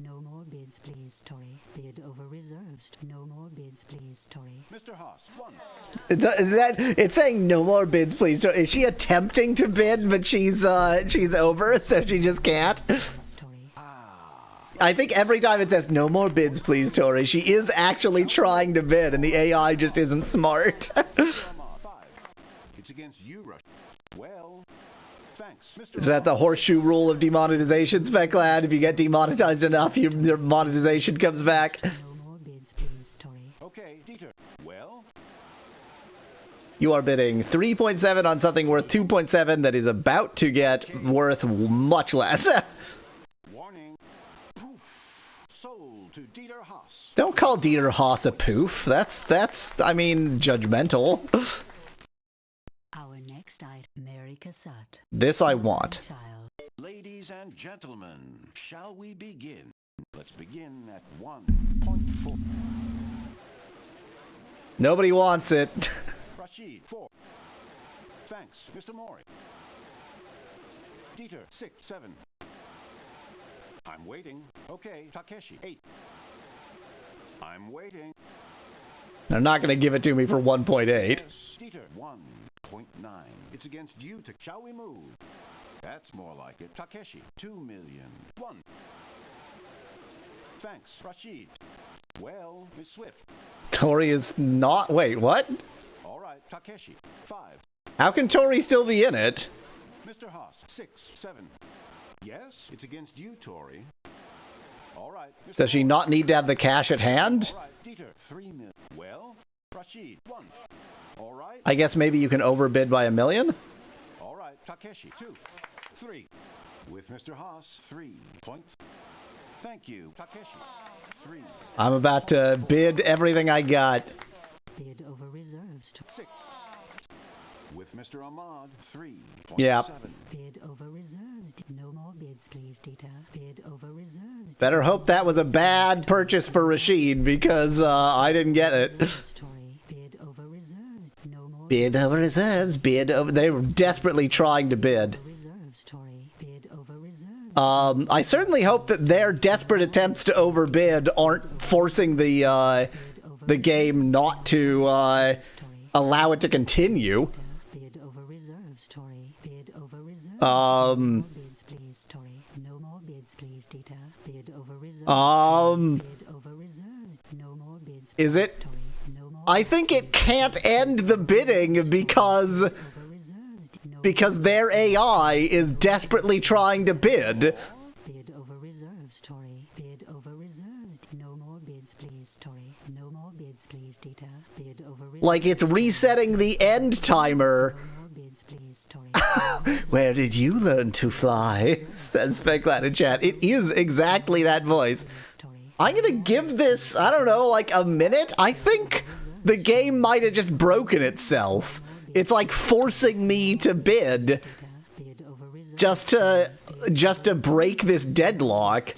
[SPEAKER 6] No more bids, please, Tori. Bid over reserves. No more bids, please, Tori.
[SPEAKER 19] Mr. Haas, 1.
[SPEAKER 1] Is that it's saying no more bids, please? Is she attempting to bid, but she's over, so she just can't? I think every time it says no more bids, please, Tori, she is actually trying to bid, and the AI just isn't smart.
[SPEAKER 19] It's against you, Rush. Well, thanks, Mr.
[SPEAKER 1] Is that the horseshoe rule of demonetization, Speclad? If you get demonetized enough, your monetization comes back.
[SPEAKER 6] No more bids, please, Tori.
[SPEAKER 19] Okay, Dieter. Well,
[SPEAKER 1] You are bidding 3.7 on something worth 2.7 that is about to get worth much less.
[SPEAKER 19] warning. Poof. Sold to Dieter Haas.
[SPEAKER 1] Don't call Dieter Haas a poof. That's I mean, judgmental.
[SPEAKER 6] Our next item, Mary Cassatt.
[SPEAKER 1] This I want.
[SPEAKER 19] Ladies and gentlemen, shall we begin? Let's begin at 1.4.
[SPEAKER 1] Nobody wants it.
[SPEAKER 19] Rashid, 4. Thanks, Mr. Mori. Dieter, 6, 7. I'm waiting. Okay, Takeshi, 8. I'm waiting.
[SPEAKER 1] They're not going to give it to me for 1.8.
[SPEAKER 19] Yes, Dieter, 1.9. It's against you to... Shall we move? That's more like it. Takeshi, 2 million. 1. Thanks, Rashid. Well, Miss Swift.
[SPEAKER 1] Tori is not... Wait, what?
[SPEAKER 19] All right, Takeshi, 5.
[SPEAKER 1] How can Tori still be in it?
[SPEAKER 19] Mr. Haas, 6, 7. Yes, it's against you, Tori. All right. Mr.
[SPEAKER 1] Does she not need to have the cash at hand?
[SPEAKER 19] All right, Dieter, 3 million. Well, Rashid, 1. All right.
[SPEAKER 1] I guess maybe you can overbid by $1 million?
[SPEAKER 19] All right, Takeshi, 2, 3. With Mr. Haas, 3 points. Thank you, Takeshi, 3.
[SPEAKER 1] I'm about to bid everything I got.
[SPEAKER 6] Bid over reserves.
[SPEAKER 19] 6. With Mr. Ahmad, 3.
[SPEAKER 1] Yeah.
[SPEAKER 6] Bid over reserves. No more bids, please, Dieter. Bid over reserves.
[SPEAKER 1] Better hope that was a bad purchase for Rashid, because I didn't get it.
[SPEAKER 6] Bid over reserves. No more
[SPEAKER 1] Bid over reserves. Bid over... They were desperately trying to bid.
[SPEAKER 6] reserves, Tori. Bid over reserves.
[SPEAKER 1] I certainly hope that their desperate attempts to overbid aren't forcing the game not to allow it to continue.
[SPEAKER 6] Bid over reserves, Tori. Bid over reserves. Bids, please, Tori. No more bids, please, Dieter. Bid over reserves. Bid over reserves. No more bids.
[SPEAKER 1] Is it? I think it can't end the bidding because their AI is desperately trying to bid.
[SPEAKER 6] Bid over reserves, Tori. Bid over reserves. No more bids, please, Tori. No more bids, please, Dieter. Bid over reserves.
[SPEAKER 1] Like it's resetting the end timer.
[SPEAKER 6] No more bids, please, Tori.
[SPEAKER 1] Where did you learn to fly? Says Speclad in chat. It is exactly that voice. I'm gonna give this, I don't know, like a minute? I think the game might have just broken itself. It's like forcing me to bid just to break this deadlock.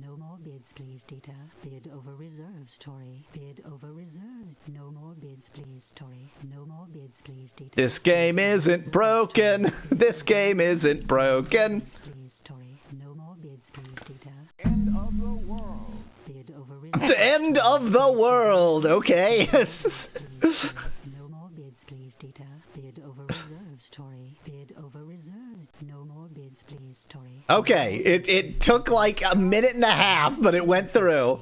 [SPEAKER 6] No more bids, please, Dieter. Bid over reserves, Tori. Bid over reserves. No more bids, please, Tori. No more bids, please, Dieter.
[SPEAKER 1] This game isn't broken. This game isn't broken.
[SPEAKER 6] Please, Tori. No more bids, please, Dieter.
[SPEAKER 19] End of the world.
[SPEAKER 6] Bid over
[SPEAKER 1] The
[SPEAKER 6] reserves.
[SPEAKER 1] end of the world, okay?
[SPEAKER 6] No more bids, please, Dieter. Bid over reserves, Tori. Bid over reserves. No more bids, please, Tori.
[SPEAKER 1] Okay, it took like a minute and a half, but it went through.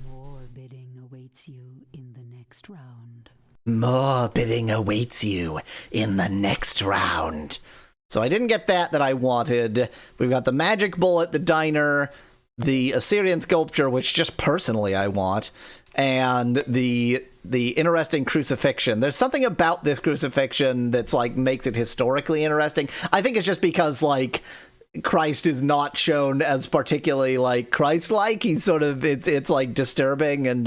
[SPEAKER 6] More bidding awaits you in the next round.
[SPEAKER 1] More bidding awaits you in the next round. So I didn't get that I wanted. We've got the magic bullet, the diner, the Assyrian sculpture, which just personally I want, and the interesting crucifixion. There's something about this crucifixion that's like makes it historically interesting. I think it's just because like Christ is not shown as particularly like Christ-like. He's sort of it's like disturbing and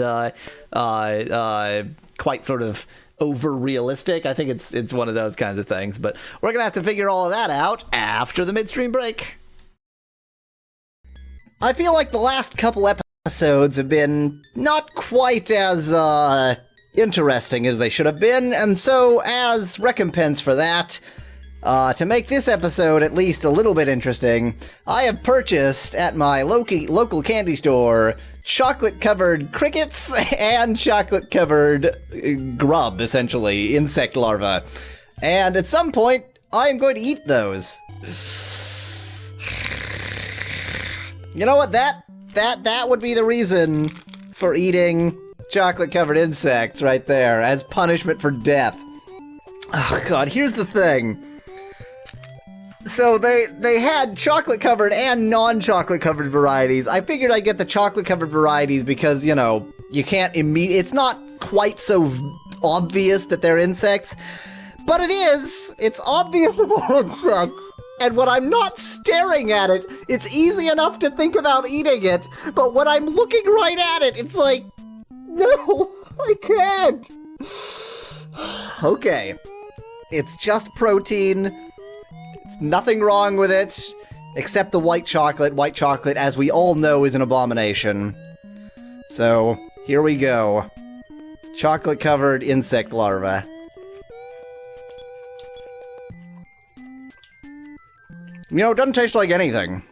[SPEAKER 1] quite sort of over realistic. I think it's one of those kinds of things. But we're gonna have to figure all of that out after the midstream break. I feel like the last couple episodes episodes have been not quite as interesting as they should have been, and so as recompense for that, to make this episode at least a little bit interesting, I have purchased at my local candy store chocolate-covered crickets and chocolate-covered grub, essentially, insect larvae. And at some point, I am going to eat those. You know what? That would be the reason for eating chocolate-covered insects right there, as punishment for death. Oh god, here's the thing. So they had chocolate-covered and non-chocolate-covered varieties. I figured I'd get the chocolate-covered varieties because, you know, you can't it's not quite so obvious that they're insects. But it is! It's obvious that they're insects! And when I'm not staring at it, it's easy enough to think about eating it, but when I'm looking right at it, it's like, no, I can't! Okay. It's just protein. It's nothing wrong with it, except the white chocolate. White chocolate, as we all know, is an abomination. So, here we go. Chocolate-covered insect larvae. You know, it doesn't taste like anything.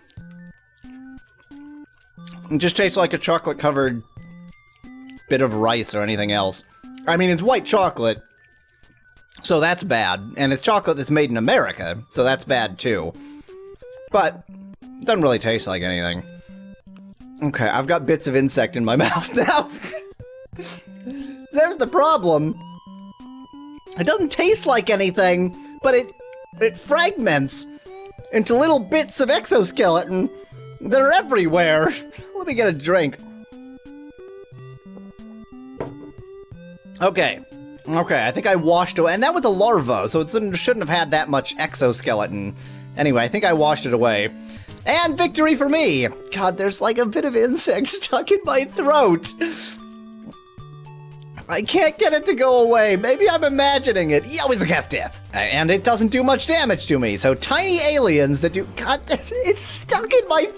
[SPEAKER 1] It just tastes like a chocolate-covered bit of rice or anything else. I mean, it's white chocolate, so that's bad. And it's chocolate that's made in America, so that's bad too. But it doesn't really taste like anything. Okay, I've got bits of insect in my mouth now. There's the problem. It doesn't taste like anything, but it fragments into little bits of exoskeleton that are everywhere. Let me get a drink. Okay, I think I washed away, and that was a larva, so it shouldn't have had that much exoskeleton. Anyway, I think I washed it away. And victory for me! God, there's like a bit of insect stuck in my throat. I can't get it to go away. Maybe I'm imagining it. Yeah, always a cast death. And it doesn't do much damage to me, so tiny aliens that do... God, it's stuck in my throat.